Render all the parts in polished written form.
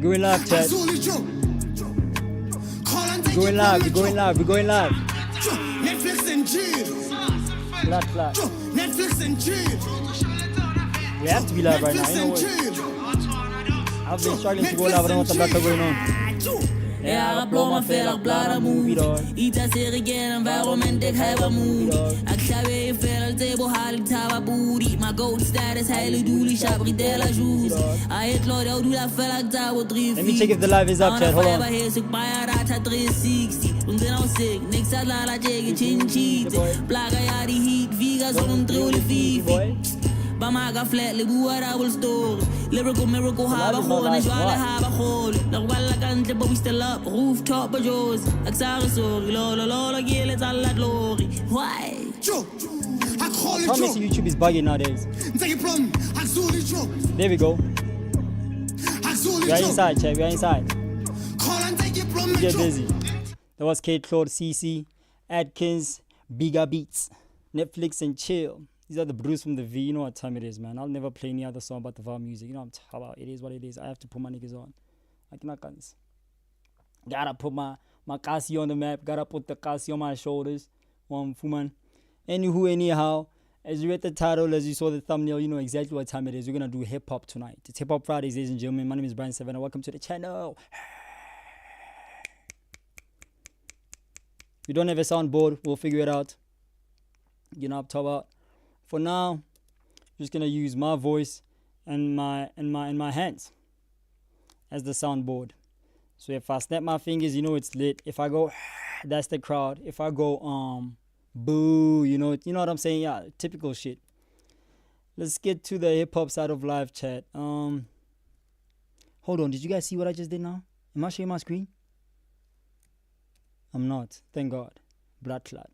going live, chat. We're going live. Netflix and chill. Flat. Netflix and chill. We have to be live right now. You know what? I've been struggling to go live. I don't know what the black are going on. Ja, ploma verder bladen moe. Ita serigeren environment ik heb moe. Ik ga weer verder table haal ik tawa booty. My gold status hele doelie shabri de la juice. I hit Lord do la fella tawa 3. Let me check if the live is up, chat. Hold on. Ik bij rata 360. Und then I'll sick. Niks at la la jiggy chin cheat. Plaga ja die heat. Viga zo'n trole fifi. Bamaga flat, libu arabul store. Lyrical miracle, have a hole, and have a hole. The walla country, but we still up. Rooftop, but yours. Axara sorry, lola, yeah, let's all that glory. Why? I promise you, YouTube is bugging nowadays. There we go. We are inside, chat. We are inside. Get busy. That was K1llbrady, CC, Atkins, Bigger Beats, Netflix and Chill. These are the brews from the V. You know what time it is, man. I'll never play any other song but the VAR music. You know what I'm talking about. It is what it is. I have to put my niggas on. I cannot guns. Gotta put my kasi on the map. Gotta put the kasi on my shoulders. One fuman. Anyhow, as you read the title, as you saw the thumbnail, you know exactly what time it is. We're gonna do hip hop tonight. It's Hip Hop Fridays, ladies and gentlemen. My name is Brian Savannah. Welcome to the channel. We don't have a soundboard. We'll figure it out. You know what I'm talking about. For now, I'm just gonna use my voice and my hands as the soundboard. So if I snap my fingers, you know it's lit. If I go, that's the crowd. If I go boo, you know what I'm saying? Yeah, typical shit. Let's get to the hip hop side of live chat. Hold on, did you guys see what I just did now? Am I sharing my screen? I'm not. Thank God. Blood clot.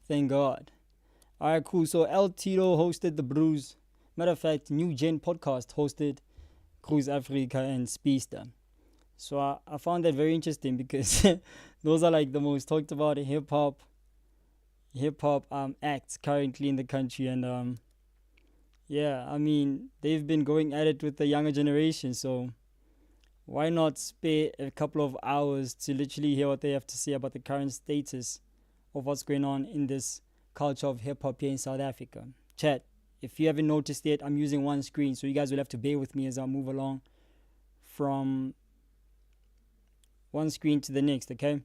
Thank God. All right, cool. So El Tito hosted The Brews. Matter of fact, New Gen Podcast hosted Cruz Afrika and Speedsta. So I found that very interesting because those are like the most talked about hip hop acts currently in the country. And yeah, I mean, they've been going at it with the younger generation. So why not spare a couple of hours to literally hear what they have to say about the current status of what's going on in this culture of hip-hop here in South Africa. Chat, if you haven't noticed yet, I'm using one screen, so you guys will have to bear with me as I move along from one screen to the next, okay?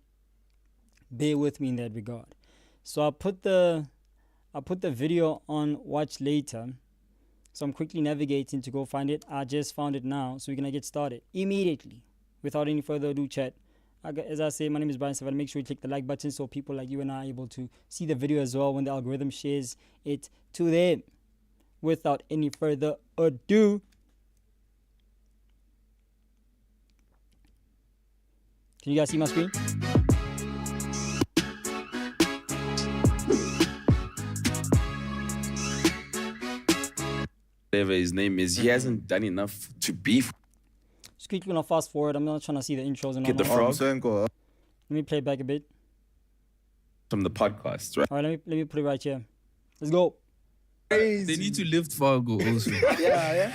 Bear with me in that regard. So I put the video on watch later, so I'm quickly navigating to go find it. I just found it now, so we're going to get started immediately. Without any further ado, chat. As I say, my name is Brian Savannah. Make sure you click the like button so people like you and I are able to see the video as well when the algorithm shares it to them. Without any further ado, can you guys see my screen? Whatever his name is, he hasn't done enough to beef. Just quickly gonna fast forward. I'm not trying to see the intros and all Get the that. frog Let me play it back a bit. from the podcast, right? All right, let me put it right here. Let's go. They need to lift Fargo also. yeah.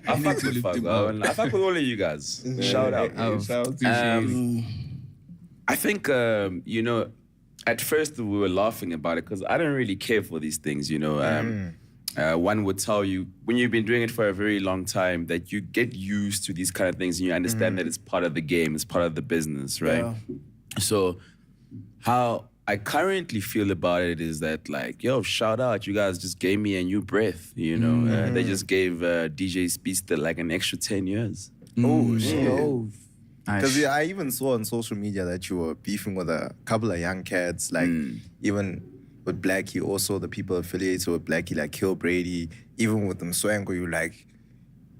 I fuck with Fargo. I fuck with all of you guys. Shout out. I think at first we were laughing about it because I don't really care for these things, one would tell you when you've been doing it for a very long time that you get used to these kind of things and you understand that it's part of the game, it's part of the business, right? Yeah. So how I currently feel about it is that like, yo, shout out, you guys just gave me a new breath, they just gave DJ Speedsta like an extra 10 years. Oh, shit. Because I even saw on social media that you were beefing with a couple of young cats, like even with Blackie, also the people affiliated with Blackie, like K1llbrady, even with them Swenko, you like,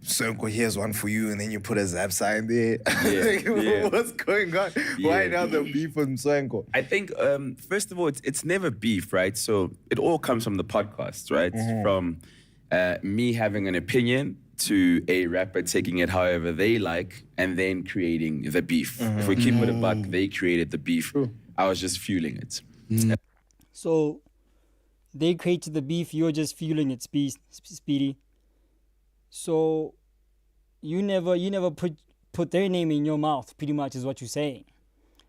Swenko, here's one for you, and then you put a zap sign there. What's going on? Why now the beef with Swenko? I think, first of all, it's never beef, right? So it all comes from the podcast, right? From me having an opinion to a rapper taking it however they like and then creating the beef. If we keep it a buck, they created the beef. I was just fueling it. So they created the beef, you're just fueling it, Speedy. So you never put their name in your mouth, pretty much is what you're saying.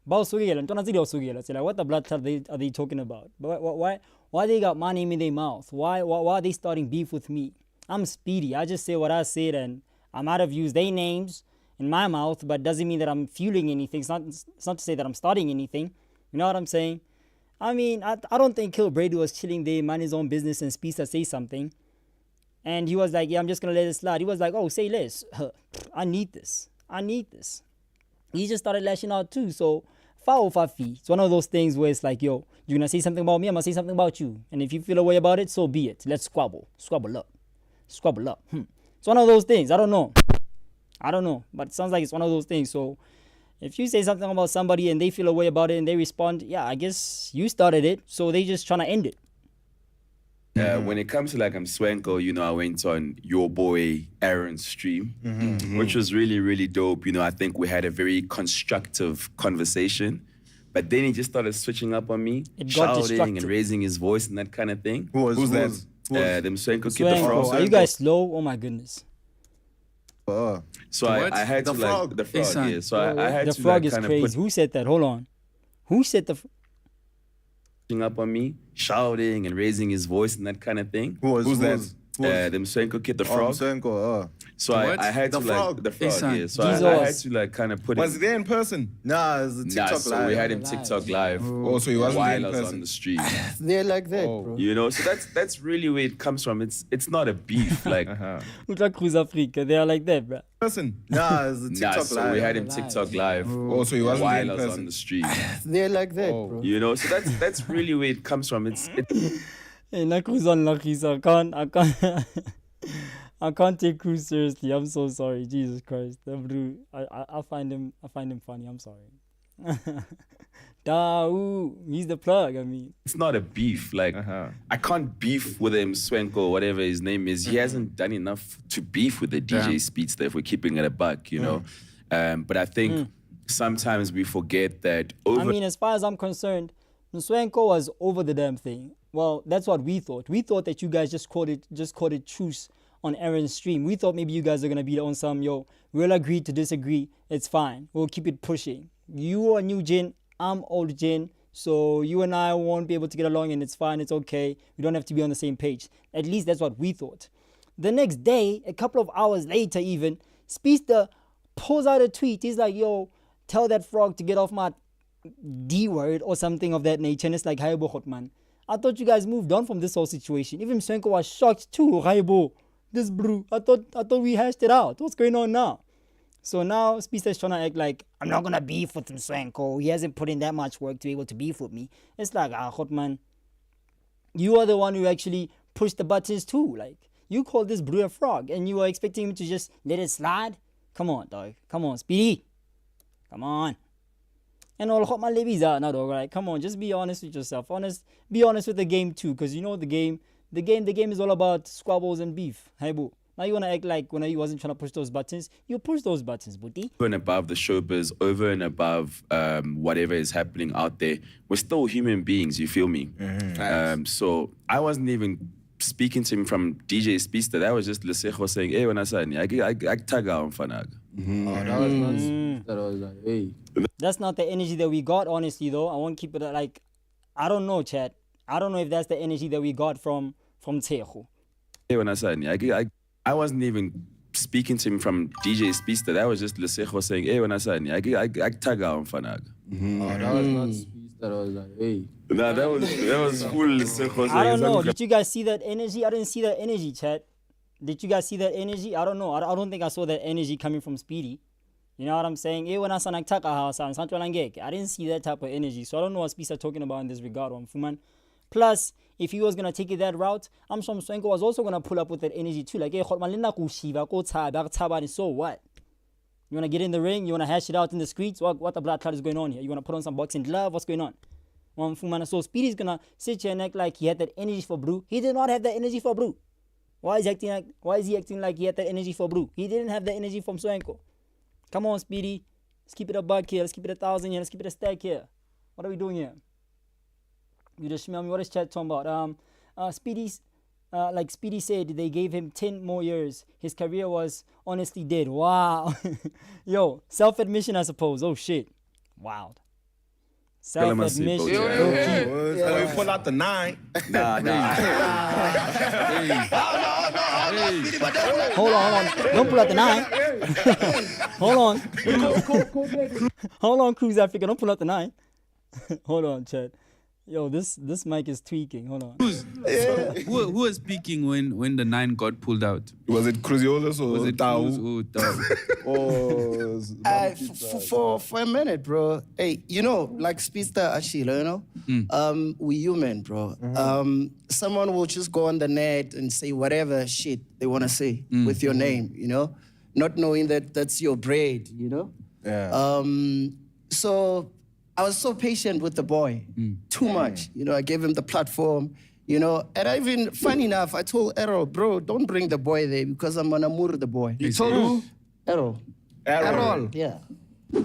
Like, what the blood clot are they talking about? Why they got my name in their mouth? Why are they starting beef with me? I'm Speedy. I just say what I said, and I might have used their names in my mouth, but doesn't mean that I'm fueling anything. It's not to say that I'm starting anything. You know what I'm saying? I mean, I don't think K1llbrady was chilling there, mind his own business, and Speedsta say something. And he was like, yeah, I'm just going to let it slide. He was like, oh, say less. I need this. He just started lashing out too. So, fafi. It's one of those things where it's like, yo, you're going to say something about me, I'm going to say something about you. And if you feel a way about it, so be it. Let's squabble. Squabble up. It's one of those things. I don't know. But it sounds like it's one of those things. So, if you say something about somebody and they feel a way about it and they respond, yeah, I guess you started it. So, they just trying to end it. When it comes to like Swenko, you know, I went on your boy Aaron's stream, which was really, really dope. You know, I think we had a very constructive conversation. But then he just started switching up on me, shouting and raising his voice and that kind of thing. Who's that? Them Swenko Kid the Frog. Are you guys slow? Oh my goodness. So I had to like the frog. Yeah. So I had the to frog like, is kind of crazy. Who said that? Hold on. Who said the? Up on me, shouting and raising his voice and that kind of thing. Who's that? Them Swenko Kid the Frog. Swenko, So I had the to frog. like the frog. Yeah. So I had to like kind of put Was it. he there in person? Nah, it's a TikTok so live. we had him TikTok live. Oh, so he wasn't there in while I was person. on the street. They're like that, bro. You know, so that's really where it comes from. It's not a beef. Like Look like Cruz Afrika. They are like that, bro. Person. Nah, it's a TikTok live. so we had him TikTok live. Oh, so he wasn't there while in I was on person. the street. They're like that, bro. You know, so that's really where it comes from. Hey, na Cruz on lucky, so I can't take Cruz seriously. I'm so sorry. Jesus Christ. I find him funny. I'm sorry. He's the plug, I mean. It's not a beef. Like I can't beef with him, Swenko, whatever his name is. He hasn't done enough to beef with the DJ Speedsta if we're keeping it a buck, you know. But I think sometimes we forget that I mean, as far as I'm concerned, Swenko was over the damn thing. Well, that's what we thought. We thought that you guys just called it truce on Aaron's stream. We thought maybe you guys are gonna be on some, yo, we'll agree to disagree. It's fine. We'll keep it pushing. You are new gen, I'm old gen, so you and I won't be able to get along, and it's fine. It's okay. We don't have to be on the same page. At least that's what we thought. The next day, a couple of hours later, even Speedsta pulls out a tweet. He's like, yo, tell that frog to get off my D word or something of that nature. And it's like, Haibo man. I thought you guys moved on from this whole situation. Even Swenko was shocked too. Haibo, this brew. I thought we hashed it out. What's going on now? So now Speedsta is trying to act like I'm not gonna beef with him, Swenko. He hasn't put in that much work to be able to beef with me. It's like, man, you are the one who actually pushed the buttons too. Like, you called this brew a frog and you were expecting him to just let it slide? Come on, dog. Come on, Speedy. Come on. And all hot my levies out now, dog. Like, come on, just be honest with yourself. Be honest with the game too, because you know the game is all about squabbles and beef. Hey boo. Now you wanna act like when you wasn't trying to push those buttons, you push those buttons, booty. Over and above the showbiz, over and above whatever is happening out there, we're still human beings, you feel me? So I wasn't even speaking to him from DJ Speedsta. That was just Lesejo saying, hey, when I said, I tag out on Fanag. That was like, hey. That's not the energy that we got, honestly, though. I won't keep it like, I don't know, chat. I don't know if that's the energy that we got from Tejo. Hey, when I said, I wasn't even speaking to him from DJ Speedsta. That was just Lesejo saying, hey, when I said, I tag out on Fanag. That was not Speedsta. That was like, hey. Nah, that was full Lesejo saying. I don't know. Did you guys see that energy? I didn't see that energy, chat. Did you guys see that energy? I don't know. I don't think I saw that energy coming from Speedy. You know what I'm saying? I didn't see that type of energy. So I don't know what Speedsta talking about in this regard, Fuman. Plus, if he was going to take it that route, I'm sure Swenko was also going to pull up with that energy too. Like, so what? You want to get in the ring? You want to hash it out in the streets? What the blood clot is going on here? You want to put on some boxing glove? What's going on? So Speedy's going to sit here and act like he had that energy for Brew. He did not have that energy for Brew. Why is he acting like he had that energy for Brew? He didn't have the energy from Swenko. Come on, Speedy. Let's keep it a buck here. Let's keep it 1,000 here. Let's keep it a stack here. What are we doing here? You just smell me. What is chat talking about? Speedy's like Speedy said, they gave him 10 more years. His career was honestly dead. Wow. Yo, self-admission, I suppose. Oh, shit. Wow. Self-admission. We pull out the 9. Nah. Hold on. Don't pull out the 9. Hold on. Hold on, Cruz Afrika. Don't pull out the 9. Hold on, Chad. Yo, this mic is tweaking. Hold on. Who was speaking when the 9 got pulled out? Was it Cruziolos or Was it Tau? Cruz or Tau? For a minute, bro. Hey, you know, like Speedsta Ashila, you know? We human, bro. Someone will just go on the net and say whatever shit they want to say with your name, you know? Not knowing that that's your braid, you know? Yeah. So I was so patient with the boy, too much. You know, I gave him the platform, you know, and I even, funny enough, I told Errol, bro, don't bring the boy there because I'm gonna murder the boy. You told who? Errol. Errol. Yeah.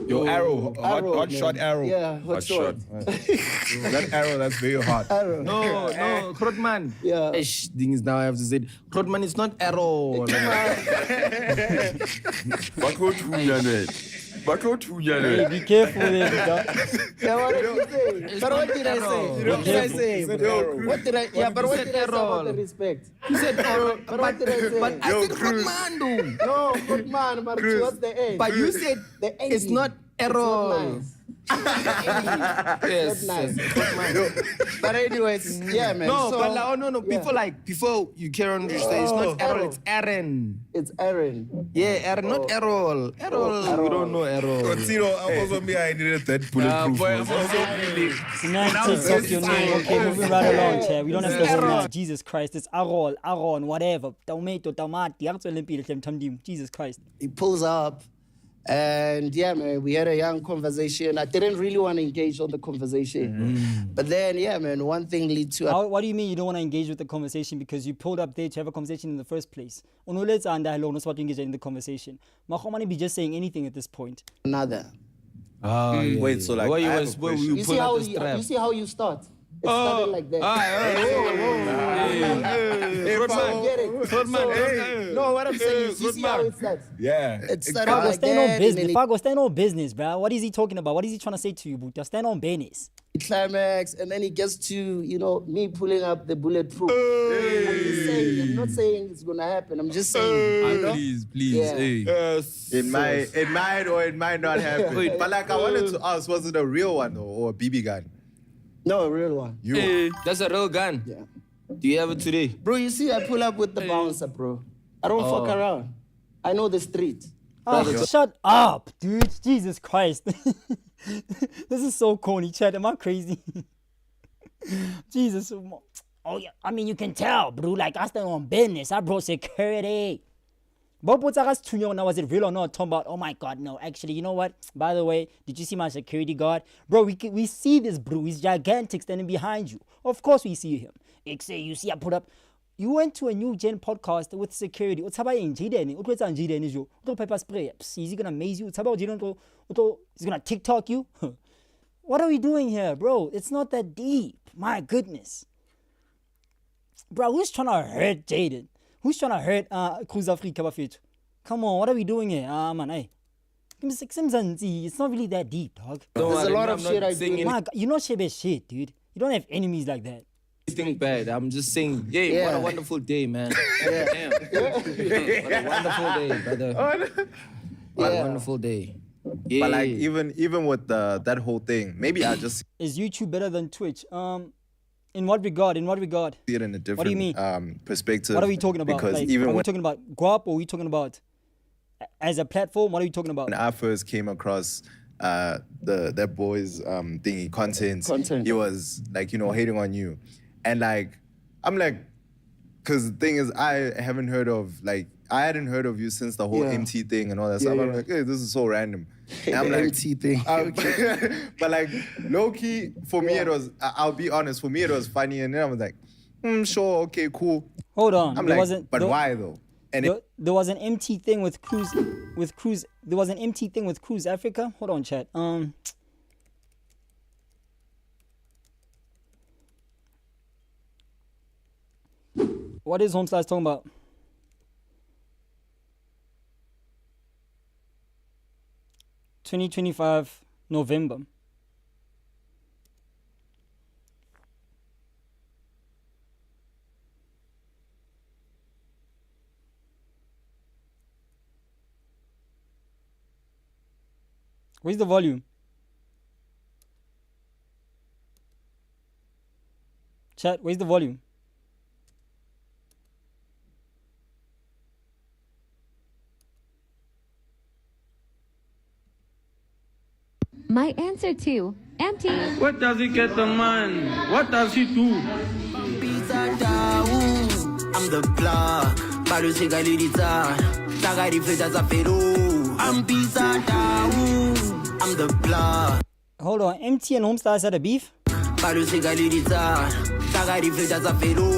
Yo, arrow. Arrow, Hot man. shot arrow. Yeah, hot shot. That arrow, that's very hot. Arrow. No, Krotman. Yeah. Things now I have to say. Krotman is not arrow. Hey, be careful there, dog. Yeah, what did you say? But what did I say? What did I say? What did I? Yeah, but what did I say about the respect? You said arrow. But what did I say? But I said Krotman, though. No, good man, but what's the end? But you said the end. it's not arrow. Yes, nice. But anyways, yeah, man. No, so, but no. yeah. Before you carry on, you say it's not Errol, it's Aaron. It's Aaron. Yeah, Aaron, not Errol. Errol, we don't know Errol. Consider, I was on me, I needed that bulletproof. Semantics of your name. Okay, moving right along, Chad. We don't have to hold that. Jesus Christ, it's Aaron, whatever. Tomato, tomati. Jesus Christ. He pulls up. And yeah, man, we had a young conversation. I didn't really want to engage on the conversation. But then, yeah, man, one thing leads to What do you mean you don't want to engage with the conversation because you pulled up there to have a conversation in the first place? Let's engage in the conversation. Mahomani be just saying anything at this point. another. Wait, so like, Why I you have was a where question. you pull out the strap? You see how you start? It started like that. Get it? No, what I'm saying is, you see how it starts? Yeah. It started Fago, like stand that. on and business. then Fago, stand on business, bro. What is he talking about? What is he trying to say to you, Buta? Stand on business. it climax, and then it gets to, you know, me pulling up the bulletproof. I'm not saying it's gonna happen. I'm just saying, you know? Please, Yeah. hey. It might or it might not happen. But like, I wanted to ask, was it a real one or a BB gun? No, a real one. That's a real gun. Yeah. Do you have it today? Bro, you see, I pull up with the bouncer, bro. I don't fuck around. I know the street. Oh, shut up, dude. Jesus Christ. This is so corny, Chad. Am I crazy? Jesus. Oh, yeah. I mean, you can tell, bro. Like, I stand on business. I brought security. But was it real or not? Talking about, oh my God, no. Actually, you know what? By the way, did you see my security guard? Bro, we see this, bro. He's gigantic standing behind you. Of course we see him. You see, I put up. You went to a new gen podcast with security. What's happening? Jadden. What's on Jadden? Is you? Pepper spray. Is he gonna amaze you? What's about Jadden? He's gonna TikTok you? What are we doing here, bro? It's not that deep. My goodness. Bro, who's trying to hurt Jadden? Who's trying to hurt Cruz Afrika? Come on, what are we doing here? Man, hey. It's not really that deep, dog. There's a lot of shit I do. My God, you're not shit, dude. You don't have enemies like that. Anything bad. I'm just saying, what a wonderful day, man. Damn. What a wonderful day, brother. What a wonderful day. Yeah. But like, even with that whole thing, maybe I just Is YouTube better than Twitch? In what regard? see it in a different What do you mean? perspective. What are we talking about? Because Like, even are we when talking about Guap or are we talking about as a platform? What are we talking about? I first came across that boy's thingy content, he was like, you know, hating on you. And like, I'm like, because the thing is, I hadn't heard of you since the whole MT thing and all that stuff. I'm like, hey, this is so random. And I'm like, MT thing. but like, low key, for me, it was, I'll be honest, for me, it was funny. And then I was like, sure, okay, cool. Hold on. I'm There like, wasn't, but there, why though? And there was an MT thing with Cruz. There was an MT thing with Cruz Afrika. Hold on, chat. What is Homeslice talking about? (2025) November. Where's the volume? Chat, where's the volume? My answer to empty. What does he get the man? What does he do? I'm the plug. Balu sigalidita. Tagari filters a feru. I'm pizza down. I'm the plug. Hold on, MT and Homeslice had a beef? Balu sigalidita. Tagari filters a feru.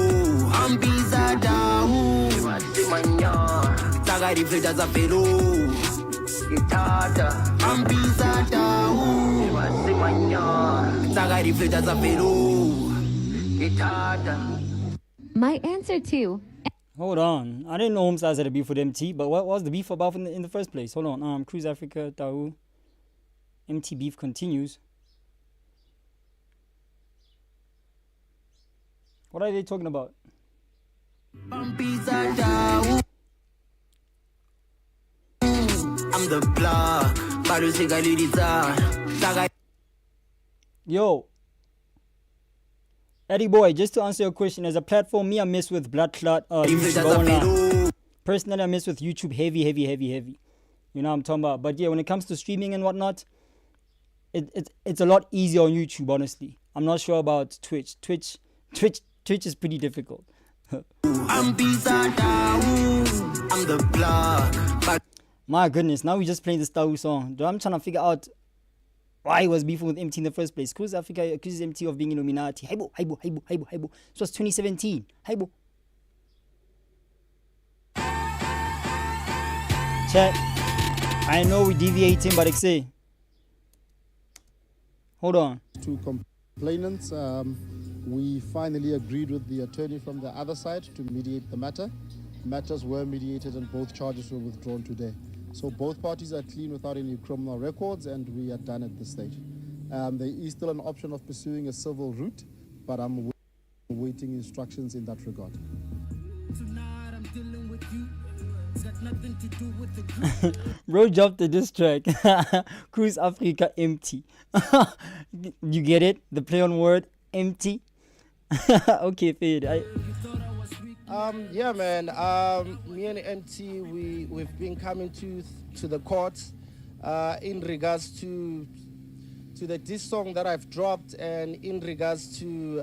I'm pizza down. Tagari filters a feru. I'm pizza down. Tagari filters a feru. My answer to Hold on. I didn't know Homeslice had a beef with MT, but what was the beef about in the first place? Hold on. Cruz Afrika, Tau. MT beef continues. What are they talking about? I'm pizza down. I'm the plug. Balu sigalidita. Tagari. Yo. Eddie boy, just to answer your question, as a platform, me I mess with Blood Clot, YouTube. Personally, I mess with YouTube heavy. You know what I'm talking about. But yeah, when it comes to streaming and whatnot, it's a lot easier on YouTube, honestly. I'm not sure about Twitch. Twitch is pretty difficult. I'm pizza down. I'm the plug. My goodness, now we just playing this Tau song. I'm trying to figure out why he was beefing with MT in the first place. Cruz Afrika accuses MT of being Illuminati. Haibo. This was 2017. Haibo. Chat. I know we deviating, but say. Hold on. To complainants, we finally agreed with the attorney from the other side to mediate the matter. Matters were mediated and both charges were withdrawn today. So both parties are clean without any criminal records, and we are done at this stage. There is still an option of pursuing a civil route, but I'm awaiting instructions in that regard. Tonight I'm dealing with you. It's got nothing to do with the Bro dropped the diss track. Cruz Afrika empty. You get it? The play on word empty. Okay, fade. Yeah, man. Me and MT, we've been coming to the courts in regards to the diss song that I've dropped, and in regards to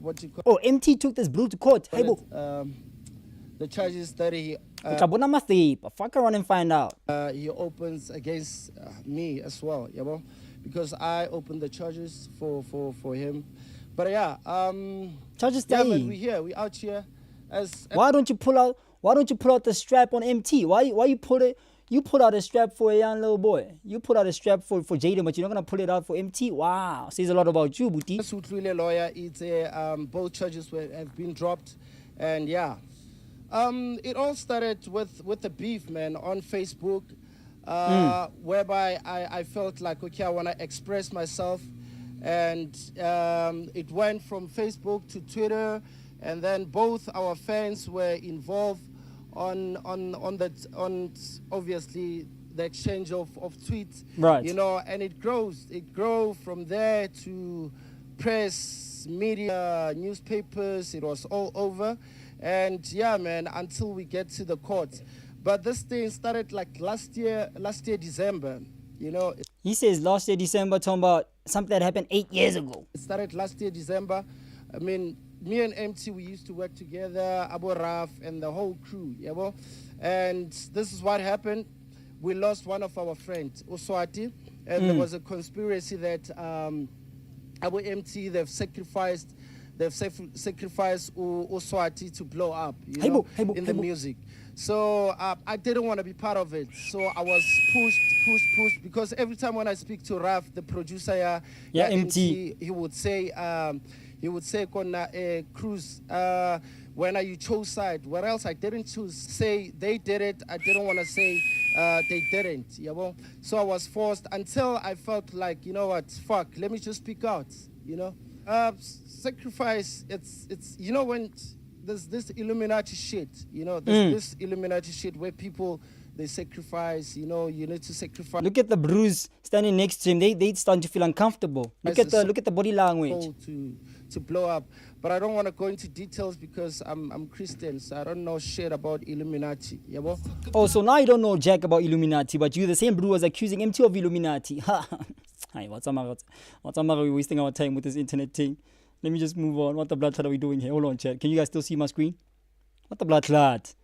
what you call. Oh, MT took this blue to court. Hey, the charges that he. Fuck around and find out. He opens against me as well, yeah, bro? Because I opened the charges for him. But yeah, charges. Yeah, but we out here. Why don't you pull out the strap on MT? Why you pull it? You pull out a strap for a young little boy. You pull out a strap for Jadden, but you're not gonna pull it out for MT. Wow, says a lot about you, Booty. Lawyer, it's both charges have been dropped, and yeah, it all started with the beef, man, on Facebook, whereby I felt like, okay, I wanna express myself, and it went from Facebook to Twitter. And then both our fans were involved on obviously the exchange of tweets, right? You know, and it grows from there to press, media, newspapers. It was all over, and yeah, man, until we get to the court. But this thing started like last year December. You know, he says last year December, talking about something that happened 8 years ago. It started last year December. I mean, me and MT, we used to work together, Abu Raf and the whole crew, yeah, bro? And this is what happened. We lost one of our friends, Uswati, and there was a conspiracy that Abu MT, they've sacrificed Uswati to blow up, you know, in the music. So I didn't want to be part of it. So I was pushed, because every time when I speak to Raf, the producer, MT, he would say, he would say, "Kona Cruz, when you chose side, what else I didn't choose? Say they did it. I didn't want to say they didn't. You know? So I was forced until I felt like, you know what, fuck, let me just speak out. You know, sacrifice. It's you know when there's this Illuminati shit. You know, there's this Illuminati shit where people they sacrifice. You know, you need to sacrifice. Look at the bruise standing next to him. They starting to feel uncomfortable. Look at the body language. To blow up, but I don't want to go into details because I'm Christian, so I don't know shit about Illuminati. Yeah, oh, so now you don't know jack about Illuminati, but you the same bro was accusing MT of Illuminati. Hi, what's up, we're wasting our time with this internet thing. Let me just move on. What the blood clot are we doing here? Hold on, chat. Can you guys still see my screen? What the blood clot?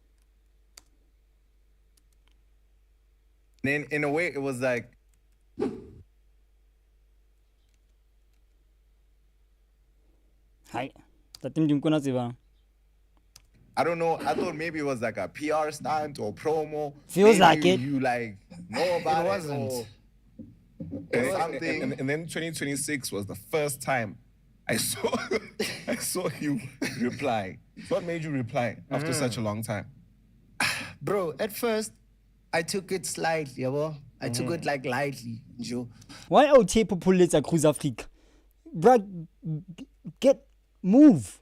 Then in a way, it was like. Hi. I don't know. I thought maybe it was like a PR stunt or promo. Feels maybe like it. You like know about It wasn't. or something. And then 2026 was the first time I saw you reply. What made you reply after such a long time? Bro, at first, I took it slightly, yabo. I took it like lightly, Joe. Why OT populetsa Cruz Afrika? Bruh, move.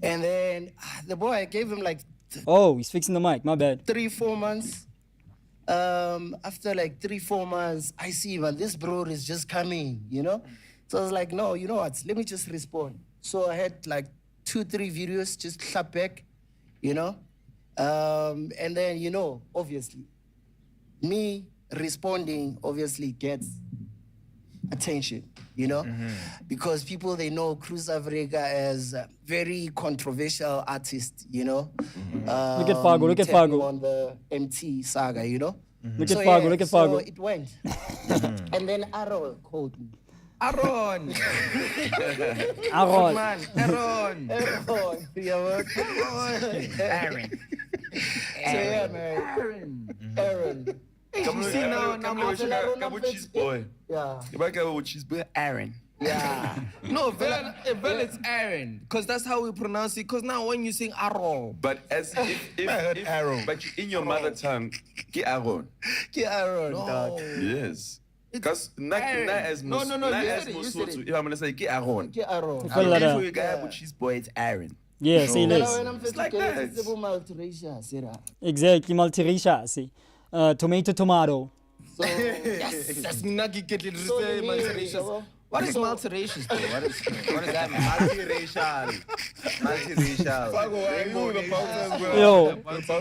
And then the boy, I gave him like Oh, he's fixing the mic. My bad. 3-4 months. After like 3-4 months, I see, man, this bro is just coming, you know? So I was like, no, you know what? Let me just respond. So I had like 2-3 videos just clap back, you know? And then, you know, obviously, me responding obviously gets attention, you know? Because people, they know Cruz Afrika as a very controversial artist, you know? Look at Fargo, look at Fargo. On the MT saga, you know? Look at Fargo, look at Fargo. So it went. And then Aaron called me. Aaron! Aaron. Man, Aaron! Aaron. Aaron. So yeah, man. Aaron. You see now, boy. Yeah. You might go with cheese boy, Aaron. Yeah. No, Vel it's Aaron. Because that's how we pronounce it. Because now when you sing Aaron. But as if Aaron. but in your mother tongue, get Aaron. Aaron, No. dog. Yes. Because not Aaron. as No, no, no, not you as said it, you said Mosotho, it. if I'm gonna say get Aaron. Aaron. Feel like that. You guy with cheese boy, it's Aaron. Yeah, say When less. I'm like that. it's multiracial, say that. Exactly, multiracial. See, tomato. So, That's not get it. so you mean, yabo? What is multiracial? What is that mean? Multiracial.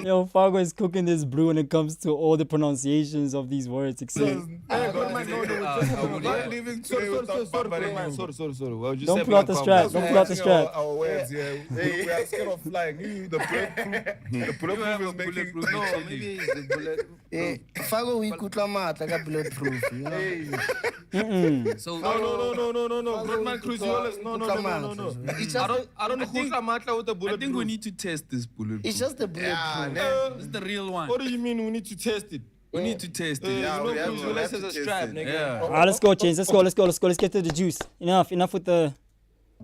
Yo, Fargo is cooking this brew when it comes to all the pronunciations of these words. Except Sorry. don't pull out the strap. Don't pull out the strap. Our words, yeah. We are scared of flying. The bulletproof is making. No, maybe it's the bullet. Fago we kutla mata ka bulletproof, you know? So No. Goodman Cruz, no. It's just I don't know who's a matla with the bullet. I think we need to test this bullet. it's just the bulletproof. This is the real one. What do you mean we need to test it? We need to test it. Yeah, we have Cruz to Willis has a test strap, it. nigga. Yeah. Let's go, Chains. Let's go. Let's get to the juice. Enough with the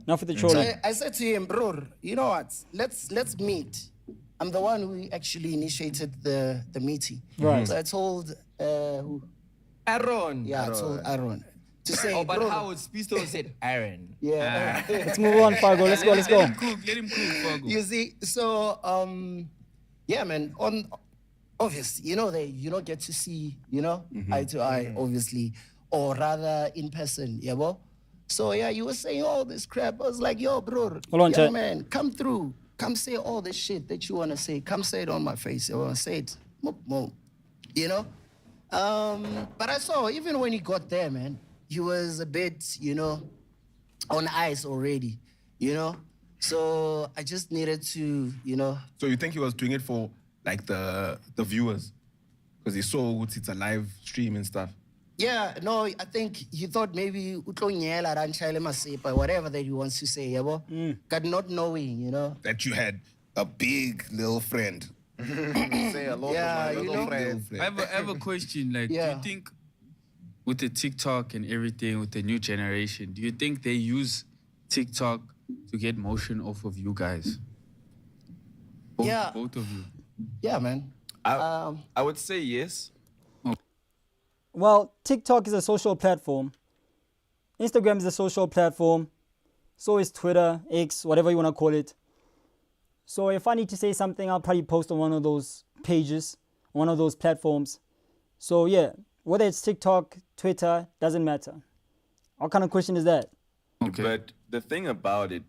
So trolling. I said to him, bro, you know what? Let's meet. I'm the one who actually initiated the meeting. Right. So I told who? Aaron. Yeah, I told Aaron to say, Oh, but bro. Howard Speedsta said Aaron. Yeah. Let's move on, Fargo. Let's go. Let him cook, Fargo. You see, so yeah, man. Obviously, you know, you don't get to see, you know, eye to eye, obviously, or rather in person, yeah, bro. So yeah, you were saying all this crap. I was like, yo, bro, Hold on, young chat. man, come through, come say all this shit that you wanna say. Come say it on my face. I wanna say it, you know. But I saw even when he got there, man, he was a bit, you know, on ice already, you know. So I just needed to, you know. So you think he was doing it for like the viewers? Because he saw it's a live stream and stuff. Yeah, no, I think he thought maybe utlonyela ranchale masepa, whatever that he wants to say, yabo. God not knowing, you know. That you had a big little friend. Say hello Yeah, to my you little know. friend. I have a question. Like, do Yeah. you think with the TikTok and everything, with the new generation, do you think they use TikTok to get motion off of you guys? Both of you. Yeah, man. I would say yes. Well, TikTok is a social platform. Instagram is a social platform. So is Twitter, X, whatever you want to call it. So if I need to say something, I'll probably post on one of those pages, one of those platforms. So yeah, whether it's TikTok, Twitter, doesn't matter. What kind of question is that? Okay. But the thing about it,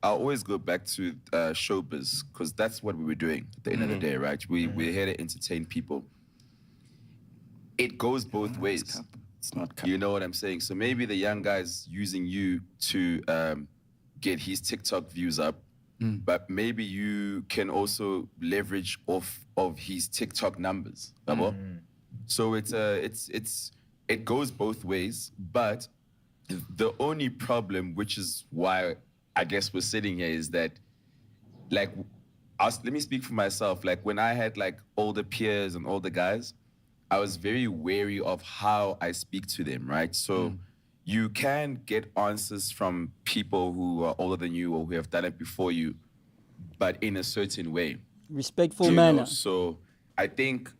I always go back to showbiz, because that's what we were doing at the end of the day, right? We're here to entertain people. It goes both ways. It's not You know what I'm saying? So maybe the young guy's using you to get his TikTok views up, but maybe you can also leverage off of his TikTok numbers. So it goes both ways, but the only problem, which is why I guess we're sitting here, is that, like, let me speak for myself. Like, when I had like older peers and older guys, I was very wary of how I speak to them, right? So you can get answers from people who are older than you or who have done it before you, but in a certain way. Respectful manner. Know? So I think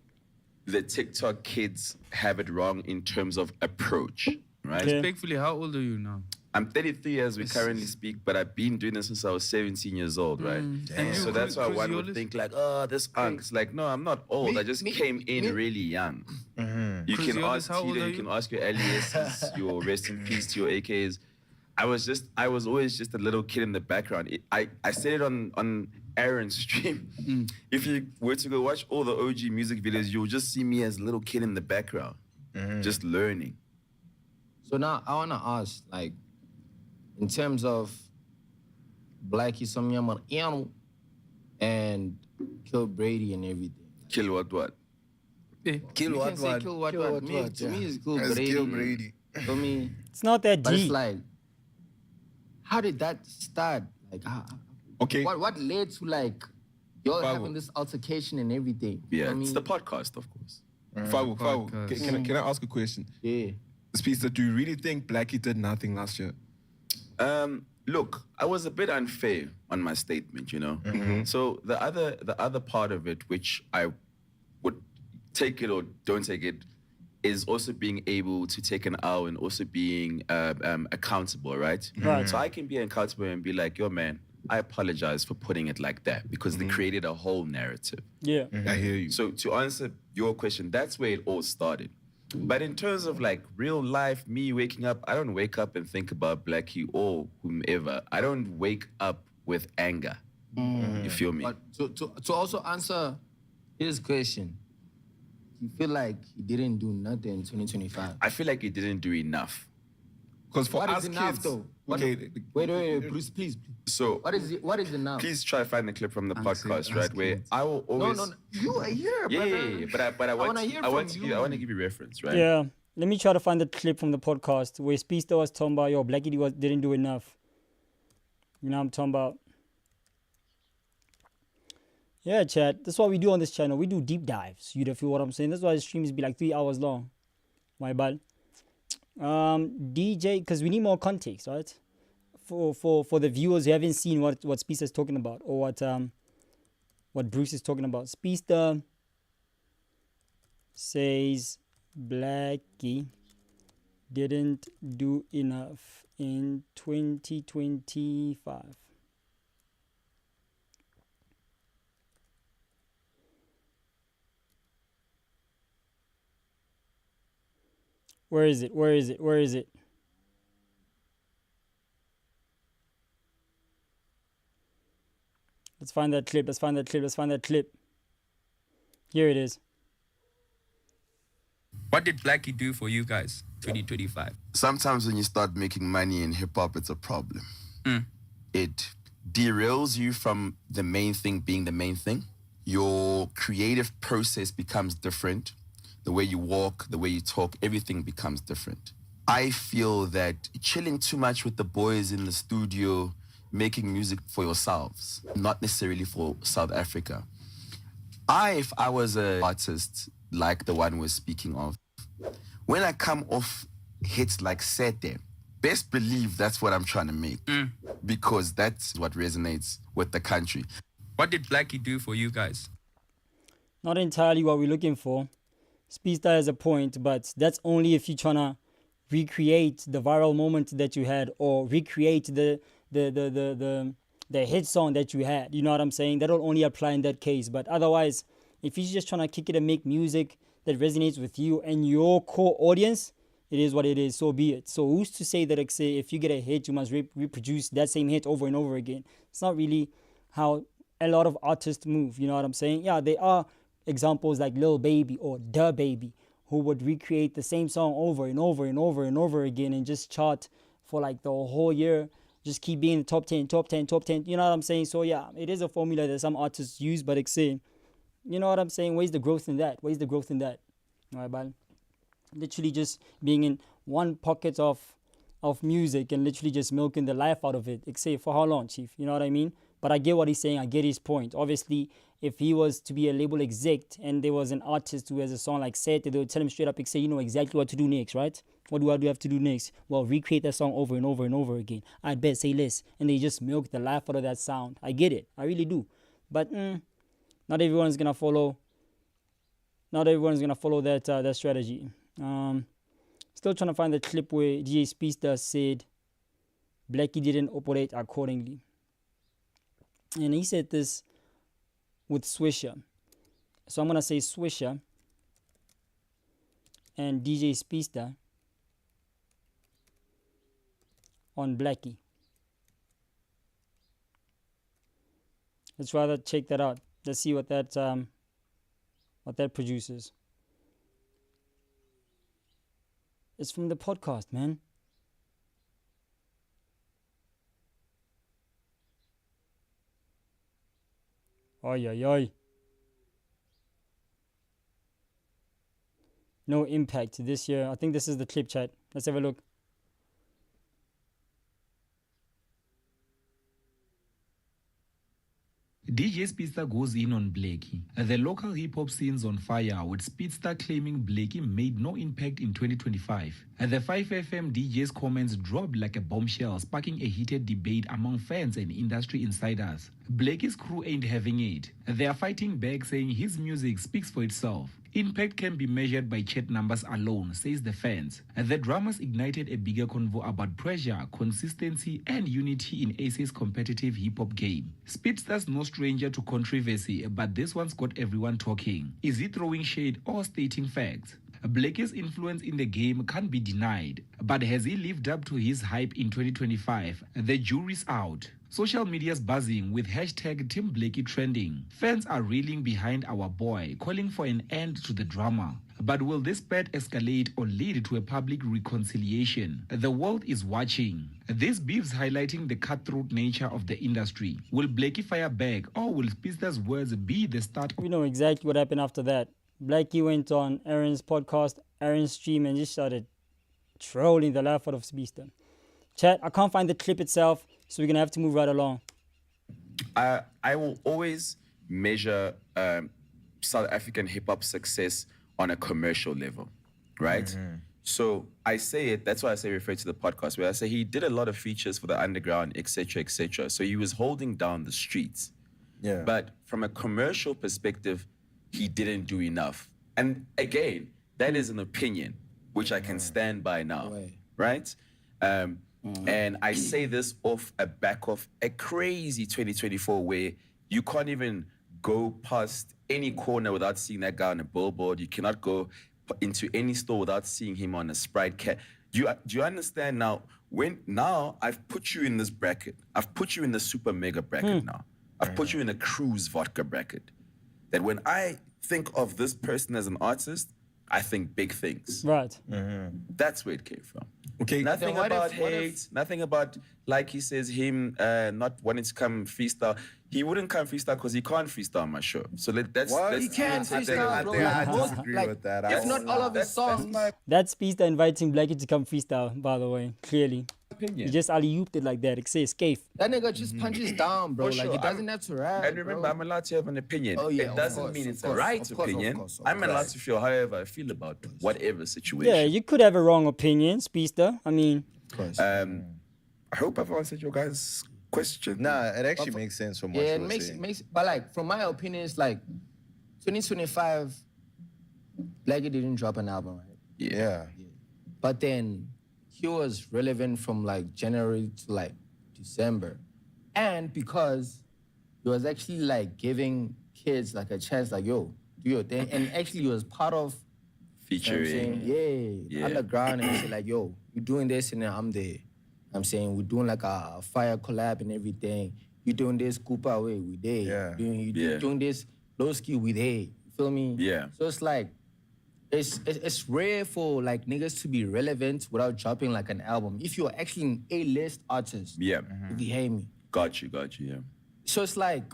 the TikTok kids have it wrong in terms of approach, right? Respectfully, how old are you now? I'm 33 as we currently speak, but I've been doing this since I was 17 years old, right? And so that's why one would think like, oh, this unk. It's like, no, I'm not old. I just came in really young. You can ask Tito, you can ask your aliases, your rest in peace to your AKs. I was always just a little kid in the background. I said it on Aaron's stream. If you were to go watch all the OG music videos, you'll just see me as a little kid in the background, just learning. So now I wanna ask, like, in terms of Blackie Samyamar and K1llbrady and everything. Kill what? Kill what? To me, it's K1llbrady. For me, it's not that but deep. it's like, how did that start? Like, okay. What led to like y'all having this altercation and everything? Yeah, it's the podcast, of course. Fawu, can I ask a question? Yeah. Speedsta, do you really think Blackie did nothing last year? Look, I was a bit unfair on my statement, you know. So the other part of it, which I would take it or don't take it, is also being able to take an L and also being accountable, right? Right. So I can be accountable and be like, yo, man, I apologize for putting it like that, because they created a whole narrative. Yeah. I hear you. So to answer your question, that's where it all started. But in terms of like real life, me waking up, I don't wake up and think about Blackie or whomever. I don't wake up with anger. You feel me? But to also answer his question, you feel like he didn't do nothing in 2025? I feel like he didn't do enough. Because for What us is enough, kids, though? okay. Wait, Bruce, please. So What is enough? please try to find the clip from the podcast, right? Where I will always No. You are here, yeah, brother. but I want wanna hear I want from to you. I want to give you reference, right? Yeah. Let me try to find the clip from the podcast where Speedsta was talking about, yo, Blackie didn't do enough. You know what I'm talking about? Yeah, chat. That's what we do on this channel. We do deep dives. You feel what I'm saying? That's why the streams be like 3 hours long. My bad. DJ, because we need more context, right? For the viewers who haven't seen what Speedsta is talking about, or what Bruce is talking about. Speedsta says Blackie didn't do enough in 2025. Where is it? Let's find that clip. Here it is. What did Blackie do for you guys 2025? Sometimes when you start making money in hip hop, it's a problem. It derails you from the main thing being the main thing. Your creative process becomes different. The way you walk, the way you talk, everything becomes different. I feel that chilling too much with the boys in the studio, making music for yourselves, not necessarily for South Africa. If I was an artist like the one we're speaking of, when I come off hits like Sete, best believe that's what I'm trying to make because that's what resonates with the country. What did Blackie do for you guys? Not entirely what we're looking for. Speedsta has a point, but that's only if you're trying to recreate the viral moment that you had or recreate the hit song that you had. You know what I'm saying? That'll only apply in that case. But otherwise, if you're just trying to kick it and make music that resonates with you and your core audience, it is what it is, so be it. So who's to say that, like, say, if you get a hit, you must reproduce that same hit over and over again? It's not really how a lot of artists move, you know what I'm saying? Yeah, there are examples like Lil Baby or Da Baby who would recreate the same song over and over and over and over again and just chart for like the whole year, just keep being top 10, top 10, top 10, you know what I'm saying? So yeah, it is a formula that some artists use, but like, say, you know what I'm saying? Where's the growth in that? Where's the growth in that? All right, but literally just being in one pocket of music and literally just milking the life out of it. Say, for how long, Chief? You know what I mean? But I get what he's saying. I get his point. Obviously, if he was to be a label exec and there was an artist who has a song like Set, they would tell him straight up, say, you know exactly what to do next, right? What do I have to do next? Well, recreate that song over and over and over again. I bet, say less. And they just milk the life out of that sound. I get it. I really do. But not everyone's going to follow. Not everyone's going to follow that strategy. Still trying to find the clip where DJ Speedsta said Blackie didn't operate accordingly. And he said this with Swisher. So I'm going to say Swisher and DJ Speedsta on Blackie. Let's rather check that out. Let's see what that produces. It's from the podcast, man. Oi, oi, oi. No impact this year. I think this is the clip, chat. Let's have a look. DJ Speedsta goes in on Blackie. The local hip-hop scene's on fire, with Speedsta claiming Blackie made no impact in 2025. The 5FM DJ's comments dropped like a bombshell, sparking a heated debate among fans and industry insiders. Blackie's crew ain't having it. They are fighting back, saying his music speaks for itself. Impact can be measured by chat numbers alone, says the fans. The dramas ignited a bigger convo about pressure, consistency, and unity in AC's competitive hip-hop game. Speedsta's no stranger to controversy, but this one's got everyone talking. Is he throwing shade or stating facts? Blackie's influence in the game can't be denied, but has he lived up to his hype in 2025? The jury's out. Social media's buzzing with hashtag Team Blackie trending. Fans are reeling behind our boy, calling for an end to the drama. But will this bet escalate or lead to a public reconciliation? The world is watching. This beef's highlighting the cutthroat nature of the industry. Will Blackie fire back, or will Speedsta's words be the start? We know exactly what happened after that. Blackie went on Aaron's podcast, Aaron's stream, and just started trolling the life out of Speedsta. Chat, I can't find the clip itself, so we're going to have to move right along. I will always measure South African hip-hop success on a commercial level, right? Mm-hmm. So I say it, that's why I say refer to the podcast, where I say he did a lot of features for the underground, etc., etc. So he was holding down the streets. Yeah. But from a commercial perspective, he didn't do enough. And again, that is an opinion, which I can stand by now, right? And I say this off a back of a crazy 2024 where you can't even go past any corner without seeing that guy on a billboard. You cannot go into any store without seeing him on a Sprite cat. Do you understand now? Now I've put you in this bracket. I've put you in the super mega bracket now. I've put you in a Cruz vodka bracket. That when I think of this person as an artist, I think big things. Right. Mm-hmm. That's where it came from. Okay. Nothing about hate, nothing about, like he says, him not wanting to come freestyle. He wouldn't come freestyle because he can't freestyle on my show. So that's he can freestyle, bro. I disagree with that. If not all of his songs. That's Speedsta inviting Blackie to come freestyle, by the way, clearly. Opinion. He just alley-ooped it like that. It says escape. That nigga just punches down, bro. Sure. Like, he doesn't have to rap. And remember, I'm allowed to have an opinion. Oh, yeah, it doesn't mean it's a right opinion. I'm allowed to feel however I feel about whatever situation. Yeah, you could have a wrong opinion, Speedsta. I mean, Of course. I hope I've answered your guys' question. Nah, it actually makes sense from what Yeah, you it were saying. makes. But like, from my opinion, it's like 2025. Blackie didn't drop an album, right? Yeah. But then he was relevant from like January to like December, and because he was actually like giving kids like a chance, like yo, do your thing, and actually he was part of Featuring. the underground, and say like yo, you're doing this, and then I'm there. I'm saying we're doing like a fire collab and everything. You're doing this, Cooper away, we there. You're doing this, Lowski, we there. You feel me? Yeah. So it's like, it's rare for like niggas to be relevant without dropping like an album. If you're actually an A-list artist, if you hear me. Got you, yeah. So it's like,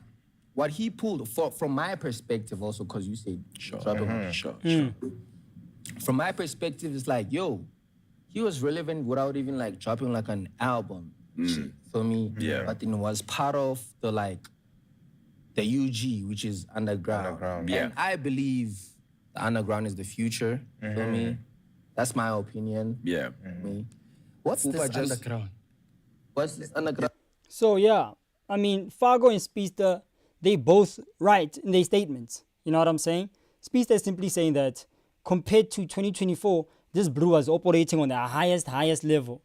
what he pulled, from my perspective also, because you said dropping. Sure. From my perspective, it's like, yo, he was relevant without even like dropping like an album. For me. Yeah. But then it was part of the like the UG, which is underground. Yeah. And I believe the underground is the future. For me. That's my opinion. Yeah. Me. What's Cooper this underground? What's this underground? So yeah, I mean, Fargo and Speedsta, they both right in their statements. You know what I'm saying? Speedsta is simply saying that compared to 2024, this brew was operating on the highest level.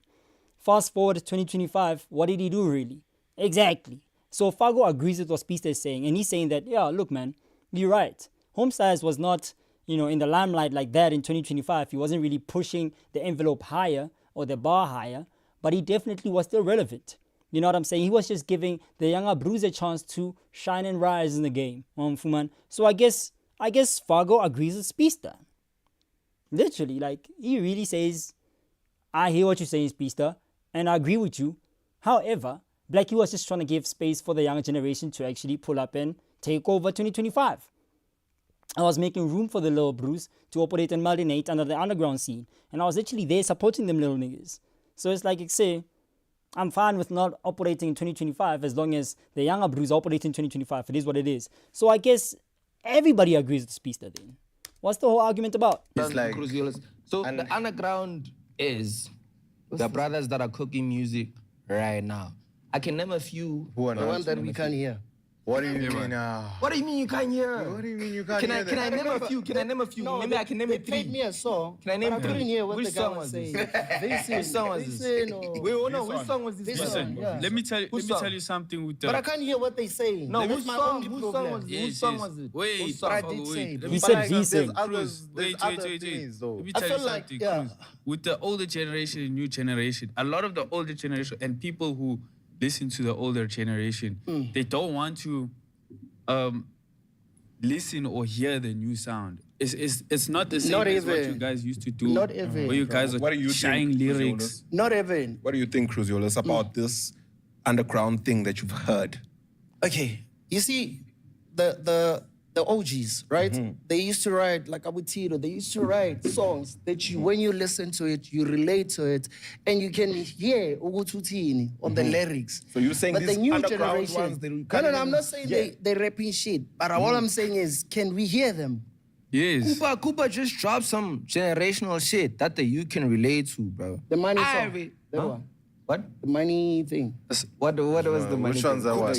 Fast forward to 2025, what did he do really? Exactly. So Fargo agrees with what Speedsta is saying, and he's saying that, yeah, look, man, you're right. Homesize was not, in the limelight like that in 2025. He wasn't really pushing the envelope higher or the bar higher, but he definitely was still relevant. You know what I'm saying? He was just giving the younger brews a chance to shine and rise in the game. So I guess Fargo agrees with Speedsta. Literally, like, he really says, I hear what you're saying, Speedsta, and I agree with you. However, Blackie was just trying to give space for the younger generation to actually pull up and take over 2025. I was making room for the little brews to operate and marinate under the underground scene, and I was literally there supporting them little niggas. So it's like I say, I'm fine with not operating in 2025 as long as the younger brews operate in 2025. It is what it is. So I guess everybody agrees with Speedsta then. What's the whole argument about? It's like, so the underground is the brothers that are cooking music right now. I can name a few. The one that we can't hear. What do you mean? What do you mean you can't hear? What do you mean you can't Can hear? I name a few? Can I name a few? No, Maybe I can name they it played three. me a song. Can I name but I three? couldn't hear what Which the guy song was was saying. this? Which song was this? Which song was this? Listen, let me tell you something with the. But I can't hear what they saying. No, That's which my song? only Which problem. song was it? Yes, Which song yes. was it? Wait, Which song? But I did say He said V-Sync. There's others Wait. things, though. Let me I tell you feel like, something, yeah. Cruz. With the older generation and new generation, a lot of the older generation and people who listen to the older generation, they don't want to listen or hear the new sound. It's not the same Not as what even. you guys used to do. Not even. Where you guys What do are you sharing think, lyrics. Not even. What do you think, Cruziolas, about this underground thing that you've heard? Okay, you see, the OGs, right? They used to write, like Abutito, they used to write songs that you, when you listen to it, you relate to it, and you can hear Ugututini on the lyrics. So you're saying but these the new underground generation, ones, they no, can't I'm even- not saying Yeah. they rapping shit, but all I'm saying is, can we hear them? Yes. Cooper just dropped some generational shit that the youth can relate to, bro. The money I song. re- That Huh? one. What? The money thing. What was the money? Which ones are what?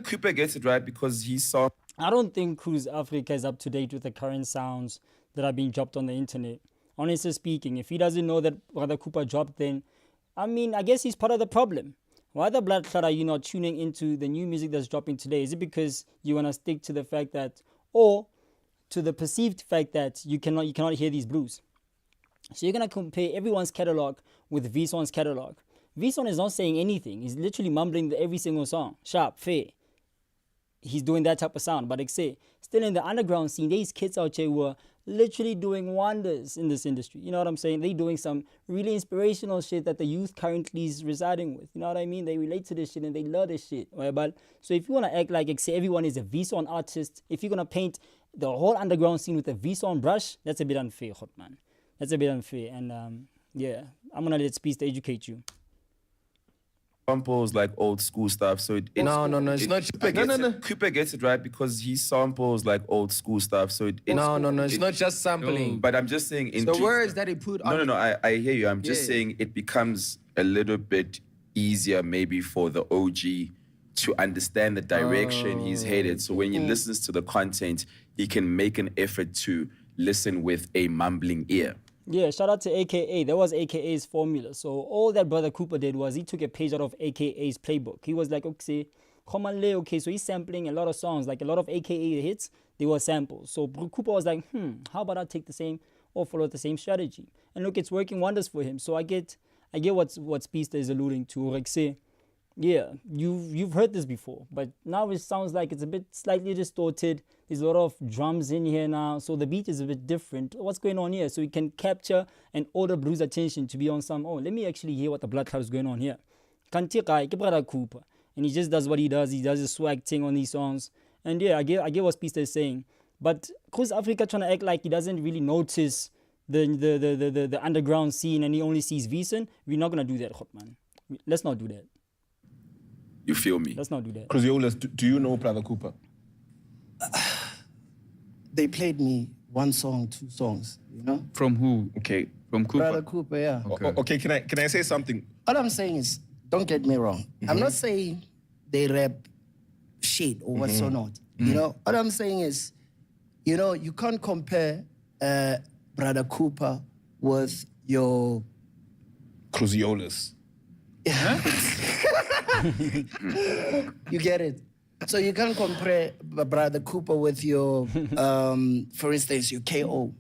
Cooper gets it right because he saw. I don't think Cruz Afrika is up to date with the current sounds that are being dropped on the internet. Honestly speaking, if he doesn't know that Brother Cooper dropped, then, I guess he's part of the problem. Why the blood clot are you not tuning into the new music that's dropping today? Is it because you want to stick to the fact that, or to the perceived fact that you cannot hear these blues? So you're going to compare everyone's catalog with V-Son's catalog. V-Son is not saying anything. He's literally mumbling every single song. Sharp, fair. He's doing that type of sound. But like I say, still in the underground scene, these kids out here were literally doing wonders in this industry. You know what I'm saying? They're doing some really inspirational shit that the youth currently is residing with. You know what I mean? They relate to this shit and they love this shit. Right? But so if you want to act like say everyone is a V-Son artist, if you're going to paint the whole underground scene with a V-Son brush, that's a bit unfair, hot man. That's a bit unfair. And yeah, I'm going to let Speedsta educate you. samples like old school stuff. So it's No, it's not. Cooper gets it right because he samples like old school stuff. So it's not just sampling. But I'm just saying, The words that he put on. No. I hear you. I'm just saying it becomes a little bit easier maybe for the OG to understand the direction he's headed. So when he listens to the content, he can make an effort to listen with a mumbling ear. Yeah, shout out to AKA. That was AKA's formula. So all that Brother Cooper did was he took a page out of AKA's playbook. He was like, okay, so he's sampling a lot of songs, like a lot of AKA hits, they were samples. So Cooper was like, how about I take the same or follow the same strategy? And look, it's working wonders for him. So I get what Speedsta is alluding to. Like say, yeah, you've heard this before, but now it sounds like it's a bit slightly distorted. There's a lot of drums in here now, so the beat is a bit different. What's going on here? So we can capture and order blues attention to be on some, let me actually hear what the blood clot is going on here. Brother Cooper. And he just does what he does. He does a swag thing on these songs. And yeah, I get what Speedsta is saying. But Cruz Afrika trying to act like he doesn't really notice the underground scene and he only sees Wiesen. We're not going to do that, man. Let's not do that. You feel me? Let's not do that. Cruziolas, do you know Brother Cooper? They played me 1 song, 2 songs, you know? From who? Okay. From Cooper? Brother Cooper, yeah. Okay, can I say something? All I'm saying is, don't get me wrong. I'm not saying they rap shit or what's or not. You know, all I'm saying is, you know, you can't compare Brother Cooper with your Cruziolas. You get it? So you can't compare Brother Cooper with your, for instance, your KO.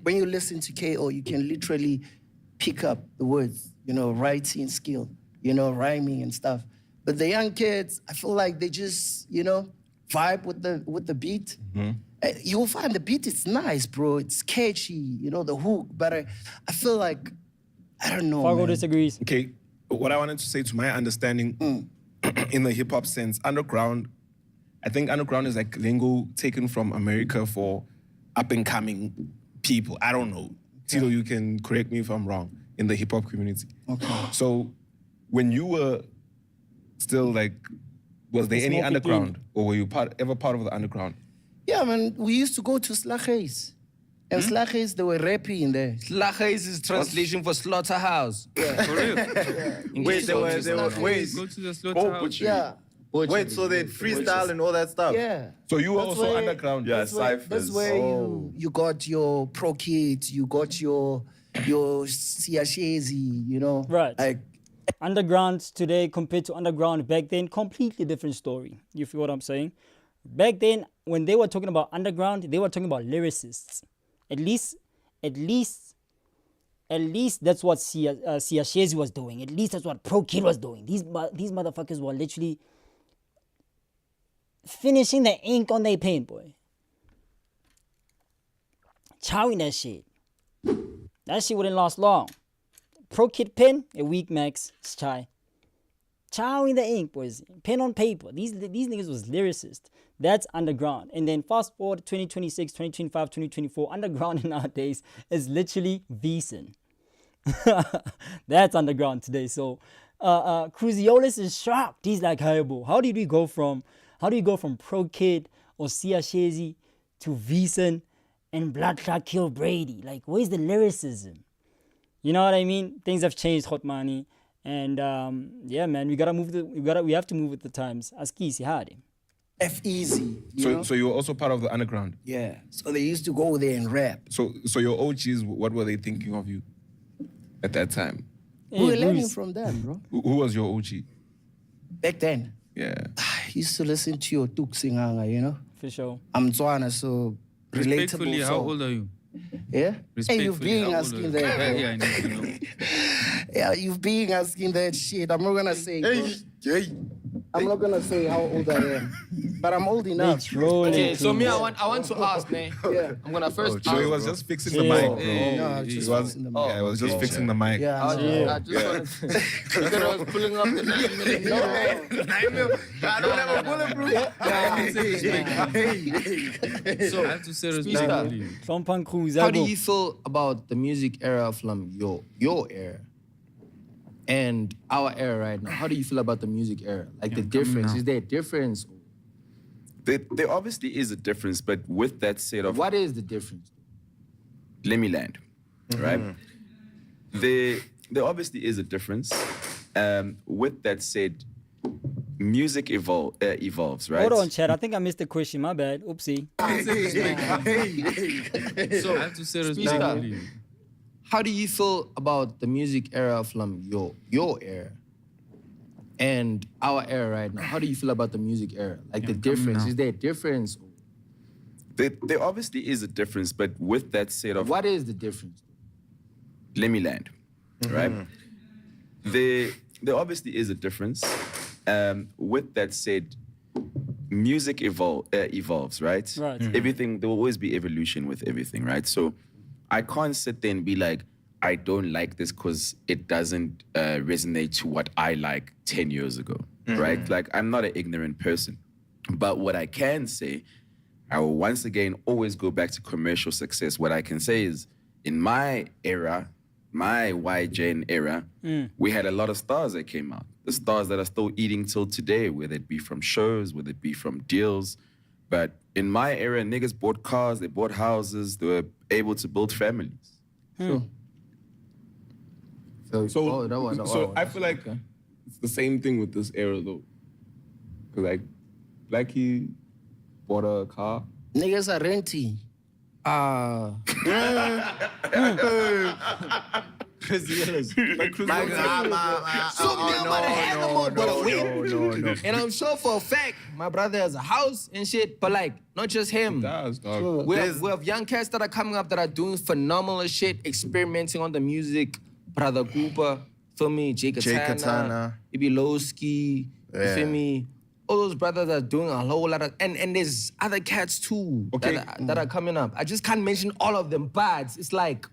When you listen to KO, you can literally pick up the words, you know, writing skill, you know, rhyming and stuff. But the young kids, I feel like they just, you know, vibe with the beat. You'll find the beat is nice, bro. It's catchy, you know, the hook. But I feel like, I don't know. Fargo disagrees. Okay, what I wanted to say, to my understanding, in the hip hop sense, underground, I think underground is like lingo taken from America for up and coming people. I don't know. Tito, you can correct me if I'm wrong, in the hip hop community. Okay. So when you were still like, was there any underground, or were you ever part of the underground? Yeah, man, we used to go to Slaches. And Slaches, they were rapping in there. Slaches is translation for slaughterhouse. Yeah. For real? Wait, they were Go to the slaughterhouse. Yeah. Wait, so they freestyle and all that stuff? Yeah. So you were That's also where- underground? Yeah, That's where ciphers. you got your Pro Kids, you got your Siashezi, you know? Right. Like, Underground today compared to underground back then, completely different story. You feel what I'm saying? Back then, when they were talking about underground, they were talking about lyricists. At least that's what Siashezi was doing. At least that's what Pro Kid was doing. These motherfuckers were literally finishing the ink on their pen, boy. Chowing that shit. That shit wouldn't last long. Pro Kid pen, a week max, it's chai. Chowing the ink, boys. Pen on paper. These niggas was lyricists. That's underground. And then fast forward 2026, 2025, 2024, underground nowadays is literally Wiesen. That's underground today. So Cruziolas is shocked. He's like, hey, bro, how do you go from Pro Kid or Siashezi to Wiesen and Blood Clot K1llbrady? Like, where's the lyricism? You know what I mean? Things have changed, Hot Money. And yeah, man, we have to move with the times. Askisi hard. F-Easy. So you were also part of the underground? Yeah. So they used to go there and rap. So your OGs, what were they thinking of you at that time? We were learning from them, bro. Who was your OG? Back then, Yeah. I used to listen to your Tuk Singanga, you know? For sure. I'm Tswana, so Respectfully, relatable. how old are you? Yeah? Hey, you've Respectfully, been how old asking are you? that, bro. Yeah, I need to know. Yeah, you've been asking that shit. I'm not gonna say. I'm not gonna say how old I am, but I'm old enough. Okay, so me, I want to ask, man. Yeah. I'm gonna first. So he was just fixing the mic, bro. No, I was just fixing the mic. Yeah, he was just fixing the mic. Yeah, I just want to. Because I was pulling up the 9 minute. No, man. I don't have a bulletproof. So I have to say Speedsta. respectfully. Champagne Cruz. How do you feel about the music era from your era? and our era right now, how do you feel about the music era? Like the difference, is there a difference? There obviously is a difference, but with that said, What is the difference? let me land, right? There obviously is a difference. With that said, music evolves, right? Hold on, Chad. I think I missed the question. My bad. Oopsie. So I have to say Speedsta, respectfully. how do you feel about the music era from your era and our era right now? How do you feel about the music era? Like the difference, is there a difference? There obviously is a difference, but with that said, What is the difference? let me land, right? There obviously is a difference. With that said, music evolves, right? Right. Everything, there will always be evolution with everything, right? So I can't sit there and be like, I don't like this because it doesn't resonate to what I like 10 years ago, right? Like, I'm not an ignorant person. But what I can say, I will once again always go back to commercial success. What I can say is, in my era, my YGen era, we had a lot of stars that came out. The stars that are still eating till today, whether it be from shows, whether it be from deals. But in my era, niggas bought cars, they bought houses, they were able to build families. So I feel like it's the same thing with this era though. Cause like Blackie bought a car. Niggas are renting. And I'm sure for a fact, my brother has a house and shit, but like, not just him. We have young cats that are coming up that are doing phenomenal shit, experimenting on the music. Brother Cooper, feel me? Jay Katana, Ibilowski, you feel me? All those brothers are doing a whole lot of, and there's other cats too that are coming up. I just can't mention all of them, but it's like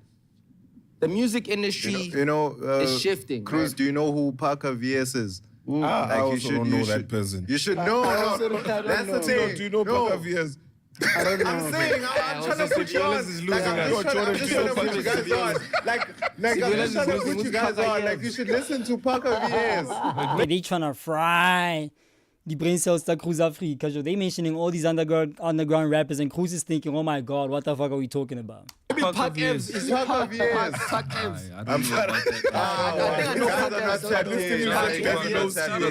the music industry is shifting. Cruz, right? do you know who Parker VS is? I also don't know that person. You should know. That's the thing. Do you know Parker VS? I don't know. I'm saying, I'm trying to put you on. is losing us. I'm just trying to put you guys on. Like, I'm just trying to put you guys on. Like, you should listen to Parker VS. Yeah, they trying to fry the brain cells to Cruz Afrika. So they mentioning all these underground rappers, and Cruz is thinking, oh my God, what the fuck are we talking about? Parker VS. It's Parker VS. I'm trying to.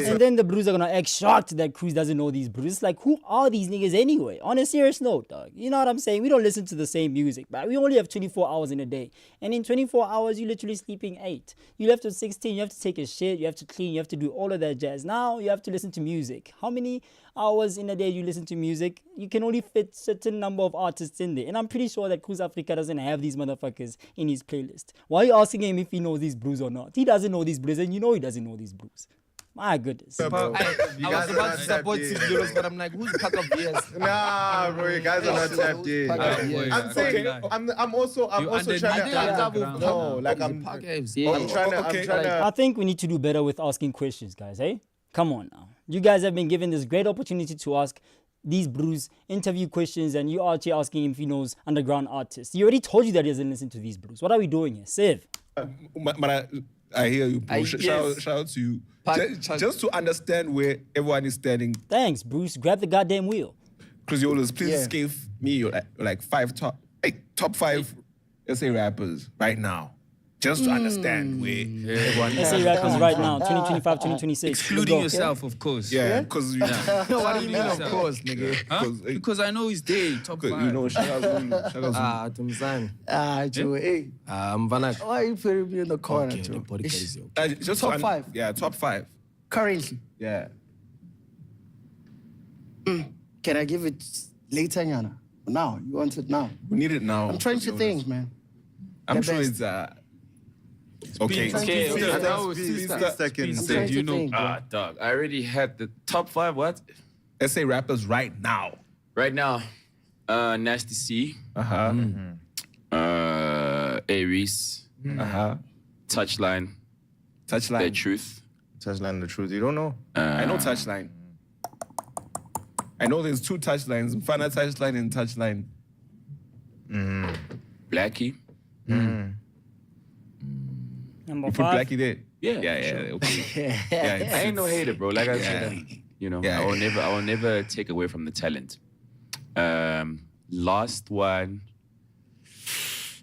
And then the Blues are gonna act shocked that Cruz doesn't know these Blues. It's like, who are these niggas anyway? On a serious note, dog. You know what I'm saying? We don't listen to the same music, but we only have 24 hours in a day. And in 24 hours, you're literally sleeping 8. You left at 16, you have to take a shit, you have to clean, you have to do all of that jazz. Now you have to listen to music. How many hours in a day you listen to music? You can only fit certain number of artists in there. And I'm pretty sure that Cruz Afrika doesn't have these motherfuckers in his playlist. Why are you asking him if he knows these blues or not? He doesn't know these blues, and you know he doesn't know these blues. My goodness. I was about to support Sibilos, but I'm like, who's Parker VS? Nah, bro, you guys are not tapped in. I'm saying, I'm also trying to. No, like I'm trying to. I think we need to do better with asking questions, guys. Hey, come on now. You guys have been given this great opportunity to ask these Blues interview questions, and you are here asking him if he knows underground artists. He already told you that he doesn't listen to these Blues. What are we doing here, Siv? But I hear you, bro. Shout out to you. Just to understand where everyone is standing. Thanks, Bruce. Grab the goddamn wheel. Chris Yolas, please give me like top 5 SA rappers right now. Just to understand where everyone is. SA rappers right now, 2025, 2026. Excluding yourself, of course. Yeah, because What do you mean, of course, nigga? Huh? Because I know he's there, top 5. you know, Shaka Tumzan. Joe, hey. Vanak. Why are you putting me in the corner, Joe? just Top 5? Yeah, top 5. Currently. Yeah. Can I give it later, Yana? Now, you want it now? We need it now. I'm trying to think, man. I'm The sure best. it's okay. Speedsta, Do you know? Dog, I already had the top 5, what? SA rappers right now. Right now, Nasty C, Aries, Touchline, The Truth. Touchline, The Truth. You don't know? I know Touchline. I know there's 2 touchlines, Mfana Touchline and Touchline. Blackie. And Number You put 5. Blackie there. Yeah, Okay. I ain't no hater, bro. Like I said, I will never take away from the talent. Last one.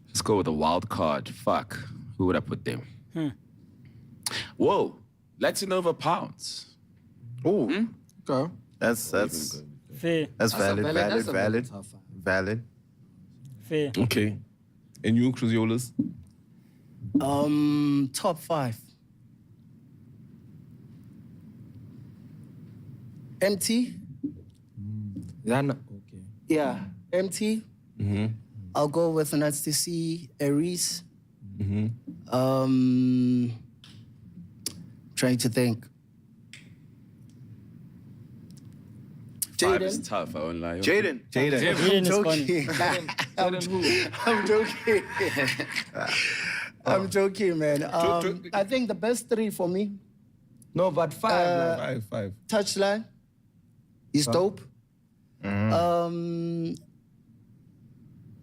Let's go with a wild card. Fuck. Who would I put there? Whoa. Latinova Pounds. Oh, Okay. that's Fair. that's valid, that's a valid, tough one. valid. Fair. Okay. And you, Cruziolas? Top 5. MT. Okay. Yeah, MT. Mm-hmm. I'll go with an STC, Aries. Mm-hmm. Trying to think. 5 is Jadden. tough, I won't lie. Jadden. Jadden is funny. I'm joking. I'm joking, man. I think the best 3 for me. No, but 5. Five. Touchline. He's dope.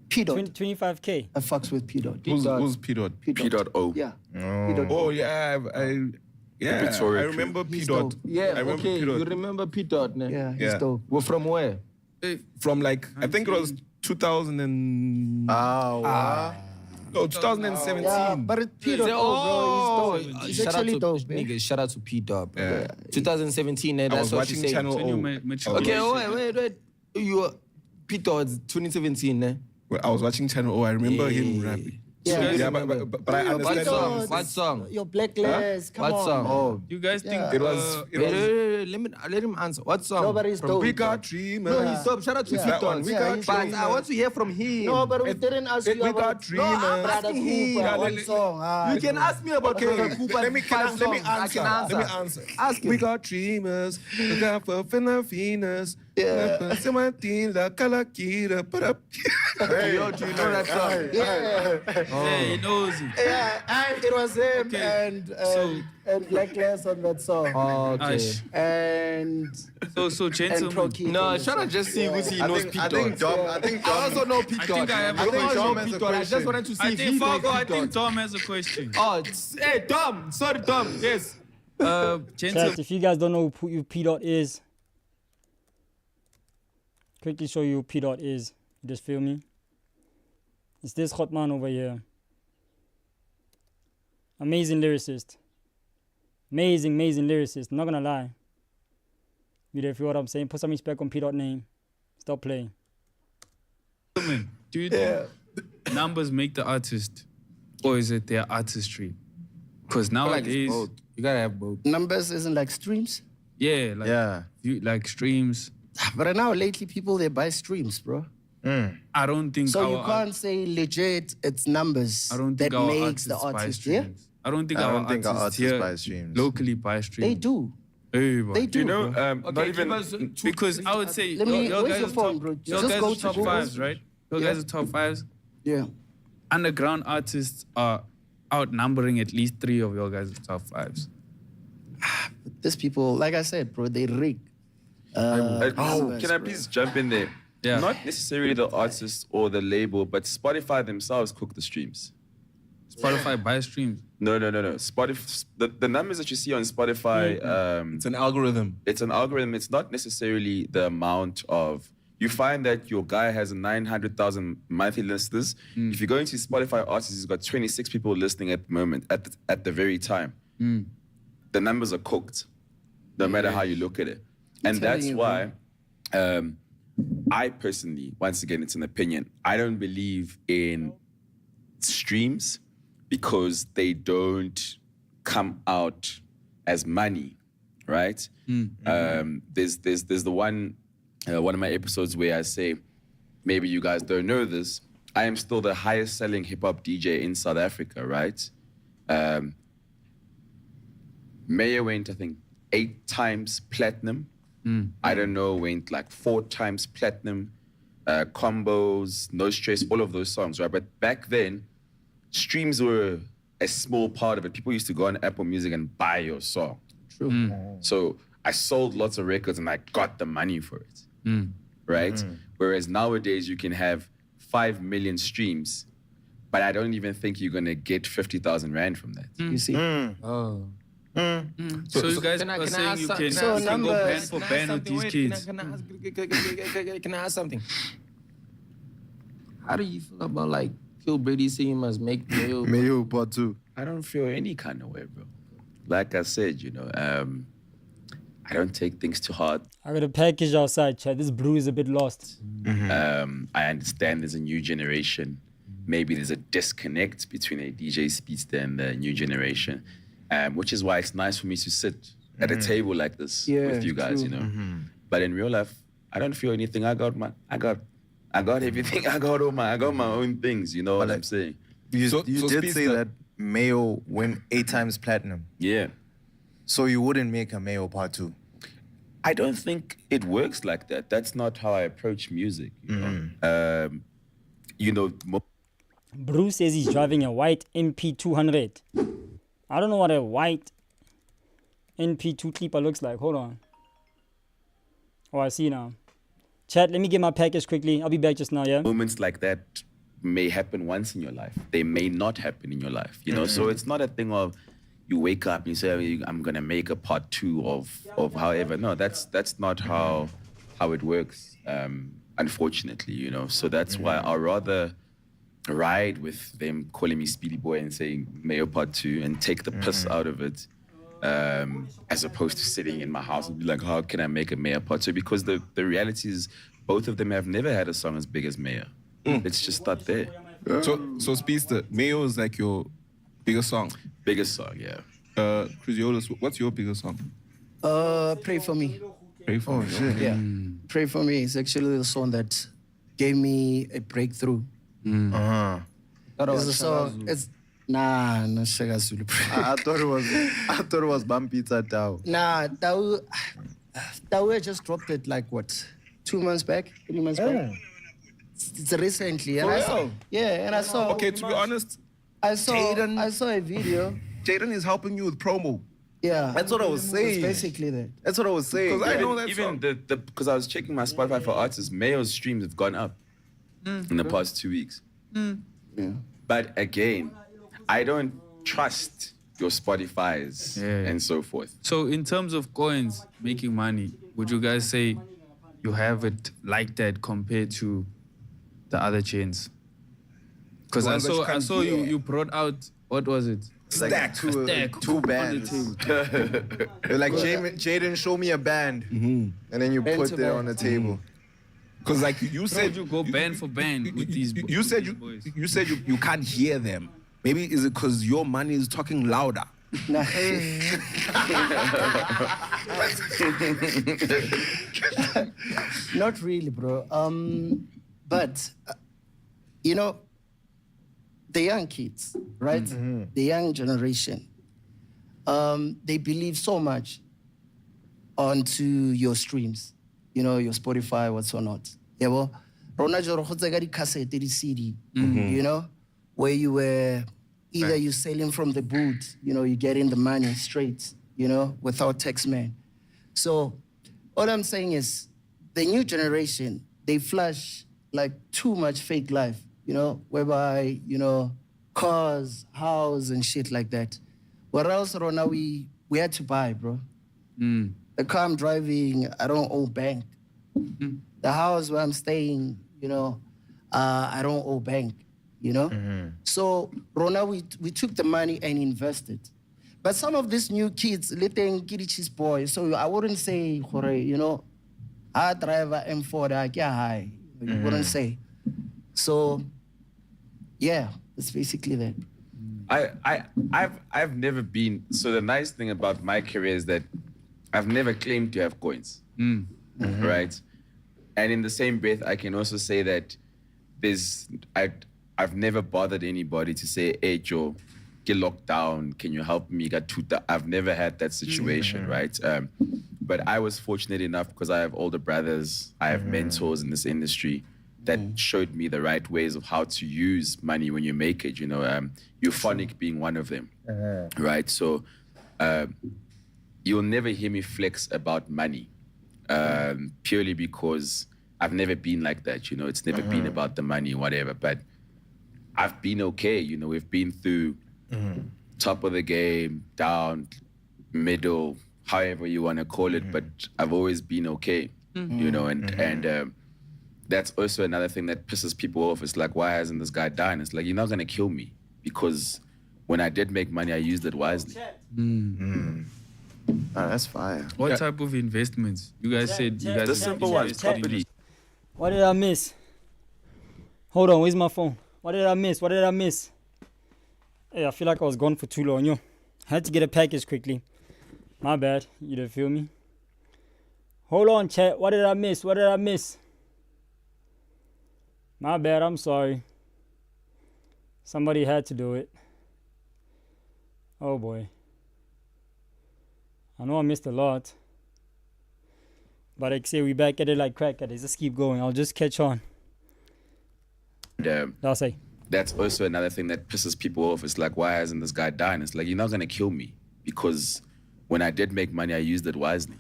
P Dot. 25K. I fucks with P Dot. Who's P Dot? P.O. Yeah. Oh yeah, I remember P dope. Dot. Yeah, I remember okay. P Dot. You remember P Dot, ne? Yeah, he's Yeah. dope. Well, from where? From like I think it was 2000 and no 2017. Yeah, but it's P Dot, bro. He's dope. He's shout actually out to dope, man. nigga, shout out to P Dot, bro. Yeah. 2017, I that's was what watching you say. Channel O. Okay, wait. You are P Dot 2017, ne? Well, I was watching Channel O. I remember him rapping. Yeah. But I Yo, understand. P Dot. What song? Your black layers, come What on. song? Oh. You guys think It was. Wait, let him answer. What song? Nobody's dope. We got dreamers. No, he's dope. Shout out to Yeah. P That one. Dot. We Yeah, got he's But dreamers. I want to hear from him. No, but we didn't ask you we about got dreamers. Brother asking Cooper, him. one song. You can ask me about Brother Cooper. Let me five songs. I can answer. Let me answer. Ask him. We got dreamers. We got for Filipinas. Yeah. La Calakira. Yo, do you know that song? Yeah, he knows it. Yeah, it was him Okay. and Black Layers on that song. Okay. Ash. And So gentlemen. Proki. No, shout out just see who he knows P Dot. I think I also know P Dot. think I have a also question. know P Dot. I just wanted to see I if he think knows Fargo, I P think Dot. Tom has a question. Oh, hey, Tom. Sorry, Tom. Yes. Chat, Gentlemen. if you guys don't know who P Dot is, quickly show you who P Dot is. You just feel me? It's this hot man over here. Amazing lyricist. Amazing lyricist. I'm not gonna lie. You there feel what I'm saying? Put some respect on P Dot name. Stop playing. Gentlemen, do you think numbers make the artist, or is it their artistry? Because nowadays, You gotta have both. numbers isn't like streams. yeah, like Yeah. like streams. But now lately people they buy streams, bro. I don't think So you our can't say legit it's numbers I don't that think our makes the artists buy artist. Yeah, streams. I don't think I our don't think our artists artists here buy streams. locally buy streams. they do. Hey, bro. They do. You know, bro. not even. Because I would say Let me- your where's guys your are phone, top, bro? your Just guys go are to top Google. fives, right? Your Yeah. guys are top fives. Yeah. Underground artists are outnumbering at least 3 of your guys' top fives. These people, like I said, bro, they rig. numbers, Can I bro. please jump in there? Yeah. Not necessarily the artist or the label, but Spotify themselves cook the streams. Spotify buy streams. No. Spotify. The numbers that you see on Spotify, It's an algorithm. it's an algorithm. It's not necessarily the amount of. You find that your guy has 900,000 monthly listeners. If you go into Spotify artists, he's got 26 people listening at the moment, at the very time. The numbers are cooked, no matter how you look at it. And telling that's you, why I personally, once again, it's an opinion, I don't believe in streams because they don't come out as money, right? There's the one of my episodes where I say, maybe you guys don't know this, I am still the highest selling hip hop DJ in South Africa, right? Mayor went, I think, 8 times platinum. I don't know, went like 4 times platinum. Combos, No Stress, all of those songs, right? But back then, streams were a small part of it. People used to go on Apple Music and buy your song. True. So I sold lots of records and I got the money for it, right? Whereas nowadays you can have 5 million streams, But I don't even think you're gonna get 50,000 rand from that. You see? Oh. So you guys are saying you can go band for band with these kids. Can I ask something? How do you feel about like K1llbrady saying you must make Mayo part 2? I don't feel any kind of way, bro. Like I said, I don't take things too hard. I got a package outside, Chad. This brew is a bit lost. I understand there's a new generation. Maybe there's a disconnect between a DJ Speedsta and the new generation, which is why it's nice for me to sit at a table like this with you guys, But in real life, I don't feel anything. I got everything. I got my own things. You know what I'm saying? You So did say that Mayo went 8 times platinum. Yeah. So you wouldn't make a Mayo part 2? I don't think it works like that. That's not how I approach music. Bruce says he's driving a white MP200. I don't know what a white NP2 clipper looks like. Hold on. Oh, I see now. Chat, let me get my package quickly. I'll be back just now, yeah? Moments like that may happen once in your life. They may not happen in your life, So it's not a thing of you wake up and you say, I'm going to make a part 2 of however. No, that's not how it works, unfortunately, So that's why I'd rather ride with them calling me Speedy Boy and saying Mayo part 2 and take the piss out of it, as opposed to sitting in my house and be like, how can I make a Mayo part 2? Because the reality is both of them have never had a song as big as Mayo. It's just not there. So Speedsta, Mayo is like your biggest song? Biggest song, yeah. Cruz, what's your biggest song? Pray For Me. Pray For Me. Shit. Yeah. Pray For Me is actually the song that gave me a breakthrough. It's a song. It's no Shaka Zulu. I thought it was Bampita Tao. Nah, Tao just dropped it like what? 2 months back? 3 months back? It's recently. And I saw. Okay, to be honest, I saw a video. Jadden is helping you with promo. Yeah. That's what I was saying. It's basically that. That's what I was saying. Because I know that even song. because I was checking my Spotify for artists, Mayo's streams have gone up in the past 2 weeks. Yeah. But again, I don't trust your Spotifys and so forth. So in terms of coins making money, would you guys say you have it like that compared to the other chains? Because I saw you brought out, what was it? Like two bands. They're like, Jadden, show me a band. And then you put it on the table. Because like you said, you go band for band with these you said you can't hear them. Maybe is it because your money is talking louder? Not really, bro. But the young kids, right? The young generation, they believe so much onto your streams, your Spotify, what's or not. Yeah, well, Rona joro khotsa ka di cassette, di CD, where you were either you selling from the booth, you're getting the money straight, without tax man. So all I'm saying is the new generation, they flash like too much fake life, whereby, cars, house and shit like that. What else, Rona, we had to buy, bro. The car I'm driving, I don't owe bank. The house where I'm staying, I don't owe bank, So, Rona, we took the money and invested. But some of these new kids, little Kirichis boys, so I wouldn't say, I drive a M4, I get high. You wouldn't say. So, yeah, it's basically that. I've never been, so the nice thing about my career is that I've never claimed to have coins, right? And in the same breath, I can also say that I've never bothered anybody to say, hey, Joe, get locked down, can you help me? I've never had that situation, right? But I was fortunate enough because I have older brothers, I have mentors in this industry that showed me the right ways of how to use money when you make it, Euphonic being one of them, right? So you'll never hear me flex about money, purely because I've never been like that, it's never been about the money, whatever. But I've been okay. You know, we've been through top of the game, down, middle, however you want to call it, but I've always been okay. You know, and that's also another thing that pisses people off. It's like, why hasn't this guy died? It's like, you're not gonna kill me because when I did make money, I used it wisely. That's fire. What type of investments? You guys said you guys. The simple ones, property. What did I miss? Hold on, where's my phone? What did I miss? What did I miss? Hey, I feel like I was gone for too long, yo. Had to get a package quickly. My bad. You didn't feel me? Hold on, chat. What did I miss? What did I miss? My bad. I'm sorry. Somebody had to do it. Oh, boy. I know I missed a lot. But I say we back at it like crack at it. Just keep going. I'll just catch on. I'll say. That's also another thing that pisses people off. It's like, why hasn't this guy died? It's like, you're not gonna kill me because when I did make money, I used it wisely.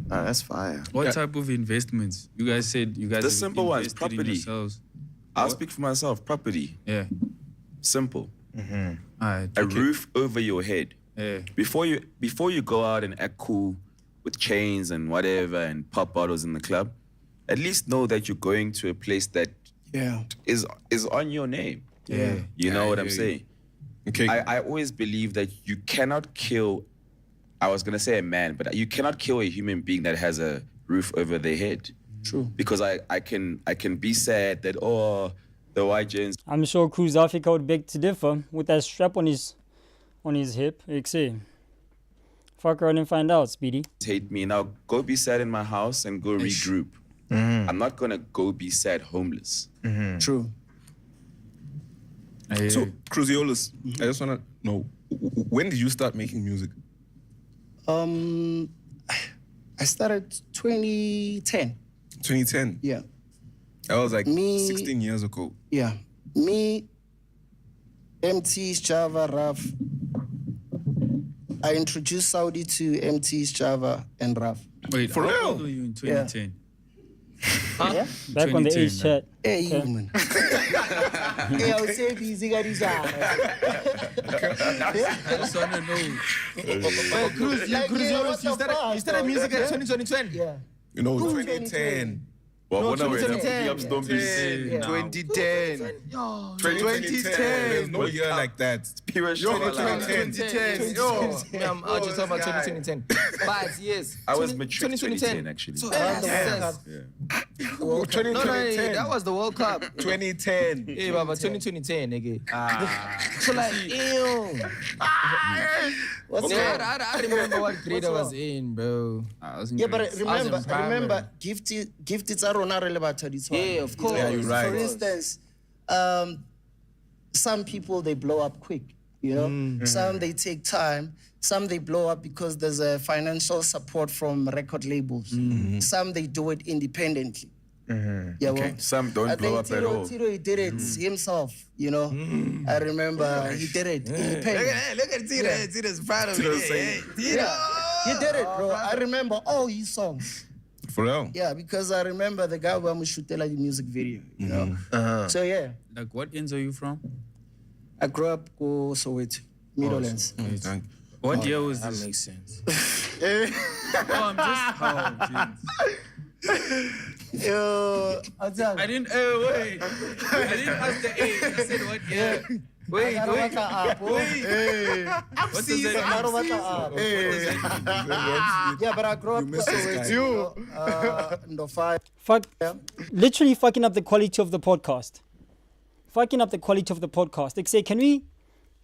That's fire. What type of investments? You guys said you guys. The have simple ones, invested in property. yourselves. I'll speak for myself. Property. Yeah. Simple. Alright. A roof over your head. Yeah. Before you go out and act cool with chains and whatever and pop bottles in the club, at least know that you're going to a place that is on your name. Yeah. You know what I'm saying? Okay. I always believe that you cannot kill, I was gonna say a man, but you cannot kill a human being that has a roof over their head. True. Because I can be sad that, oh, the white gens. I'm sure Cruz Afrika would beg to differ with that strap on his hip. Ik say, fuck around and find out, Speedy. Hate me. Now go be sad in my house and go regroup. I'm not gonna go be sad homeless. True. So, Cruziolas, I just want to know, when did you start making music? I started 2010. 2010? Yeah. That was like 16 years ago. Yeah. Me, MT's Java, Raf. I introduced Saudi to MT's Java and Raf. Wait, For how real? old were you in 2010? Yeah? Back on the age chat. Hey, you man. Hey, I was saying busy, got his I just want to know. Cruz, You started music at 2010? Yeah. You know, 2010. Well, No, when I 2010. up Stone Beach. 2010. 2010. There's no year like that. Pure shit. 2010. Yo. I'm just talking about 2010. 5 years. I was mature 2010 actually. So around the World Cup. No, 2010. that was the World Cup. 2010. Hey, Baba, 2010, nigga. So like, ew. What's Yeah, that? I remember what grade I was in, bro. Yeah, but I was in remember, primary. gifted are on our Yeah, of course. Yeah, you're right. For instance, some people they blow up quick, you know. Some they take time. Some they blow up because there's a financial support from record labels. Some they do it independently. Yeah, well, Some don't I blow up think at all. Tito, he did it himself, you know. I remember he did it independently. Look at Tito. Tito's proud of Tito's me. saying- Yeah, he did it, bro. I remember all his songs. For real? Yeah, because I remember the guy when we shoot the music video, you know. So yeah, Like, what ends are you from? I grew up in Soweto, Middlelands. What year was That this? makes sense. I'm just. Yo, I didn't. Wait. I didn't ask the age. I said what year. Wait. What does that mean? Yeah, but I grew up in Soweto. No five. Fuck. Literally fucking up the quality of the podcast. Fucking up the quality of the podcast. Like, say, can we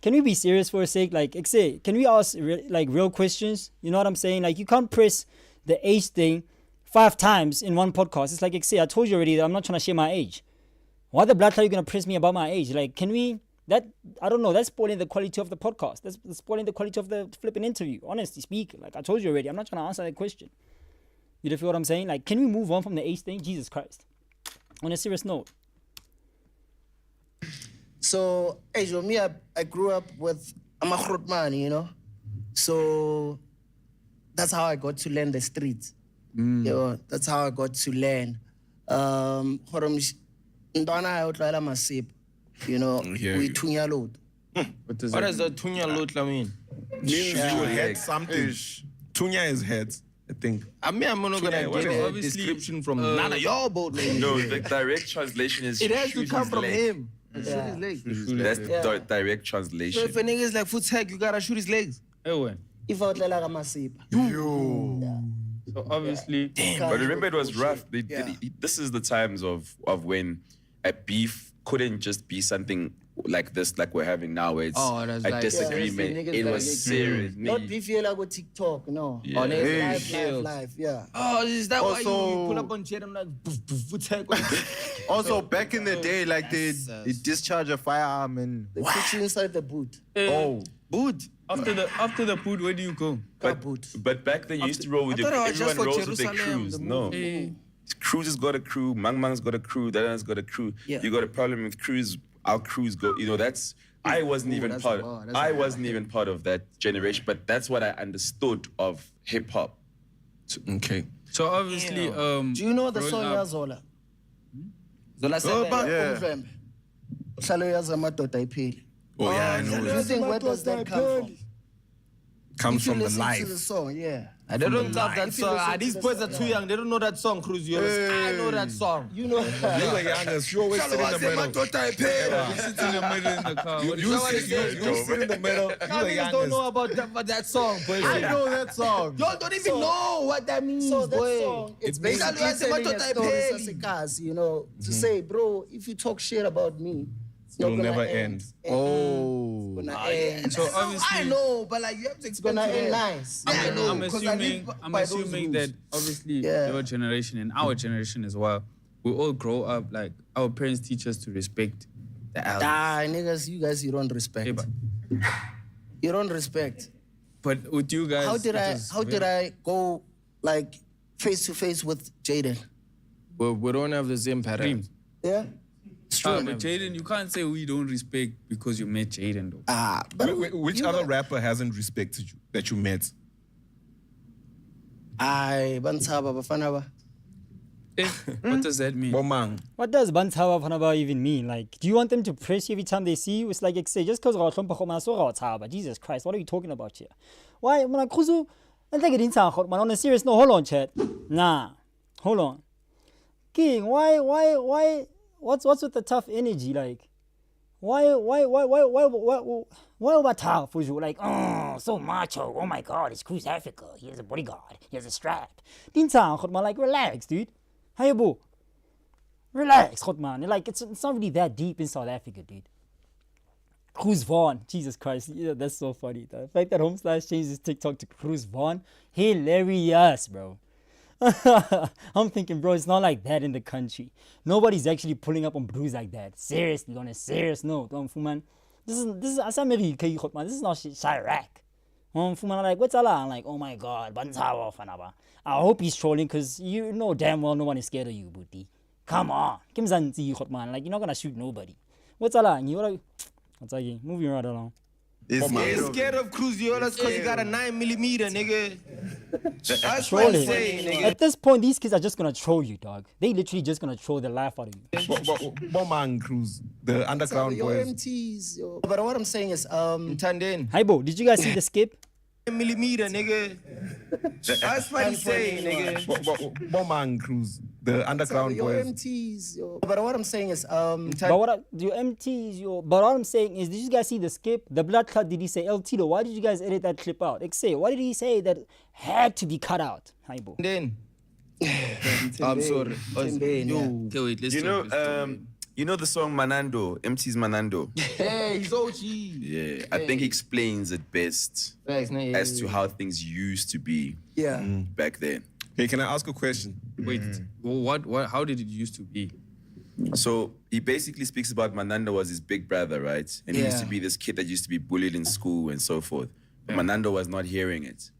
be serious for a sec? Like, say, can we ask real questions? You know what I'm saying? Like, you can't press the age thing 5 times in one podcast. It's like, say, I told you already that I'm not trying to share my age. Why the blood are you gonna press me about my age? Like, can we? I don't know. That's spoiling the quality of the podcast. That's spoiling the quality of the flipping interview. Honestly speaking, like I told you already, I'm not trying to answer that question. You feel what I'm saying? Like, can we move on from the age thing? Jesus Christ. On a serious note. So, me, I grew up with I'm a Grootman, you know. So that's how I got to learn the streets. You know, that's how I got to learn. Ndwana ayotlela masip. You know, we tunya load. What does the tunya lot mean? Means you had something. Tunya is head, I think. I'm not gonna get a description from none of your boat ladies. No, the direct translation is it has to shoot come his from leg. him. Yeah. Shoot his legs. That's the direct translation. So if a nigga is like foot tag, you gotta shoot his legs. If outlela masip. So obviously, But remember, it was rough. This is the times of when a beef couldn't just be something like this, like we're having now, where it's a disagreement. It was serious. Not beef yela go TikTok, no. Yeah. On live, yeah. Oh, is that why you Also- pull up on Jadden like foot tag? Also, back in the day, like they discharge a firearm and They put you inside the boot. Boot. after the boot, where do you go? But back then, you used to roll with I your thought it was just everyone for rolls with their Jerusalem, crews. the No. movie. Cruz has got a crew, Mang Mang's got a crew, Dadan's got a crew. Yeah. You got a problem with crews, our crews go, that's I wasn't even that's part a bar, that's I a bar. wasn't even part of that generation, but that's what I understood of hip hop. Okay. So obviously, Do you know the growing song up- Zola? Zola Seven. yeah. Uhlalo yazamadoda ipheli. Oh, yeah, I know. Do you think where does that come from? Comes If you from the listen to life. the song, yeah. I don't love that If you song. listen These to the boys are song, too yeah. young. They don't know that song, Cruz. I know that song. You know. You're the youngest. You always sit in the middle. you sit in the middle in the car. What do You say? sit in the middle. You're the Niggas don't know youngest. about that song, boy. I know that song. Y'all don't even know what that means, So that boy. song, it's means- basically Uhlalo telling a yazamadoda story ipheli. sasekazi, you know, to say, bro, if you talk shit about me, it's not It'll gonna never end. Oh. It's gonna end. So obviously, I know, but like you have to It's gonna explain end to nice. Yeah, I know, I'm 'cause I live assuming by that those obviously Yeah. your generation and our generation as well, we all grow up like our parents teach us to respect the elders. Niggas, you guys, you don't respect. Yeah, but- You don't respect. But with you guys, How did it I? was How did very- I go like face to face with Jadden? we don't have the same pattern. Dreams. Yeah. It's true. But Jadden, you can't say we don't respect because you met Jadden though. But Which you other got- rapper hasn't respected you that you met? Bantaba Bafana ba. What does that mean? Bomang. What does Bantaba Fanaba even mean? Like, do you want them to press you every time they see you? It's like, say, just because Jesus Christ, what are you talking about here? Why? I'm like, Khuzu, I think it's on a serious note. Hold on, chat. Nah, hold on. King, why? What's with the tough energy? Like, why about tough? Like, oh, so macho. Oh my God, it's Cruz Afrika. He has a bodyguard. He has a strap. Like, relax, dude. Hey, boo. Relax, man. Like, it's not really that deep in South Africa, dude. Cruz Vaughn. Jesus Christ. Yeah, that's so funny. The fact that Homeslash changed his TikTok to Cruz Vaughn. Hilarious, bro. I'm thinking, bro, it's not like that in the country. Nobody's actually pulling up on Bruce like that. Seriously, on a serious note. Man. This is America, man. This is not Chirac. Man, like, what's Allah? I'm like, oh my God, Bantawa Fanaba. I hope he's trolling because you know damn well no one is scared of you, Booty. Come on. Man. Like, you're not gonna shoot nobody. What's Allah? What's again? Moving right along. He's scared of Cruz Violas because he got a 9mm, nigga. That's what I'm Trolling. saying, nigga. At this point, these kids are just gonna troll you, dog. They literally just gonna troll the life out of you. Bomang Cruz, the underground Your boys. MTs, yo. But what I'm saying is, Tanden. Hi, Bo. Did you guys see the skip? 9mm, nigga. That's what I'm saying, nigga. Bomang Cruz, the underground your boys. MTs, yo. But what I'm saying is, But what I'm saying is, did you guys see the skip? The blood clot, did he say El Tito? Why did you guys edit that clip out? Say, what did he say that had to be cut out? Hi, Bo. Then. I'm sorry. Okay, wait, let's You know the song Manando, MT's Manando? Hey, he's OG. Yeah, I think he explains it best as to how things used to be back then. Hey, can I ask a question? Wait, what? How did it used to be? So he basically speaks about Manando was his big brother, right? And he used to be this kid that used to be bullied in school and so forth. But Manando was not hearing it.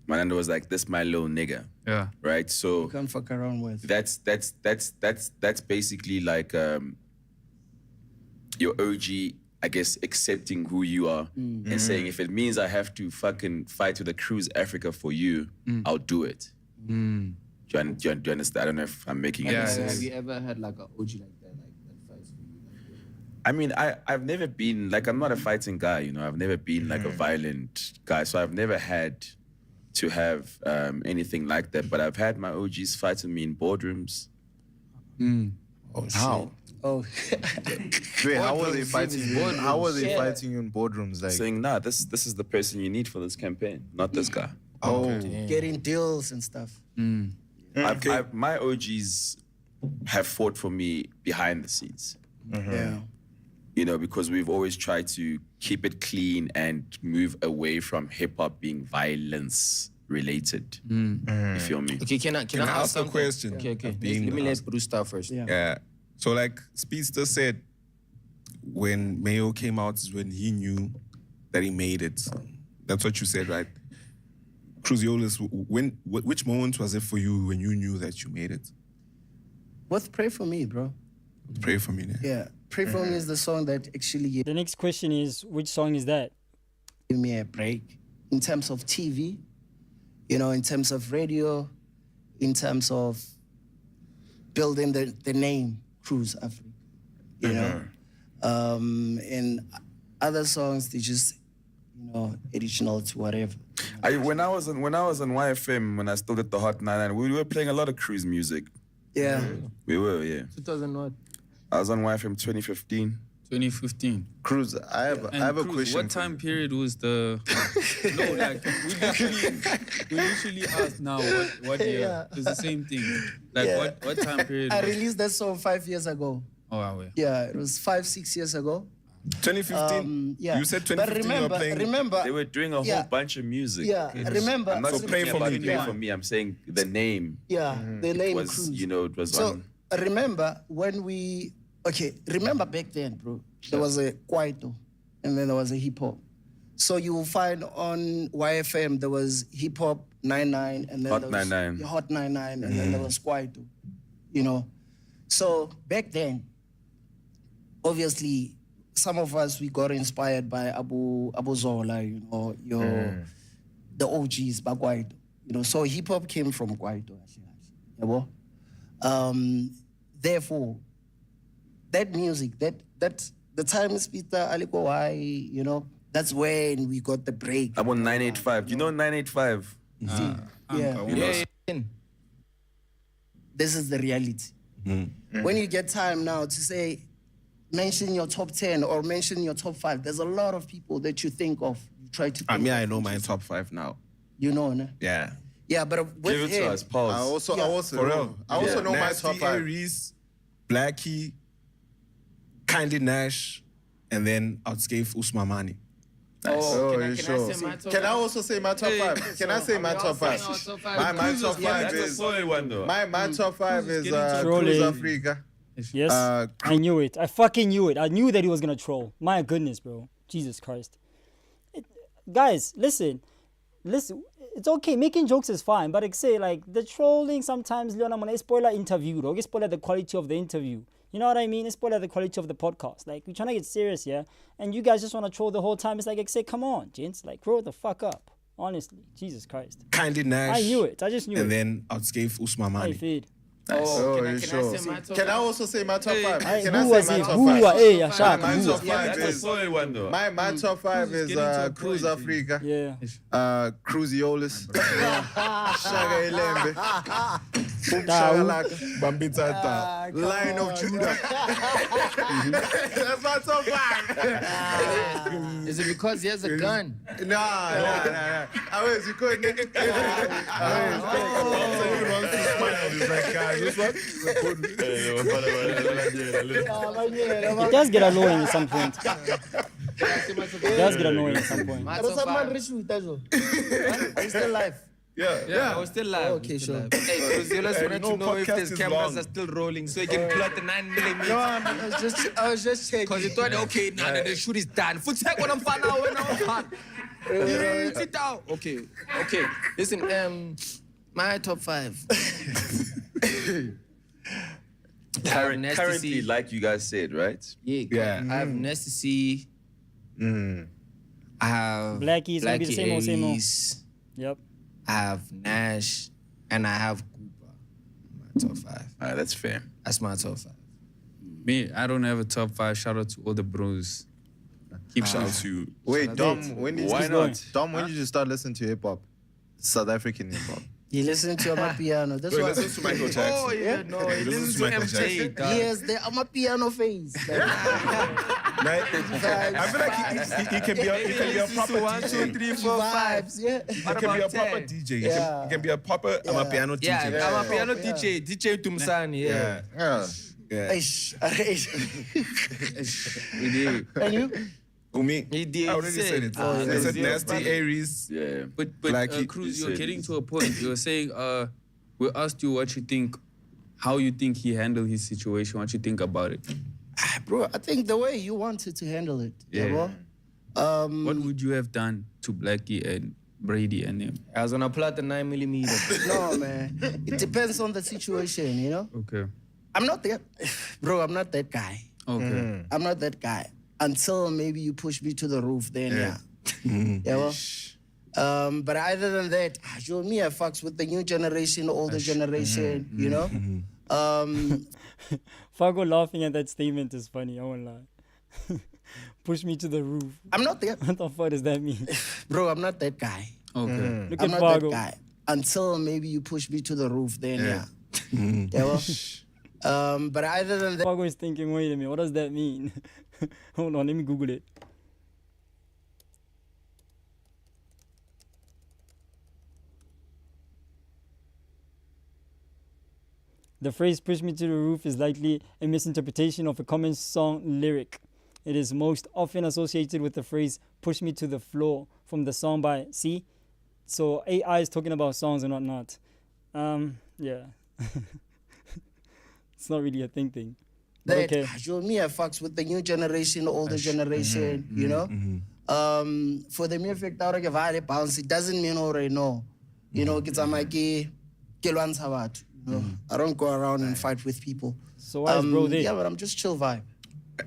Manando was like, this my little nigga. Yeah. Right? So you can't fuck around with. That's basically like your OG, I guess, accepting who you are and saying, if it means I have to fucking fight with the Cruz Afrika for you, I'll do it. Do you understand? I don't know if I'm making any sense. Have you ever had like an OG like that? Like I mean, I've never been, like, I'm not a fighting guy, you know. I've never been, like, a violent guy. So I've never had to have anything like that. But I've had my OGs fighting me in boardrooms. Oh, how? Oh. Wait, how was they fighting you? How was they Yeah. fighting you in boardrooms? Like, Saying, nah, this is the person you need for this campaign, not this guy. Getting deals and stuff. My OGs have fought for me behind the scenes. Yeah. You know, because we've always tried to keep it clean and move away from hip hop being violence related. You feel me? Okay, can I I ask a something? question? Okay. Being Let me asked. let Bruce start first. Yeah. So like Speedsta said, when Mayo came out is when he knew that he made it. That's what you said, right? Cruz which moment was it for you when you knew that you made it? What Pray For Me, bro? Pray for me. Yeah. Pray For Me is the song that actually The next question is, which song is that? gave me a break in terms of TV, you know, in terms of radio, in terms of building the name Cruz Afrika, you know. And other songs, they just, you know, additional to whatever. When I was on YFM, when I still did the Hot 99, we were playing a lot of Cruz music. Yeah. We were, yeah. 2000 what? I was on YFM 2015. 2015. Cruz, I have a Cruz, question. what time period was the? No, like we literally asked now what year? Yeah. It's the same thing. Like Yeah. what time period? I was- released that song 5 years ago. Oh, wow, yeah. Yeah, it was 5-6 years ago. 2015? Yeah. You said But 2015 you were playing... remember, They were doing a whole Yeah. bunch of music. Yeah, remember- I'm not So speaking Pray For about Me. Pray Yeah. For Me. I'm saying the name. yeah, the name was, Cruz. you know, it was So on. remember when remember back then, bro, there was a Kwaito and then there was a hip hop. So you will find on YFM there was hip hop 99 and then Hot there was 99. Hot 99 and then there was Kwaito, you know. So back then, obviously, some of us we got inspired by Abu Zola, you know, the OGs by Kwaito, you know. So hip hop came from Kwaito, you know? Therefore, that music, that the time Speedsta Aliko Why, you know, that's when we got the break. I'm on 985. You know 985? Yeah. You know, This is the reality. When you get time now to say, mention your top 10 or mention your top 5, there's a lot of people that you think of. You try to I think mean, of, I know my top 5 now. you know, ne? Yeah. Yeah, but with give it him, to us, pause. I also For real. know my Nasty, top 5. Aries, Blackie, Kindly Nash, and then Outscape Usmamani. Oh, can I you sure? say my top Can I five? also say my top 5? Can I say my top 5? My top 5 That's a is solid one, though. my top 5 is Cruz Trolling. Afrika. Yes, I knew it. I fucking knew it. I knew that he was gonna troll. My goodness, bro. Jesus Christ. Guys, listen. It's okay. Making jokes is fine, but like say like the trolling sometimes, Leon, I'm gonna spoiler interview. Or spoiler the quality of the interview. You know what I mean? It's spoiler the quality of the podcast. Like we're trying to get serious, yeah. And you guys just want to troll the whole time. It's like say, come on, gents. Like grow the fuck up. Honestly, Jesus Christ. Kindly Nash. I knew it. I just knew And it. then Outscape I Usmamani. feed. Oh, can you I sure? say my top Can I five? also say my top 5? Hey, Can who I was say my it? top Who 5? was? Hey, Shaq. My who top was- 5 That's a is solid one, though. my top 5 is getting to a Cruz point, Afrika. Yeah. Cruz Yolis. Shaga Ilembe. Tau. Shagalaka. Bambita. Lion of Judah. That's my top 5. Is it because he has a gun? Nah. I was you couldn't. It does get annoying at some point. It does get annoying at some point. My But top someone five. rich with that, though. Are you still alive? Yeah, I was still live. Okay, sure. Hey, Cruz, you just wanted to know if podcast these is cameras long. are still rolling so you can plot the 9mm. No, I was just checking. Because you thought, okay, now that the shoot is done. Foot check what I'm fan now when I'm fan. Sit down. Okay. Listen, my top 5. Nasty Currently, C. like you guys said, right? Yeah. I have Nasty C. I have Blackie's gonna be the same old, same old. Aries. Yep. I have Nash. And I have Cooper. My top 5. All right, that's fair. That's my top 5. Me, I don't have a top 5. Shout out to all the bros. Keep shout out to you. Wait, Dom, when did Why not? Dom, when did you start listening to hip hop? South African hip hop. You listen to Amapiano. That's why. Listen to Michael Jackson. Oh, yeah, no, he listens to MJ. Yes, the Amapiano phase. I feel like he can be a proper One, DJ. two, three, four, five. Vibes, yeah. He can be a proper DJ. He can be a proper Amapiano DJ. Yeah, I'm a piano DJ, DJ Tumsani. Yeah. Eish. And you? Umi, He did. I already said it. I said Nasty, Aries. Yeah. But Blackie. Cruz, you're getting to a point. You're saying, we asked you what you think, how you think he handled his situation, what you think about it. Bro, I think the way you wanted to handle it. Yeah. Bro. What would you have done to Blackie and Brady and him? I was gonna plot the 9mm. No, man. It depends on the situation, you know? Okay. I'm not that, bro, I'm not that guy. Okay. I'm not that guy. Until maybe you push me to the roof, then yeah. Yeah, well, but other than that, show me I fucks with the new generation, older generation, you know? Fargo laughing at that statement is funny, I won't lie. Push me to the roof. I'm not there. What the fuck does that mean? Bro, I'm not that guy. Okay. Look I'm at not Fargo. that guy. Until maybe you push me to the roof, then yeah. Yeah, well, but other than that, Fargo is thinking, wait a minute, what does that mean? Hold on, let me Google it. The phrase push me to the roof is likely a misinterpretation of a common song lyric. It is most often associated with the phrase push me to the floor from the song by C. So AI is talking about songs and whatnot. Yeah. It's not really a thing. But that okay. show me I fucks with the new generation, older generation, you know? For the mere fact that I bounce, it doesn't mean already no. You know, I don't go around and fight with people. So why is bro there? Yeah, but I'm just chill vibe.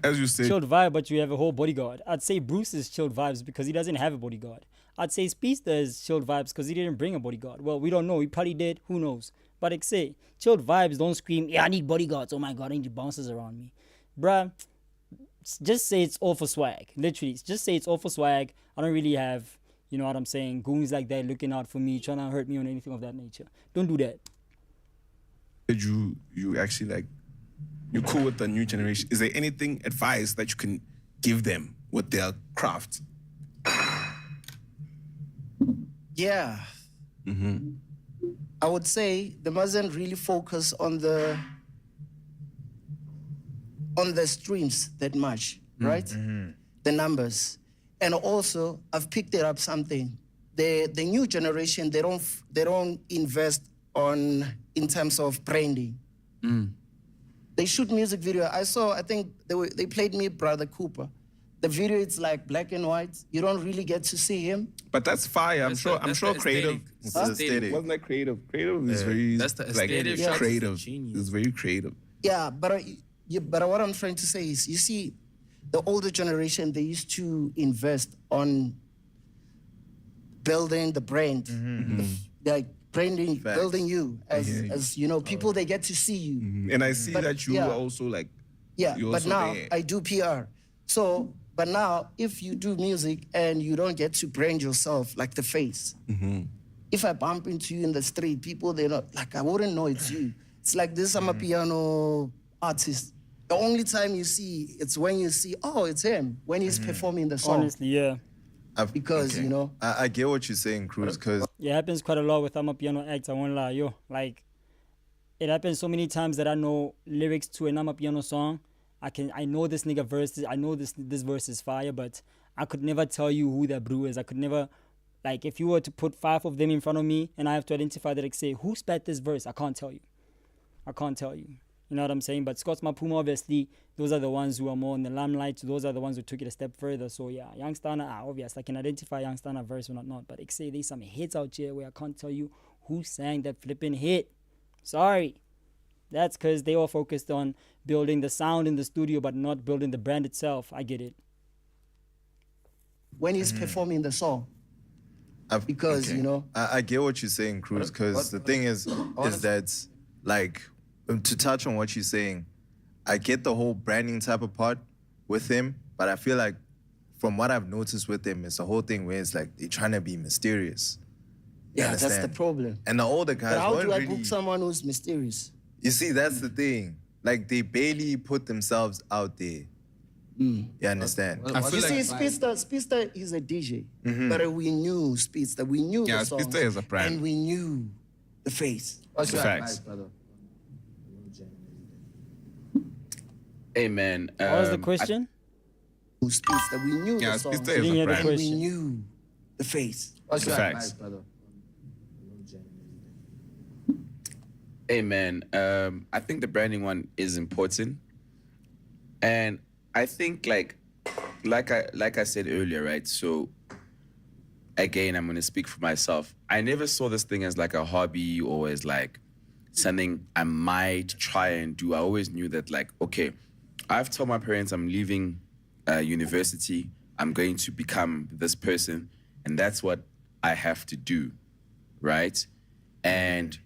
As you said, Chilled vibe, but you have a whole bodyguard. I'd say Bruce is chilled vibes because he doesn't have a bodyguard. I'd say Speedsta is chilled vibes because he didn't bring a bodyguard. Well, we don't know. He probably did. Who knows? But like say, chilled vibes don't scream, yeah, I need bodyguards. Oh my God, I need bouncers around me. Bruh, just say it's all for swag. Literally, just say it's all for swag. I don't really have, you know what I'm saying, goons like that looking out for me, trying to hurt me or anything of that nature. Don't do that. you actually like, you're cool with the new generation. Is there anything advice that you can give them with their craft? Yeah. I would say they mustn't really focus on the streams that much, right? The numbers. And also, I've picked it up something. The new generation, they don't invest in terms of branding. They shoot music video. I think they played me Brother Cooper. The video, it's like black and white. You don't really get to see him. But that's fire. I'm sure creative. It's aesthetic. Wasn't that creative? Creative is very That's the aesthetic. like creative. It's very creative. Yeah, but what I'm trying to say is, you see, the older generation, they used to invest on building the brand, like branding, building you as you know, people they get to see you. And I see But, that you yeah. are also like, Yeah, you're but also now there. I do PR. So, but now if you do music and you don't get to brand yourself like the face, if I bump into you in the street, people, they're not, like, I wouldn't know it's you. It's like this, I'm a piano artist. The only time you see, it's when you see, oh, it's him, when he's performing the song. Honestly, yeah. Because, you know. I get what you're saying, Cruz, because Yeah, it happens quite a lot with I'm a piano act, I won't lie, yo. Like, it happens so many times that I know lyrics to an I'm a piano song. I know this nigga verse, I know this verse is fire, but I could never tell you who that brew is. I could never, like, if you were to put 5 of them in front of me and I have to identify that, like, say, who spat this verse? I can't tell you. You know what I'm saying? But Scott's Mapuma, obviously, those are the ones who are more in the limelight. Those are the ones who took it a step further. So, yeah, Youngstana, obvious. I can identify Youngstana verse or not. But, like, say, there's some hits out here where I can't tell you who sang that flipping hit. Sorry. That's because they were focused on building the sound in the studio, but not building the brand itself. I get it. When he's performing the song. Because, you know. I get what you're saying, Cruz, because the thing is that, like, to touch on what you're saying, I get the whole branding type of part with him, but I feel like from what I've noticed with him, it's the whole thing where it's like they're trying to be mysterious. You Yeah, that's the understand? problem. And the older guys But how weren't do I really... book someone who's mysterious? You see, that's the thing. Like, they barely put themselves out there. You understand? You see, Speedsta is a DJ, but we knew Speedsta. We knew the songs, Speedsta is a brand. and we knew the face. What's your Facts. advice, brother? Hey man, What was the question? Speedsta, we knew the songs, Speedsta Didn't is a hear the brand. and we question. knew the face. What's your Facts. advice, brother? Hey man, I think the branding one is important, and I think like I said earlier, right? So again, I'm gonna speak for myself. I never saw this thing as like a hobby or as like something I might try and do. I always knew that like, okay, I've told my parents I'm leaving university. I'm going to become this person, and that's what I have to do, right? And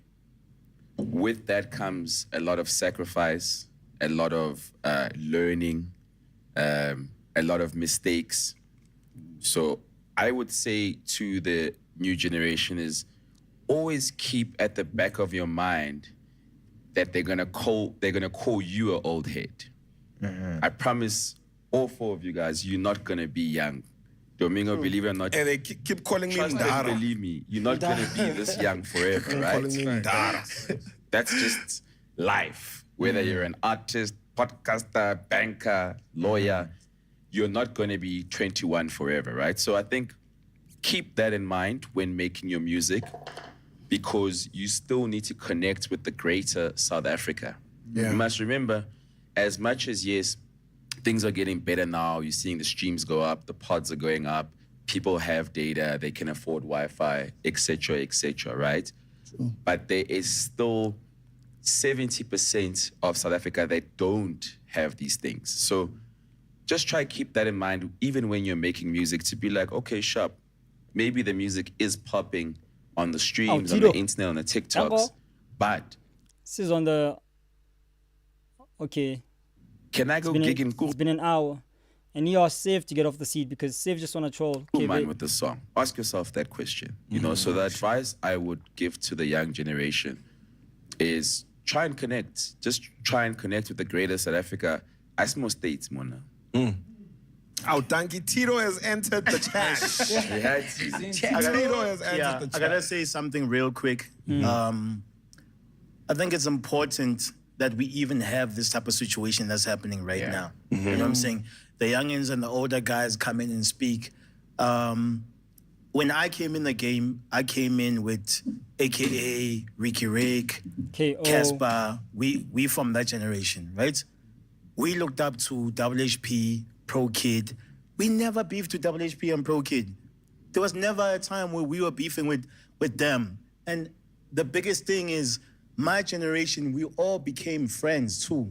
with that comes a lot of sacrifice, a lot of learning, a lot of mistakes. So I would say to the new generation is always keep at the back of your mind that they're gonna call you an old head. I promise all four of you guys, you're not gonna be young. Domingo, believe it or not, And they keep calling me trust and Ndara. believe me, you're not gonna be this young forever, right? Calling me Ndara. That's just life. Whether you're an artist, podcaster, banker, lawyer, you're not going to be 21 forever, right? So I think keep that in mind when making your music, because you still need to connect with the greater South Africa. You must remember, as much as, yes, things are getting better now, you're seeing the streams go up, the pods are going up, people have data, they can afford Wi-Fi, etc., right? But there is still 70% of South Africa that don't have these things. So just try to keep that in mind, even when you're making music, to be like, okay, sharp, maybe the music is popping on the streams, on the internet, on the TikToks, but... This is on the... Okay. Can I go gig in It's been an hour. And you are safe to get off the seat because safe just want to troll. Cool man with the song. Ask yourself that question. You know, so the advice I would give to the young generation is try and connect. Just try and connect with the greater South Africa. I small states, Mona. Oh, Danky Tito has entered the chat. Tito has entered the chat. I gotta say something real quick. I think it's important that we even have this type of situation that's happening right now. You know what I'm saying? The youngins and the older guys come in and speak. When I came in the game, I came in with AKA Ricky Rick, Casper. We from that generation, right? We looked up to WHP, Pro Kid. We never beefed with WHP and Pro Kid. There was never a time where we were beefing with them. And the biggest thing is, my generation, we all became friends too.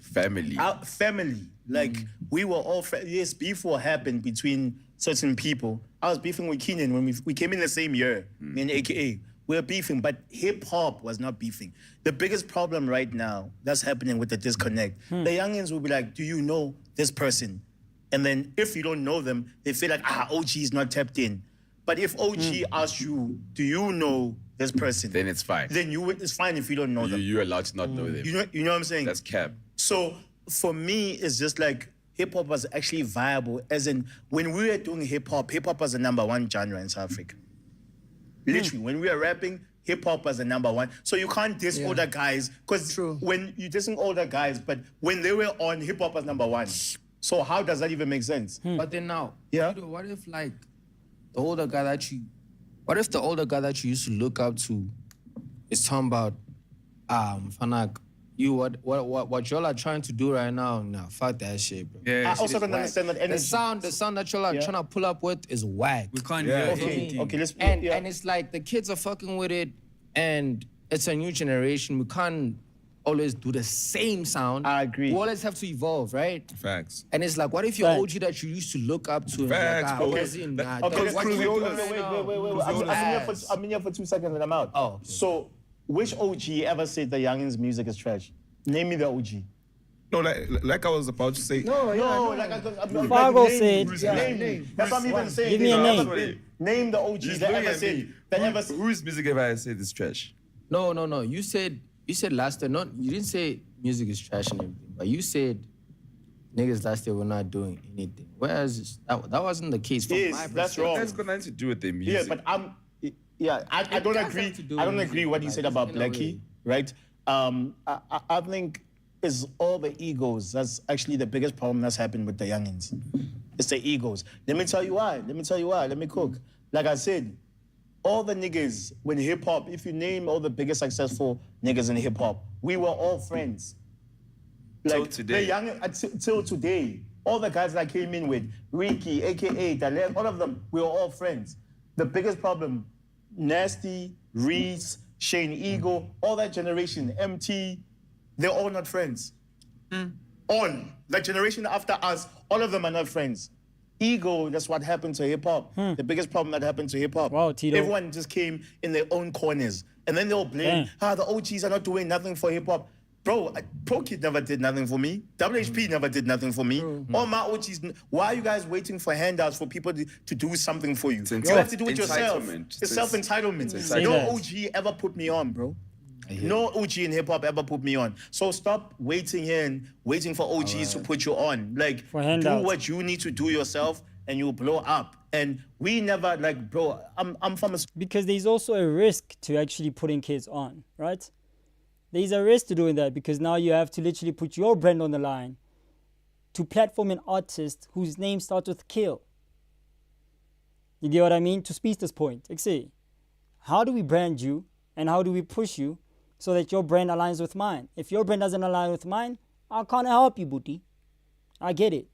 Family. Family. Like, we were all friends. Yes, beef will happen between certain people. I was beefing with Keenan when we came in the same year, me and AKA. We were beefing, but hip-hop was not beefing. The biggest problem right now that's happening with the disconnect, the youngins will be like, do you know this person? And then if you don't know them, they feel like, OG is not tapped in. But if OG asks you, do you know this person? Then it's fine. Then it's fine if you don't know them. You're allowed to not know them. You know what I'm saying? That's cap. So for me, it's just like hip-hop was actually viable. As in, when we were doing hip-hop was the #1 genre in South Africa. Literally, when we were rapping, hip-hop was the #1. So you can't diss older guys, because when you're dissing older guys, but when they were on, hip-hop was #1. So how does that even make sense? But then now, what if like the older guy that you, what if the older guy that you used to look up to is talking about, Fanak, you what y'all are trying to do right now? Nah, fuck that shit, bro. I also don't understand that energy. The sound that y'all are trying to pull up with is whack. We can't hear Okay, let's and it's like the kids are fucking with it, and it's a new generation. We can't always do the same sound. I agree. We always have to evolve, right? Facts. And it's like, what if your OG that you used to look up to? Facts, Like, bro. wait. I'm in here for 2 seconds and I'm out. Oh. So, which OG ever said the youngins' music is trash? Name me the OG. No, like I was about to say. Fargo said. Name. That's what I'm even saying. Give me a name. Name the OGs that ever said. Whose music have I said is trash? No. You said last year. You didn't say music is trash and everything, but you said niggas last year were not doing anything. Whereas that wasn't the case. From my That's perspective. wrong. That's got nothing to do with their music. I don't agree. I don't agree what he said about Blackie, right? I think it's all the egos. That's actually the biggest problem that's happened with the youngins. It's the egos. Let me tell you why. Let me cook. Like I said, all the niggas when hip hop, if you name all the biggest successful niggas in hip hop, we were all friends. Till today. Till today. All the guys that I came in with, Ricky, aka Dalek, all of them, we were all friends. The biggest problem, Nasty, Reese, Shane Eagle, all that generation, MT, they're all not friends. All. That generation after us, all of them are not friends. Ego, that's what happened to hip hop. The biggest problem that happened to hip hop. Wow, Tito. Everyone just came in their own corners. And then they'll blame, the OGs are not doing nothing for hip hop. Bro, Pro Kid never did nothing for me. WHP never did nothing for me. All my OGs, why are you guys waiting for handouts for people to do something for you? You have to do it yourself. It's self-entitlement. No OG ever put me on, bro. No OG in hip hop ever put me on. So stop waiting for OGs to put you on. Like, do what you need to do yourself and you'll blow up. And we never, like, bro, I'm from a... Because there's also a risk to actually putting kids on, right? There's a risk to doing that because now you have to literally put your brand on the line to platform an artist whose name starts with Kill. You get what I mean? To Speedsta's point, see, how do we brand you and how do we push you so that your brand aligns with mine? If your brand doesn't align with mine, I can't help you, booty. I get it.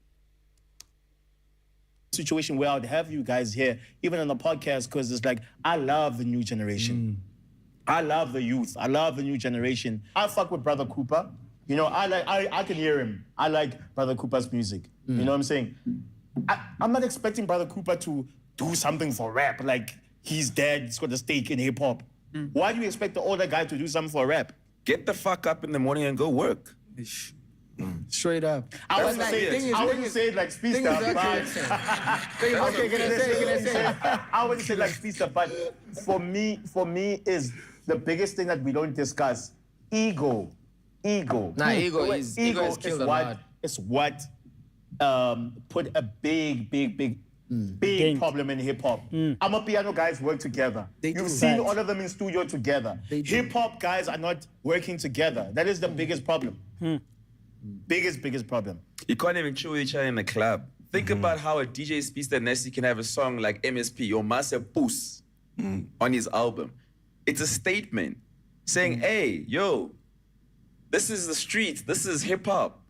Situation where I'd have you guys here, even on the podcast, because it's like, I love the new generation. I love the youth. I love the new generation. I fuck with Brother Cooper. You know, I can hear him. I like Brother Cooper's music. You know what I'm saying? I'm not expecting Brother Cooper to do something for rap. Like, he's dead, he's got a stake in hip hop. Why do you expect the older guy to do something for rap? Get the fuck up in the morning and go work. Straight up. I wouldn't say it like Speedsta, I wouldn't say like Speedsta, but for me is the biggest thing that we don't discuss. Ego. Ego is killed a lot. It's what put a big problem in hip hop. Amapiano guys work together. You've seen all of them in studio together. Hip hop guys are not working together. That is the biggest problem. Biggest problem. You can't even chill with each other in the club. Think about how a DJ Speedsta Nessie can have a song like MSP or Master Poos on his album. It's a statement saying, hey, yo, this is the streets, this is hip hop.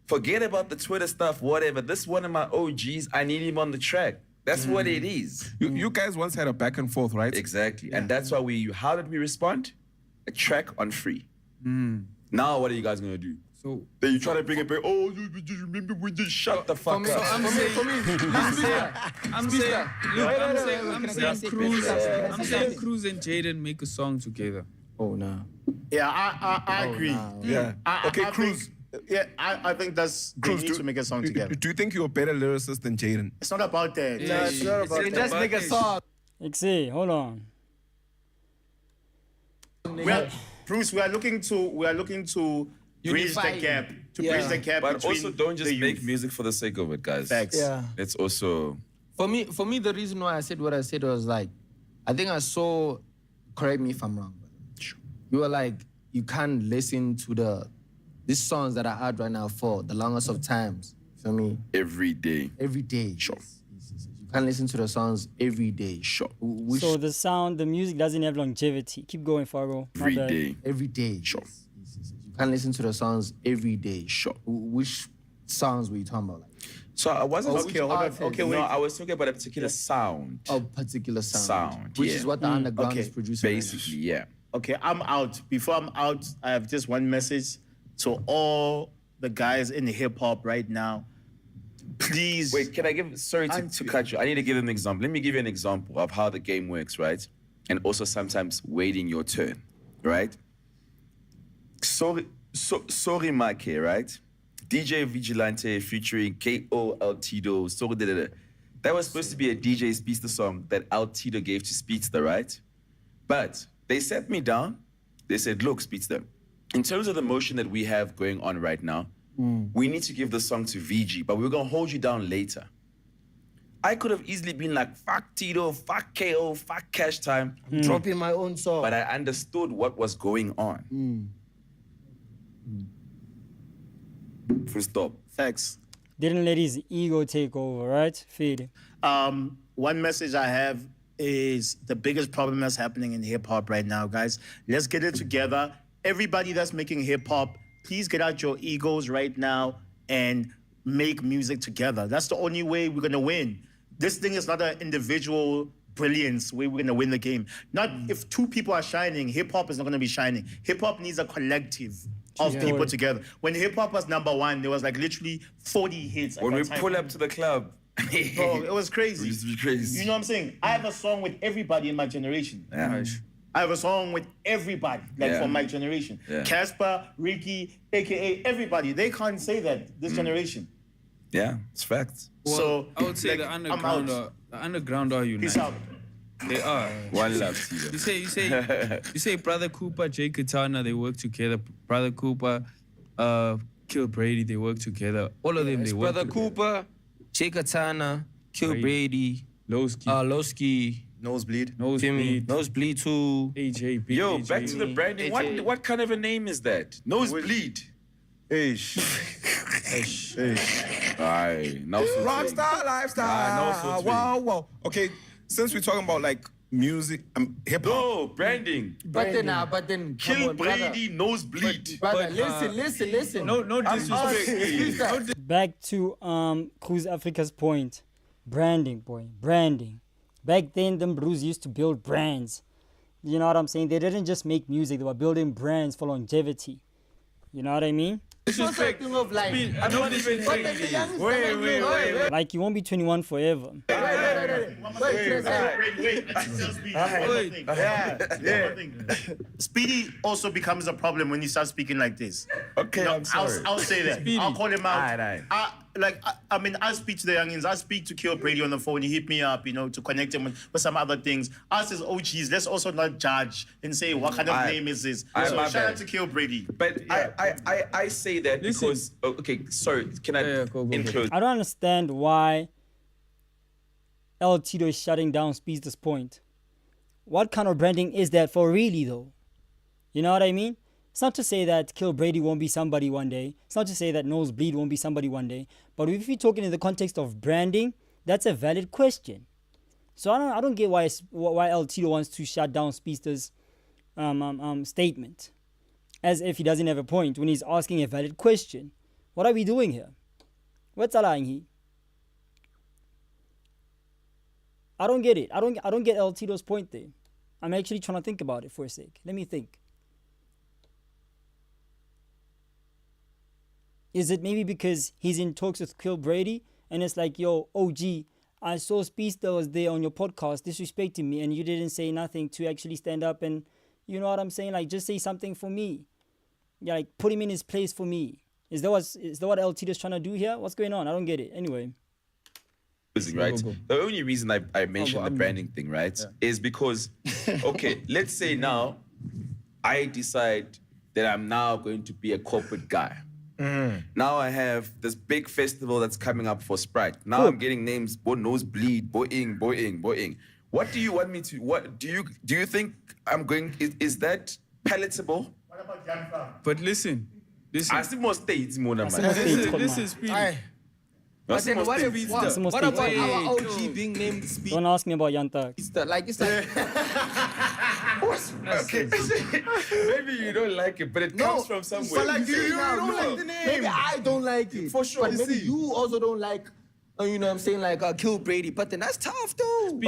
Forget about the Twitter stuff, whatever. This is one of my OGs, I need him on the track. That's what it is. You guys once had a back and forth, right? Exactly. And that's why how did we respond? A track on Free. Now what are you guys gonna do? So then you try to bring it back. Oh, you remember when you shut the fuck up. I'm saying Cruz and Jadden make a song together. Oh no. Yeah, I agree. No. Yeah. Okay, Cruz. I think that's they need to make a song together. Do you think you're a better lyricist than Jadden? It's not about that. Yeah, it's not about that. Just make a song. See, hold on. Bruce, we are looking to bridge the gap. Bridge the gap but between also don't just the make youth. music for the sake of it, guys. Facts. Yeah. It's also... For me, the reason why I said what I said was like, I think I saw, correct me if I'm wrong, but you were like, you can't listen to these songs that are out right now for the longest of times. You feel me? Every day. Every day. Sure. You can't listen to the songs every day. Sure. So the music doesn't have longevity. Keep going, Fargo. Every day. Every day. Sure. You can't listen to the songs every day. Sure. Which songs were you talking about? Like, so I wasn't... Okay, hold on. Okay, wait. No, I was talking about a particular sound. A particular sound. Which yeah. is what the underground is producing. Basically, yeah. Okay, I'm out. Before I'm out, I have just one message to all the guys in hip hop right now. Please. Wait, can I give... Sorry to cut you. I need to give an example. Let me give you an example of how the game works, right? And also sometimes waiting your turn, right? Sorry, Make, right? DJ Vigilante featuring K.O.llbrady. So that was supposed to be a DJ Speedsta song that llbrady gave to Speedsta, right? But they sat me down. They said, look, Speedsta, in terms of the motion that we have going on right now, we need to give the song to VG, but we're going to hold you down later. I could have easily been like, fuck Tito, fuck KO, fuck Cash Time. Dropping my own song. But I understood what was going on. Full stop. Facts. Didn't let his ego take over, right? Feed. One message I have is the biggest problem that's happening in hip hop right now, guys. Let's get it together. Everybody that's making hip hop, please get out your egos right now and make music together. That's the only way we're gonna win. This thing is not an individual brilliance way we're gonna win the game. Not if two people are shining, hip hop is not gonna be shining. Hip hop needs a collective of people together. When hip hop was #1, there was like literally 40 hits. When we pull up to the club, bro, it was crazy. It used to be crazy. You know what I'm saying? I have a song with everybody in my generation. Yeah. I have a song with everybody, like from my generation. Yeah. Casper, Ricky, AKA everybody. They can't say that this generation. Yeah, it's facts. Well, So I would say like, the I'm out. underground are united. Peace out. They are. One love, Tito. You say Brother Cooper, Jay Katana, they work together. Brother Cooper, K1llbrady, they work together. All of them, they work Brother together. Cooper, Jay Katana, K1llbrady, Lowski, Nosebleed. Nosebleed too. AJ, Yo, back to the branding. What kind of a name is that? Nosebleed. Ish. Aye, now so Rockstar lifestyle. Wow. Okay, since we're talking about like music, hip hop. No, branding. But then, K1llbrady, Nosebleed. Brother, listen. No disrespect. Back to Cruz Afrika's point. Branding, boy. Branding. Back then, them bros used to build brands. You know what I'm saying? They didn't just make music. They were building brands for longevity. You know what I mean? Disrespect. I'm not even saying this. Wait. Like, you won't be 21 forever. Speedy also becomes a problem when you start speaking like this. Okay, I'm sorry. I'll say that. Speedy. I'll call him out. Aye. I speak to the youngins. I speak to K1llbrady on the phone. He hit me up, to connect him with some other things. Us as OGs, let's also not judge and say, what kind of name is this? So shout out to K1llbrady. But I say that because, okay, sorry, can I include? I don't understand why llbrady is shutting down Speedsta's point. What kind of branding is that for really, though? You know what I mean? It's not to say that K1llbrady won't be somebody one day. It's not to say that Nosebleed won't be somebody one day. But if you're talking in the context of branding, that's a valid question. So I don't get why llbrady wants to shut down Speedsta's statement, as if he doesn't have a point when he's asking a valid question. What are we doing here? What's allowing here? I don't get it. I don't get llbrady's point there. I'm actually trying to think about it for a sec. Let me think. Is it maybe because he's in talks with K1llbrady and it's like, yo, OG, I saw Speedsta was there on your podcast disrespecting me and you didn't say nothing to actually stand up and, you know what I'm saying? Like, just say something for me. Yeah, like, put him in his place for me. Is that what llbrady's trying to do here? What's going on? I don't get it. Anyway. Right? The only reason I mentioned the branding thing, right, is because, okay, let's say now I decide that I'm now going to be a corporate guy. Now I have this big festival that's coming up for Sprite. Now I'm getting names, Nosebleed, Boing. What do you want me to? What do you think I'm going? Is that palatable? What about Jan? But listen. I see more states, more than Listen, Speedy. But then what about our OG being named Speed? Don't ask me about Yantak. It's like Okay. Maybe you don't like it, but it comes from somewhere. But like you don't like the name. Maybe I don't like it. For sure. But maybe you also don't like, you know what I'm saying, like K1llbrady. But then that's tough, though.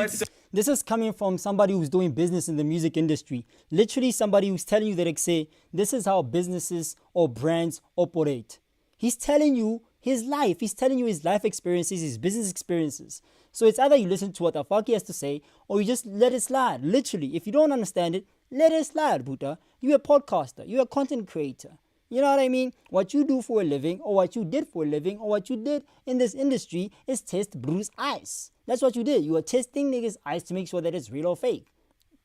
This is coming from somebody who's doing business in the music industry. Literally somebody who's telling you that, like, say, this is how businesses or brands operate. He's telling you his life. He's telling you his life experiences, his business experiences. So it's either you listen to what the fuck he has to say or you just let it slide. Literally, if you don't understand it, let it slide, Buddha. You're a podcaster. You're a content creator. You know what I mean? What you do for a living, or what you did for a living, or what you did in this industry is test Bruce ice. That's what you did. You were testing niggas' ice to make sure that it's real or fake.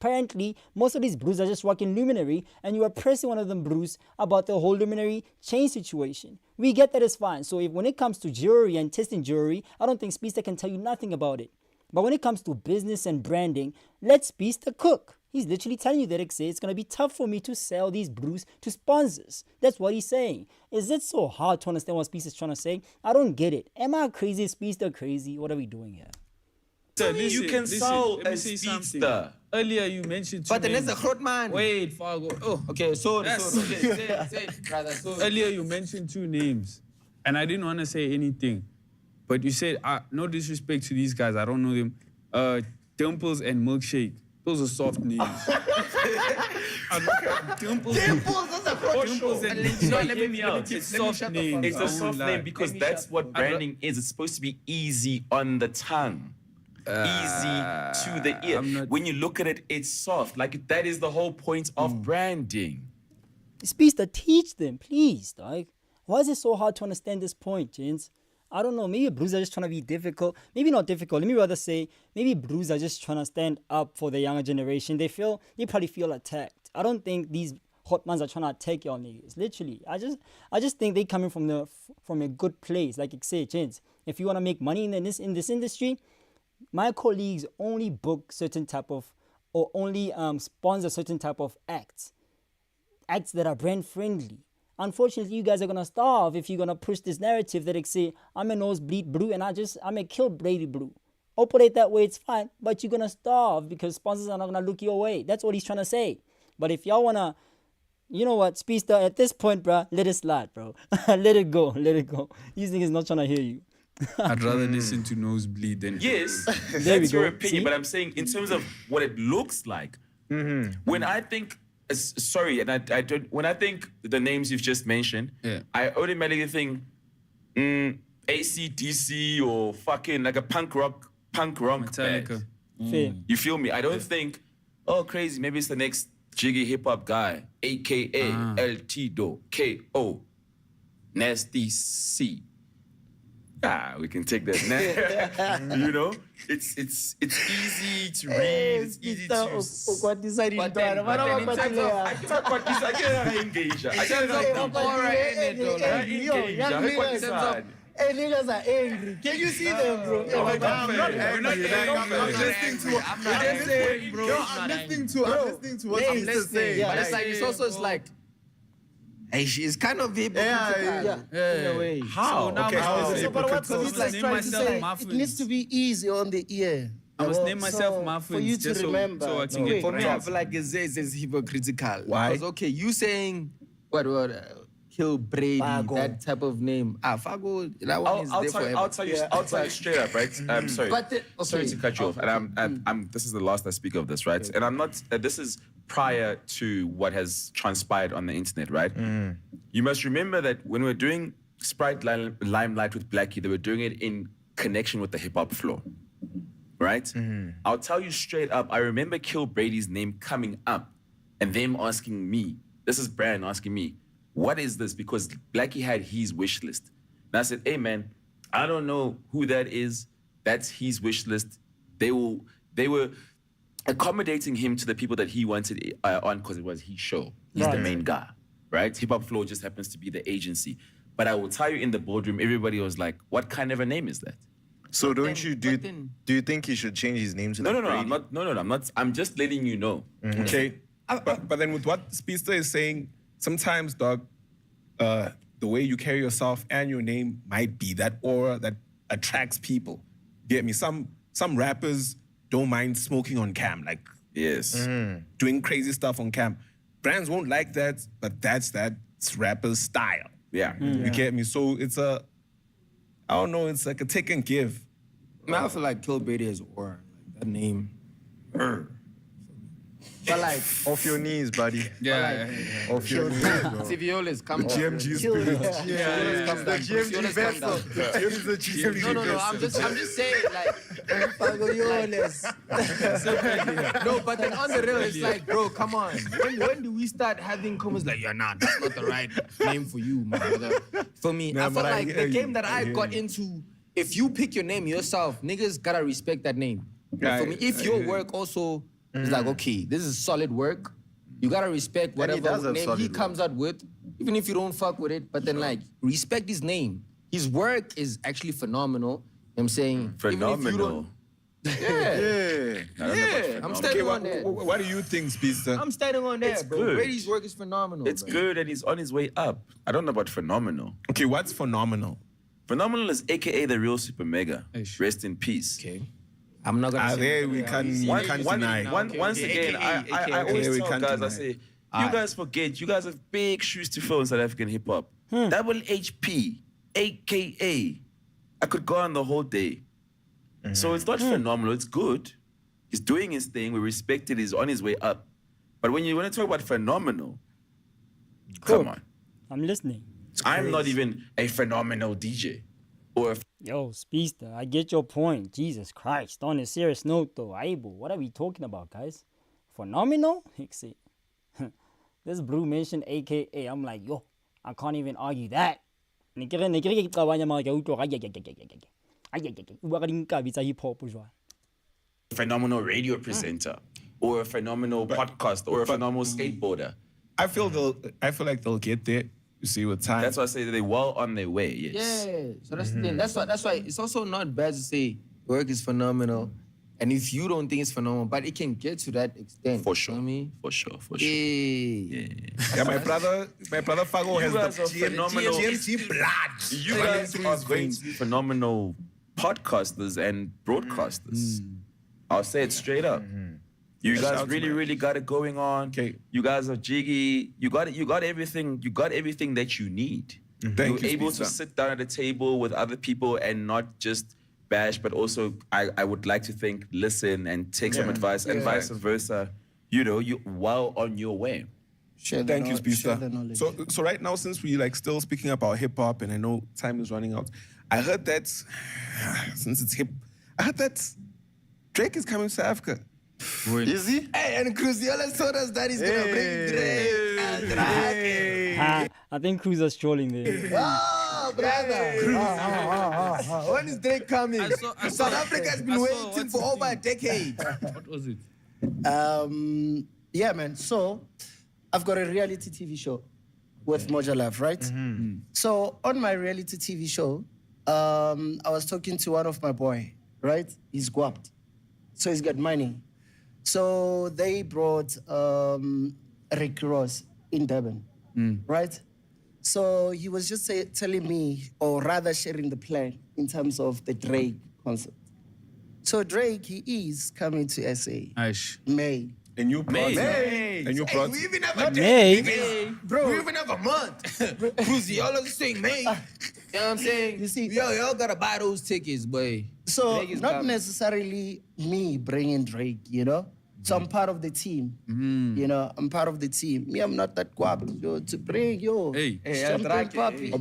Apparently, most of these brews are just rocking Luminary, and you are pressing one of them brews about the whole Luminary chain situation. We get that it's fine. So when it comes to jewelry and testing jewelry, I don't think Speedsta can tell you nothing about it. But when it comes to business and branding, let Speedsta cook. He's literally telling you that it's going to be tough for me to sell these brews to sponsors. That's what he's saying. Is it so hard to understand what Speedsta's trying to say? I don't get it. Am I crazy? Is Speedsta crazy? What are we doing here? You can sell a Speedsta. Earlier you mentioned two But then names. there's a groot man. Wait, Fargo. Oh, Okay, sorry. say, brother. So earlier you mentioned two names, and I didn't want to say anything, but you said, no disrespect to these guys, I don't know them. Dimples and Milkshake. Those are soft names. Dimples, that's a groot Dimples show. and Milkshake. Hear me out. It's soft names. It's I a won't soft lie. name because that's what branding is. It's supposed to be easy on the tongue. Easy to the ear. When you look at it, it's soft. Like, that is the whole point of branding. Speedsta, teach them, please, dog. Why is it so hard to understand this point, gents? I don't know. Maybe brews are just trying to be difficult. Maybe not difficult. Let me rather say, maybe brews are just trying to stand up for the younger generation. They probably feel attacked. I don't think these hot mans are trying to attack y'all niggas. Literally, I just think they coming from a good place. Like I say, gents, if you want to make money in this industry, my colleagues only book certain type of, or only sponsor certain type of acts that are brand friendly. Unfortunately, you guys are gonna starve if you're gonna push this narrative that it say I'm a nosebleed brew and I'm a K1llbrady brew. Operate that way, it's fine, but you're gonna starve because sponsors are not gonna look your way. That's what he's trying to say. But if y'all wanna, you know what, Speedsta, at this point, bruh, let it slide, bro. Let it go. These niggas not trying to hear you. I'd rather listen to Nosebleed than... Yes, There we that's your go. opinion, See? but I'm saying in terms of what it looks like, when I think, sorry, and I don't, when I think the names you've just mentioned, I automatically think AC/DC or fucking like a punk rock Metallica. Fair. You feel me? I don't think, oh, crazy, maybe it's the next jiggy hip hop guy, aka El Tido, K.O. Nasty C. We can take that now. You know, it's easy to read. It's easy to. What decided But then in terms of, I can't engage. I can't engage. Hey, niggas are angry. Can you see them, bro? I'm not angry. I'm listening to what he's saying. But it's like, it's also, it's like, hey, she's kind of hypocritical. In a way. How? So now Okay, I'm how? supposed to But what hypocritical. Speedsta is Name trying to myself say, Muffins. it needs to be easy on the ear. I must name So, myself Muffins for you to just remember. so I can No, get For me, I brands. feel like it's hypocritical. Why? Because, okay, you saying, what, K1llbrady, Fargo. that type of name. Fargo, that one is there forever. I'll tell you straight up, right? Sorry. But Sorry to cut you off. And I'm this is the last I speak of this, right? And I'm not, this is prior to what has transpired on the internet, right? You must remember that when we're doing Sprite Limelight with Blackie, they were doing it in connection with the hip hop floor, right? I'll tell you straight up, I remember K1llbrady's name coming up and them asking me, this is Brian asking me, what is this? Because Blackie had his wish list. And I said, hey man, I don't know who that is. That's his wish list. They were accommodating him to the people that he wanted on because it was his show. He's the main guy, right? Hip Hop Flow just happens to be the agency. But I will tell you, in the boardroom, everybody was like, what kind of a name is that? So do you think he should change his name to No, Brady? I'm not. I'm just letting you know. Okay. But then with what Speedsta is saying, sometimes, dog, the way you carry yourself and your name might be that aura that attracts people. Get me? Some rappers don't mind smoking on cam, like doing crazy stuff on cam. Brands won't like that, but that's rapper's style. Yeah. You get me? So it's I don't know, it's like a take and give. I feel like K1llbrady is aura. Like, that name. But like, Off your knees, buddy. Yeah. Off your knees, bro. Civiolas come down. GMG spirit. Civiolas come down. GMG Civiolas come vessel. down. It is a GMG No. I'm just saying, like, No, but then on the real, it's like, bro, come on. When do we start having comments like, yeah, nah, that's not the right name for you, my brother? For me, I felt like the game that I got into, if you pick your name yourself, niggas gotta respect that name. Like, for me, if your work also is like, okay, this is solid work, you gotta respect whatever name he comes out with, even if you don't fuck with it, but then like, respect his name. His work is actually phenomenal. I'm saying phenomenal. Yeah, I'm standing on that. What do you think, Speedsta? I'm standing on that, It's bro. good. Brady's work is phenomenal. It's good and he's on his way up. I don't know about phenomenal. Okay, what's phenomenal? Phenomenal is AKA the real Super Mega. Rest in peace. Okay. I'm not gonna say there we can't deny. Once again, I always tell guys, I say, you guys forget, you guys have big shoes to fill in South African hip hop. Double HP, AKA. I could go on the whole day. So it's not phenomenal, it's good. He's doing his thing, we respect it, he's on his way up. But when you want to talk about phenomenal, come on. I'm listening. I'm not even a phenomenal DJ. Yo, Speedsta, I get your point. Jesus Christ. On a serious note, though, Aibo, what are we talking about, guys? Phenomenal? This Brew mentioned AKA. I'm like, yo, I can't even argue that. Phenomenal radio presenter, or a phenomenal podcast, or a phenomenal skateboarder. I feel like they'll get there. You see, with time. That's why I say they're well on their way. Yes. Yeah. So that's the thing. That's why it's also not bad to say work is phenomenal. And if you don't think it's phenomenal, but it can get to that extent. For sure. You know what I mean? For sure. Yeah, my brother Fago has the GMT blood. You guys are going to be phenomenal podcasters and broadcasters. I'll say it straight up. You guys really got it going on. Okay. You guys are jiggy. You got everything. You got everything that you need. Thank You're you, able to Speedsta. sit down at a table with other people and not just bash, but also I would like to think, listen and take some advice and vice versa. You know, you well on your way. Thank you, Speedsta. So right now, since we like still speaking about hip hop, and I know time is running out, I heard that since it's hip, I heard that Drake is coming to South Africa. Is he? Hey, and Cruz told us that he's gonna bring Drake. I think Cruz is trolling there. Oh, brother. When is Drake coming? South Africa has been waiting for over a decade. What was it? Yeah, man. So, I've got a reality TV show with Moja Love, right? So, on my reality TV show, I was talking to one of my boy, right? He's guapped. So, he's got money. So, they brought Rick Ross in Durban, right? So, he was just telling me, or rather sharing the plan in terms of the Drake concert. So, Drake, he is coming to SA. May. And you brought May. And you brought We even have a May. day. Bro. We even have a month. Cruz, y'all are saying May. You know what I'm saying? You see, y'all gotta buy those tickets, boy. So Drake is not coming. necessarily me bringing Drake, you know? So I'm part of the team. You know, I'm part of the team. Me, I'm not that guap, yo, to bring, yo. Hey, Champagne puppy.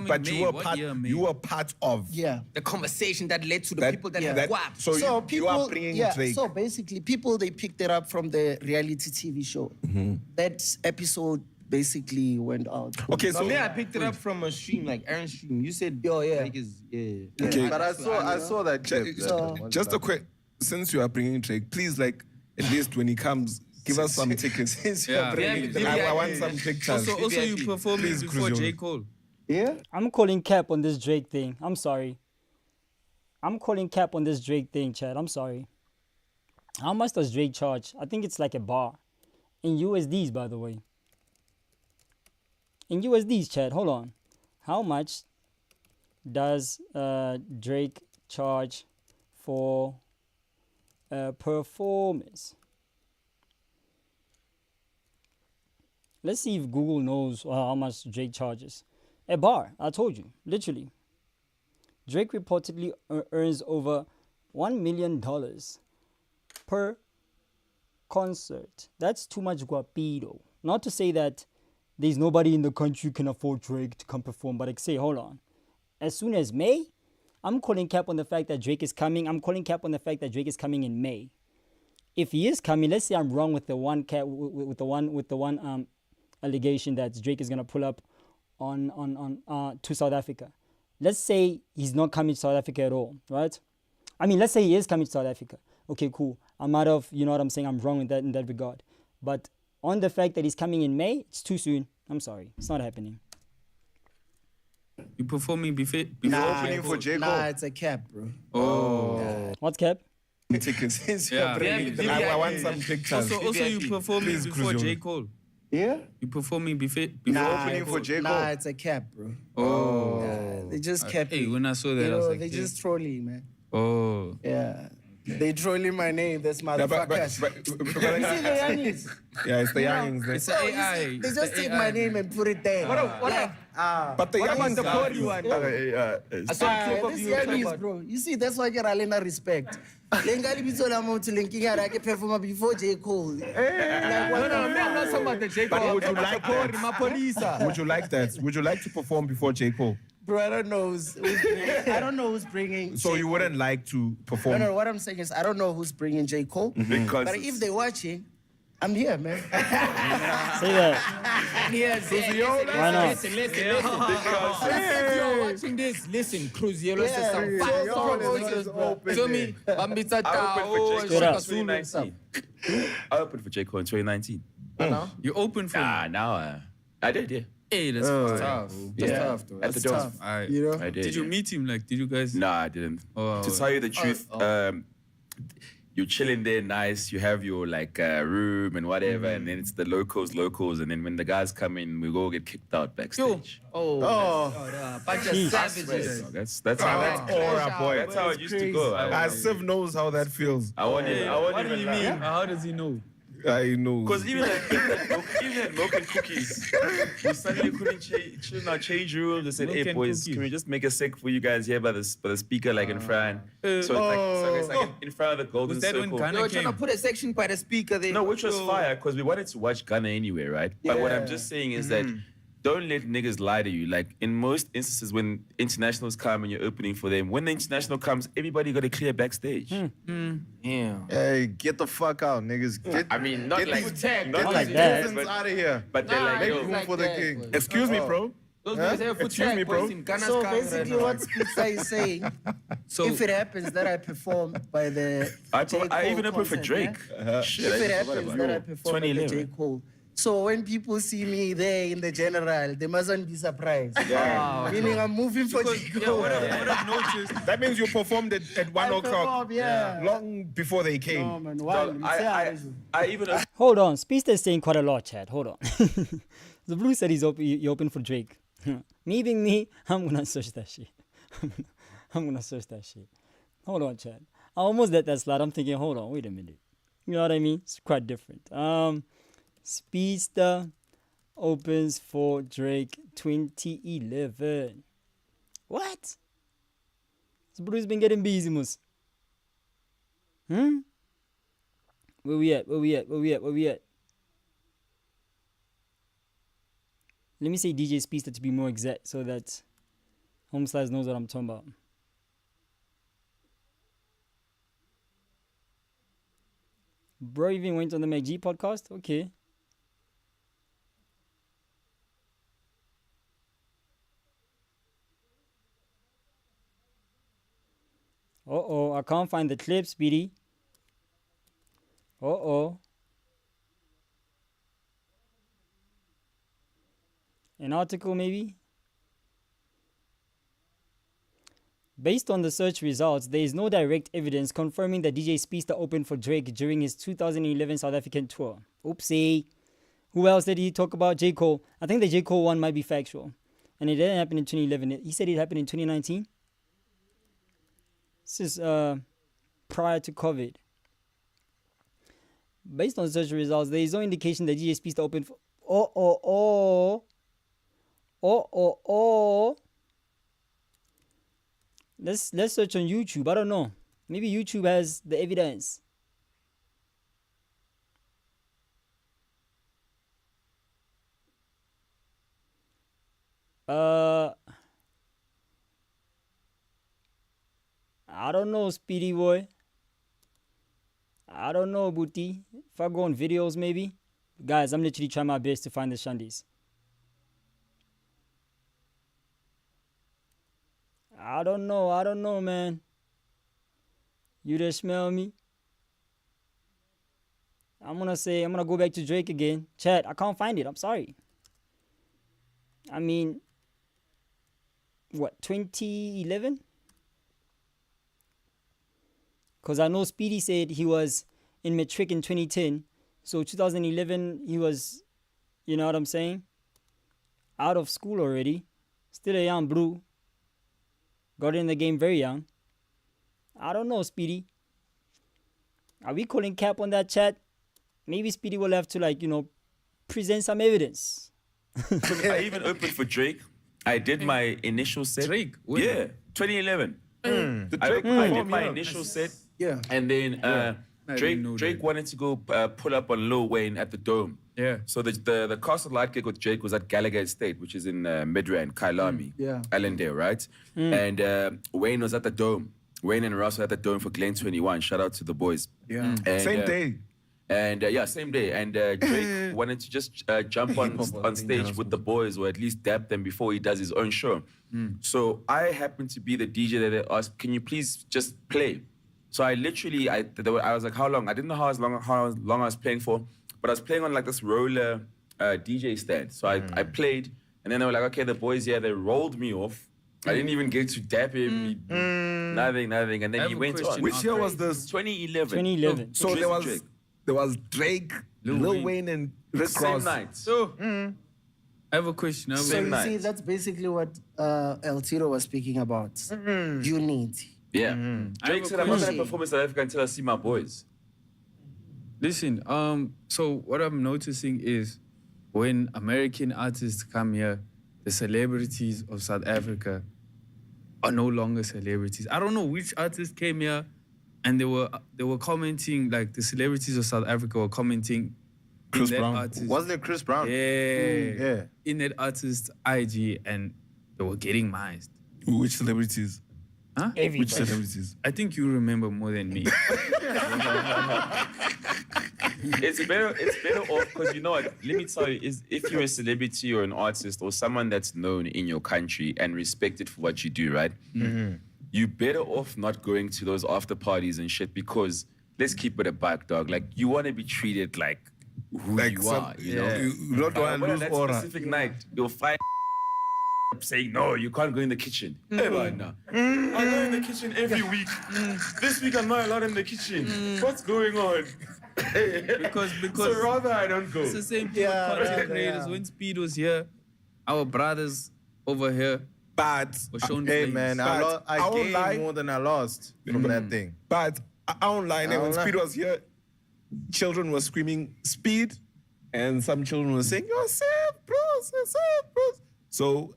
but you were part. You were part of. Yeah. The conversation that led to the That- people that yeah, have that- guap. So you are bringing Drake. So basically, people, they picked it up from the reality TV show. That episode basically went out. Okay, So so me, I picked it up from a stream, like Aaron's stream. You said, Yo, yeah. Drake is, yeah. Okay. But I saw that clip. just a quick. Since you are bringing Drake, please, like, at least when he comes, give us some tickets. Since you are bringing, I want some pictures. Also you performed Please, before Cruz, J. you- Cole. Yeah? I'm calling cap on this Drake thing. I'm sorry. I'm calling cap on this Drake thing, Chad. I'm sorry. How much does Drake charge? I think it's like a bar. In USDs, by the way. In USDs, Chad. Hold on. How much does Drake charge for a performance? Let's see if Google knows how much Drake charges. A bar, I told you, literally. Drake reportedly earns over $1 million per concert. That's too much guapido. Not to say that there's nobody in the country who can afford Drake to come perform, but like say, hold on. As soon as May, I'm calling cap on the fact that Drake is coming. I'm calling cap on the fact that Drake is coming in May. If he is coming, let's say I'm wrong with the one allegation that Drake is gonna pull up to South Africa. Let's say he's not coming to South Africa at all, right? I mean, let's say he is coming to South Africa. Okay, cool. I'm out of, you know what I'm saying? I'm wrong in that regard. But on the fact that he's coming in May, it's too soon. I'm sorry, it's not happening. You performing before opening for J. Cole? Nah, it's a cap, bro. Oh. Yeah. What's cap? Tickets. Yeah. I want some pictures. Also you performing before J. Cole? Yeah? You performing before opening for J. Cole? Nah, it's a cap, bro. Oh. Yeah, they just kept Hey, when I saw that, you I know, was like, they just trolling, man. Oh. Yeah. They trolling my name, this motherfuckers. You see the youngins? Yeah, it's the youngins. It's the AI. They just take my name and put it there. But the youngins, the Cody one? I saw a clip of This you. youngins, bro. You see, that's why you're all respect. Lengali bitsola motho lenking ara ke perform before J. Cole. No, I'm not talking about the J. Cole. Would you like that? Would you like that? Would you like to perform before J. Cole? Bro, I don't know who's bringing. So you wouldn't like to perform? No, what I'm saying is I don't know who's bringing J. Cole. Because But if they're watching, I'm here, man. Say that. Yes, Why not? Listen. If you're watching this, listen, Cruz Yellow says some fire promotions, bro. To me, Bambita Tao, Shaka Zulu and stuff. I opened for J. Cole in 2019. You opened for now I did, yeah. Hey, that's tough. That's tough, though. At the That's door. tough. Alright. You know? I did. Did you meet him? Like, did you guys? No, I didn't. Oh, to tell you the truth, you're chilling there, nice. You have your room and whatever, and then it's the locals, and then when the guys come in, we go get kicked out backstage. Bunch of savages. That's how aura, boy. That's how it used to go. Siv knows how that feels. What do you mean? How does he know? I know. Because even at milk and cookies, we suddenly couldn't chill in our change room. They said, Milk "Hey and boys, cookies. can we just make a sec for you guys here by the speaker, like in front?" So it's like in front of the golden Was that when circle. Ghana They were trying to came? put a section by the speaker there. No, which was fire because we wanted to watch Ghana anyway, right? But what I'm just saying is that don't let niggas lie to you. Like in most instances, when internationals come and you're opening for them, when the international comes, everybody got to clear backstage. Yeah. Hey, get the fuck out, niggas. I mean, not get like these Not like that. citizens out of here. But they're like, Make yo, room for the king. Excuse me, bro. Those guys have foot Excuse me, bro. in Ghana's So car right basically, now. what Speedsta is saying, So if it happens that I perform by the I J. even Cole opened for concert, Drake. yeah? Shit, If I it just forgot happens about that I it. perform by the J. 2011. Cole, so when people see me there in the general, they mustn't be surprised. Meaning I'm moving for J. Cole. what I've noticed. That means you performed at 1 I o'clock. perform, yeah. Long before they came. No, man, why? I even Hold on, Speedsta is saying quite a lot, Chad. Hold on. The Blue said he open for Drake. Me being me, I'm gonna search that shit. I'm gonna search that shit. Hold on, Chad. I almost let that slide. I'm thinking, hold on, wait a minute. You know what I mean? It's quite different. Speedsta opens for Drake 2011. What? This Blue's been getting busy, mus. Where we at? Let me say DJ Speedsta to be more exact so that Home Slice knows what I'm talking about. Bro even went on the McG podcast? Okay. I can't find the clip, Speedy. An article, maybe? Based on the search results, there is no direct evidence confirming that DJ Speedsta opened for Drake during his 2011 South African tour. Oopsie. Who else did he talk about? J. Cole. I think the J. Cole one might be factual. And it didn't happen in 2011. He said it happened in 2019. This is prior to COVID. Based on search results, there is no indication that DJ Speedsta opened for... Let's search on YouTube. I don't know. Maybe YouTube has the evidence. I don't know, Speedy boy. I don't know, Booty. If I go on videos, maybe. Guys, I'm literally trying my best to find the shandies. I don't know, man. You just smell me? I'm gonna go back to Drake again. Chat, I can't find it. I'm sorry. I mean, what, 2011? Because I know Speedy said he was in matric in 2010. So 2011, he was, you know what I'm saying? Out of school already. Still a young blue. Got in the game very young. I don't know, Speedy. Are we calling cap on that, chat? Maybe Speedy will have to, like, you know, present some evidence. I even opened for Drake. I did my initial set. Drake? Yeah, 2011. I did my initial set. Yeah. And then Drake wanted to go pull up on Lil Wayne at the Dome. Yeah. So the Castle Light gig with Drake was at Gallagher Estate, which is in Midrand, Kailami, Allendale, right? And Wayne was at the Dome. Wayne and Russ were at the Dome for Glen 21. Shout out to the boys. Yeah. And, Same day. And same day. And Drake wanted to just jump on stage with the boys, or at least dab them before he does his own show. So I happened to be the DJ that they asked, can you please just play? So I literally, I was like, how long? I didn't know how long I was playing for, but I was playing on like this roller DJ stand. So I played, and then they were like, okay, the boys, they rolled me off. I didn't even get to dap him. Nothing. And then he went on. Which year was this? 2011. 2011. So there was Drake, Lil Wayne, and Rick Ross. Same night. So, I have a question. So you see, that's basically what El Tiro was speaking about. Unity. Yeah. Drake said, I'm not going to perform in South Africa until I see my boys. Listen, so what I'm noticing is when American artists come here, the celebrities of South Africa are no longer celebrities. I don't know which artist came here and they were commenting, like the celebrities of South Africa were commenting. Chris Brown. Wasn't it Chris Brown? Yeah. In that artist's IG, and they were getting mised. Which celebrities? Huh? Which celebrities? I think you remember more than me. It's better off, because you know what, let me tell you, if you're a celebrity or an artist or someone that's known in your country and respected for what you do, right? You better off not going to those after parties and shit, because let's keep it a buck, dog. Like, you want to be treated like who you are, you know? You don't want to lose that aura. specific night, you'll find saying, no, you can't go in the kitchen. Ever now. I go in the kitchen every week. This week I'm not allowed in the kitchen. What's going on? because So rather I don't go. It's the same thing with content creators. When Speed was here, our brothers over here But were shown Hey flames. man, But I won't gained lie. more than I lost from that thing. But I won't lie, when won't lie. Speed was here, children were screaming Speed, and some children were saying, you're safe, bros, you're safe, bros. So,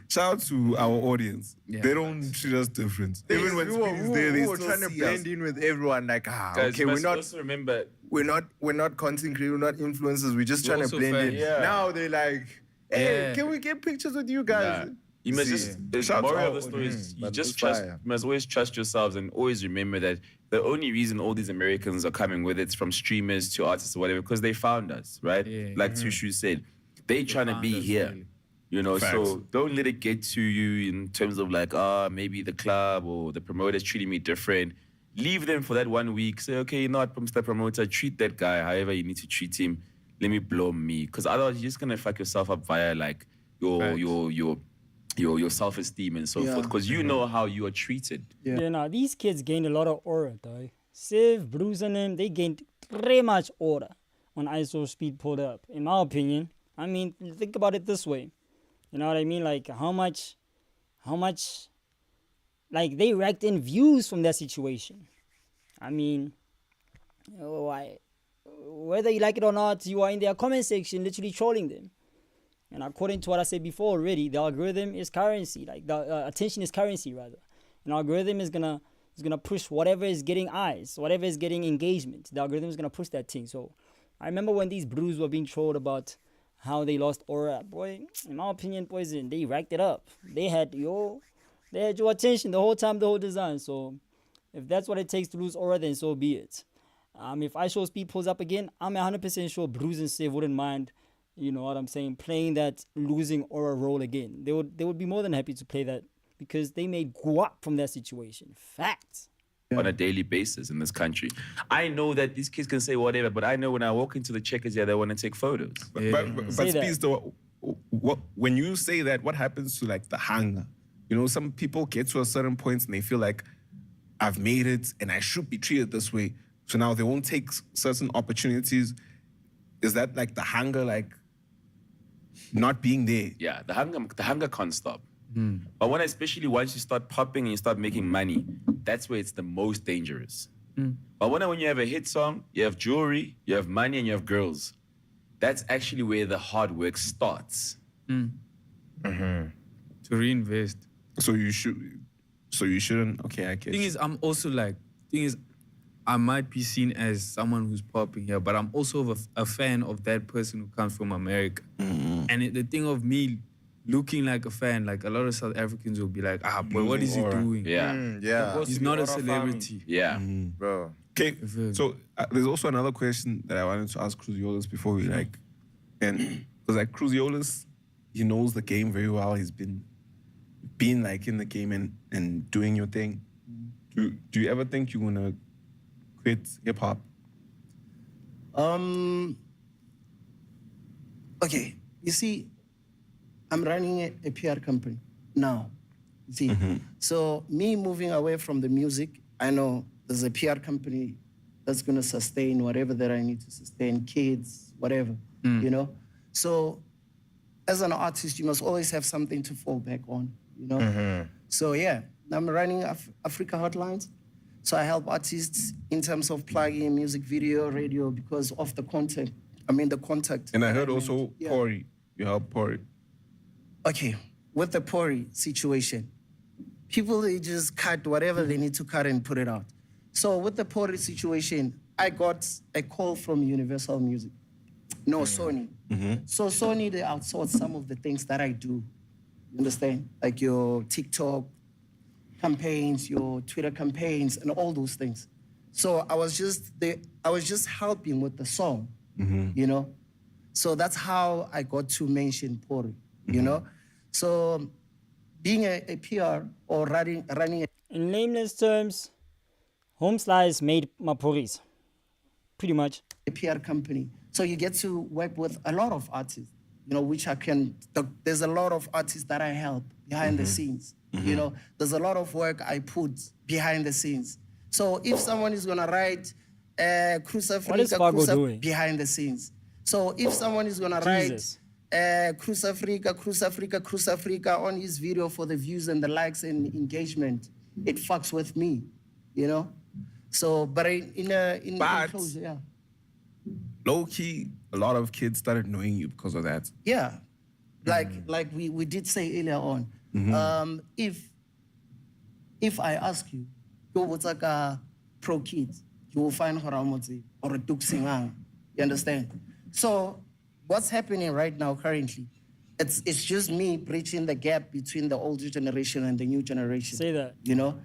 shout out to our audience. Yeah. They don't treat us different. Even when Speed is there, they we were still trying to see blend us. in with everyone. Like, Guys, okay, you we're must not also remember, we're not content creators, we're not influencers. We're just trying to also blend in. fans. Yeah. Now they're like, hey, Yeah. can we get pictures with you guys? nah, you must the Shout moral out of the to story is you but just it's trust, fire. you must always trust yourselves, and always remember that the only reason all these Americans are coming, whether it's from streamers to artists or whatever, because they found us, right? Yeah. Like Tushu said, they trying to be found us, here. really. You know, Facts. so don't let it get to you in terms of like, maybe the club or the promoter's treating me different. Leave them for that 1 week. Say, okay, you know what, Mr. Promoter, treat that guy however you need to treat him. Let me blow me. Because otherwise you're just gonna fuck yourself up via like your self-esteem and so forth. Because you know how you are treated. Yeah, nah, these kids gained a lot of aura, dog. Civ, Bruce, and them, they gained very much aura when ISO Speed pulled up, in my opinion. I mean, think about it this way. You know what I mean? Like, how much, like, they racked in views from that situation. I mean, whether you like it or not, you are in their comment section literally trolling them. And according to what I said before already, the algorithm is currency. Like, the attention is currency, rather. An algorithm is gonna push whatever is getting eyes, whatever is getting engagement. The algorithm is gonna push that thing. So, I remember when these brews were being trolled about how they lost aura, boy. In my opinion, poison, they racked it up. They had your attention the whole time, the whole design. So, If that's what it takes to lose aura, then so be it. If I Show Speed pulls up again, I'm 100% sure Bruce and Save wouldn't mind, you know what I'm saying, playing that losing aura role again. They would be more than happy to play that because they made guap from that situation. Facts. On a daily basis in this country. I know that these kids can say whatever, but I know when I walk into the checkers, they want to take photos. But Speedsta, when you say that, what happens to like the hunger? You know, some people get to a certain point and they feel like, I've made it and I should be treated this way. So now they won't take certain opportunities. Is that like the hunger, like not being there? Yeah, the hunger can't stop. But when, especially once you start popping and you start making money, that's where it's the most dangerous. But when you have a hit song, you have jewelry, you have money, and you have girls, that's actually where the hard work starts. To reinvest. So you shouldn't. Okay, I get. Thing is, I'm also like. I might be seen as someone who's popping here, but I'm also a fan of that person who comes from America. And the thing of me looking like a fan, like a lot of South Africans will be like, boy, what is he doing? Yeah. He's not a celebrity. Yeah. Bro. Okay, so there's also another question that I wanted to ask Cruz before we and because like Cruz, he knows the game very well. He's been like in the game and doing your thing. Do you ever think you wanna quit hip hop? Okay, you see, I'm running a PR company now. You see, so me moving away from the music, I know there's a PR company that's gonna sustain whatever that I need to sustain, kids, whatever, you know. So as an artist, you must always have something to fall back on, you know. So yeah, I'm running Africa Hotlines. So I help artists in terms of plugging music video, radio, because of the content. I mean the contact. And I heard also Pori. You help Pori. Okay, with the Pori situation, people, they just cut whatever they need to cut and put it out. So with the Pori situation, I got a call from Universal Music. No, Sony. So Sony, they outsource some of the things that I do. You understand? Like your TikTok campaigns, your Twitter campaigns, and all those things. So I was just helping with the song, you know? So that's how I got to mention Pori, you know? So being a PR or running in layman's terms, Home Slice made my Poris. Pretty much. A PR company. So you get to work with a lot of artists, you know, which there's a lot of artists that I help behind the scenes. You know, there's a lot of work I put behind the scenes. So if someone is gonna write Cruz Afrika, behind the scenes. So if someone is gonna write Cruz Afrika on his video for the views and the likes and engagement, it fucks with me, you know. So, but in closure, yeah. Low key, a lot of kids started knowing you because of that. Yeah, like we did say earlier on. If I ask you, yo, what's like a pro kid, you will find Horamotzi or a Duk Singang. You understand? So what's happening right now currently, it's just me bridging the gap between the older generation and the new generation. Say that. You know?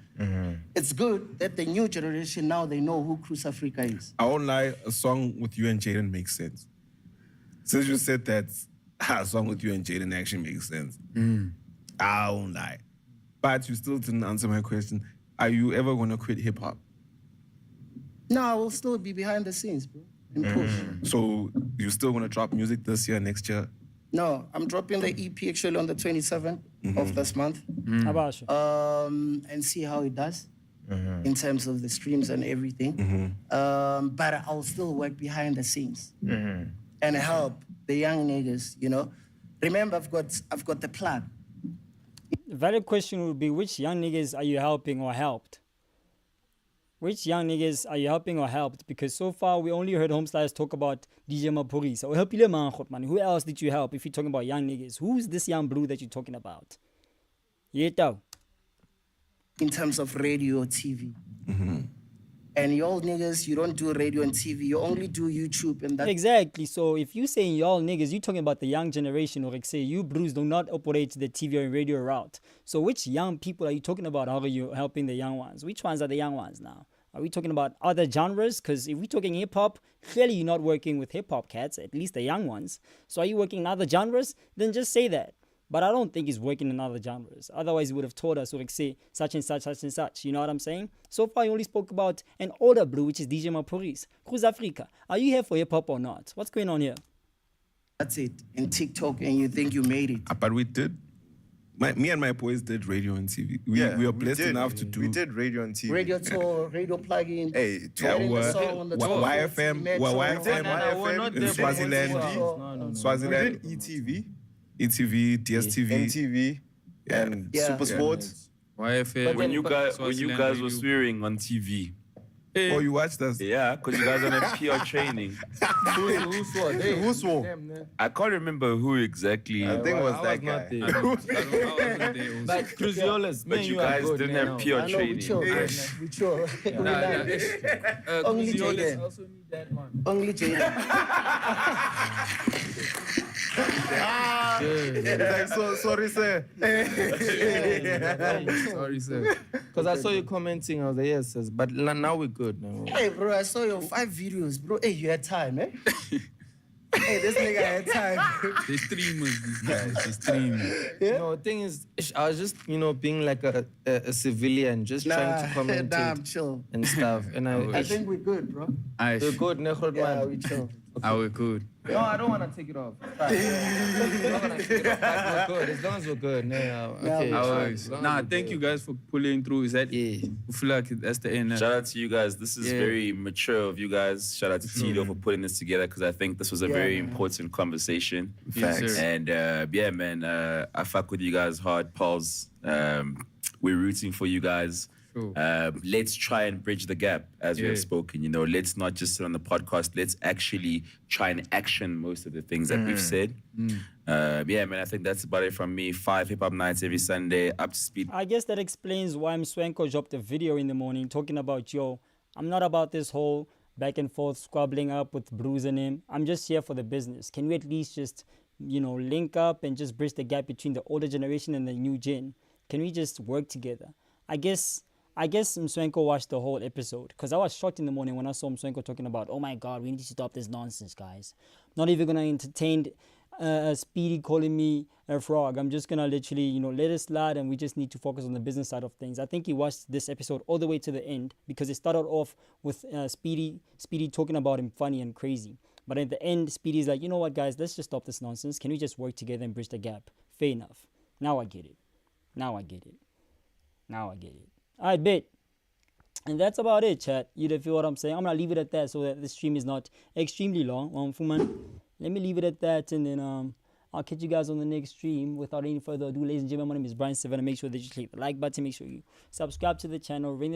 It's good that the new generation now, they know who Cruz Afrika is. I won't lie, a song with you and Jadden makes sense. Since you said that, a song with you and Jadden actually makes sense. I won't lie. But you still didn't answer my question. Are you ever going to quit hip-hop? No, I will still be behind the scenes, bro, and push. So you still want to drop music this year, next year? No, I'm dropping the EP actually on the 27th of this month. And see how it does in terms of the streams and everything. But I'll still work behind the scenes and help the young niggas, you know. Remember, I've got the plug. The valid question would be, which young niggas are you helping or helped? Which young niggas are you helping or helped? Because so far, we only heard Home Slice talk about DJ Mapuri. So help you, man. Who else did you help if you're talking about young niggas? Who's this young blue that you're talking about? In terms of radio, TV. And y'all niggas, you don't do radio and TV. You only do YouTube and that. Exactly. So if you saying y'all niggas, you talking about the young generation, or like say you Bruce do not operate the TV or radio route. So which young people are you talking about? How are you helping the young ones? Which ones are the young ones now? Are we talking about other genres? Because if we're talking hip hop, clearly you're not working with hip hop cats, at least the young ones. So are you working in other genres? Then just say that. But I don't think he's working in other genres. Otherwise, he would have told us, or like say, such and such, such and such. You know what I'm saying? So far, he only spoke about an older Blue, which is DJ Maporis. Cruz Afrika. Are you here for hip hop or not? What's going on here? That's it. In TikTok, and you think you made it. But we did. Me and my boys did radio and TV. We were blessed enough to do. We did radio and TV. Radio tour, radio plug-in. Hey, YFM in Swaziland. Swaziland. We did ETV. ETV, DSTV, MTV, and Super Sports. YFM. When you guys were swearing on TV. Oh, you watched us? Yeah, because you guys are on a PR training. Who swore? I can't remember who exactly. I think it was that guy. But Cruziolas, but you guys didn't have PR training. We chill. Only Jadden. also need that one. Only Jadden. Sorry, sir. Sorry, sir. Because I saw you commenting, I was like, yes, yes. But now we're good. Now. Hey, bro, I saw your 5 videos, bro. Hey, you had time, eh? Hey, this nigga had time. They streamers, these guys. They streamers. Yeah? No, the thing is, I was just, being like a civilian, just trying to commentate I'm chill. and stuff. And I think we're good, bro. we're good, Yeah, we chill. We're good. No, I don't want to take it off. It's fine. I'm not gonna take it off. Like, we're good. As long as we're good. Okay. Thank you guys for pulling through. Is that? Yeah. I feel like that's the end. Shout out to you guys. This is very mature of you guys. Shout out to Tito for putting this together, because I think this was a very important conversation. Facts. And man, I fuck with you guys hard, pals. We're rooting for you guys. Let's try and bridge the gap, as we have spoken. Let's not just sit on the podcast. Let's actually try and action most of the things that we've said. Man, I think that's about it from me. 5 hip-hop nights every Sunday, up to speed. I guess that explains why Mswenko dropped a video in the morning talking about, I'm not about this whole back and forth squabbling up with Bruce and him. I'm just here for the business. Can we at least just, link up and just bridge the gap between the older generation and the new gen? Can we just work together? I guess Mswenko watched the whole episode, because I was shocked in the morning when I saw Mswenko talking about, oh my God, we need to stop this nonsense, guys. Not even going to entertain Speedy calling me a frog. I'm just going to literally, let it slide, and we just need to focus on the business side of things. I think he watched this episode all the way to the end, because it started off with Speedy talking about him funny and crazy. But at the end, Speedy's like, you know what, guys, let's just stop this nonsense. Can we just work together and bridge the gap? Fair enough. Now I get it. I bet. And that's about it, chat. You feel what I'm saying? I'm going to leave it at that so that the stream is not extremely long. Let me leave it at that, and then I'll catch you guys on the next stream. Without any further ado, ladies and gentlemen, my name is Brian Seven. Make sure that you click the like button. Make sure you subscribe to the channel. Ring the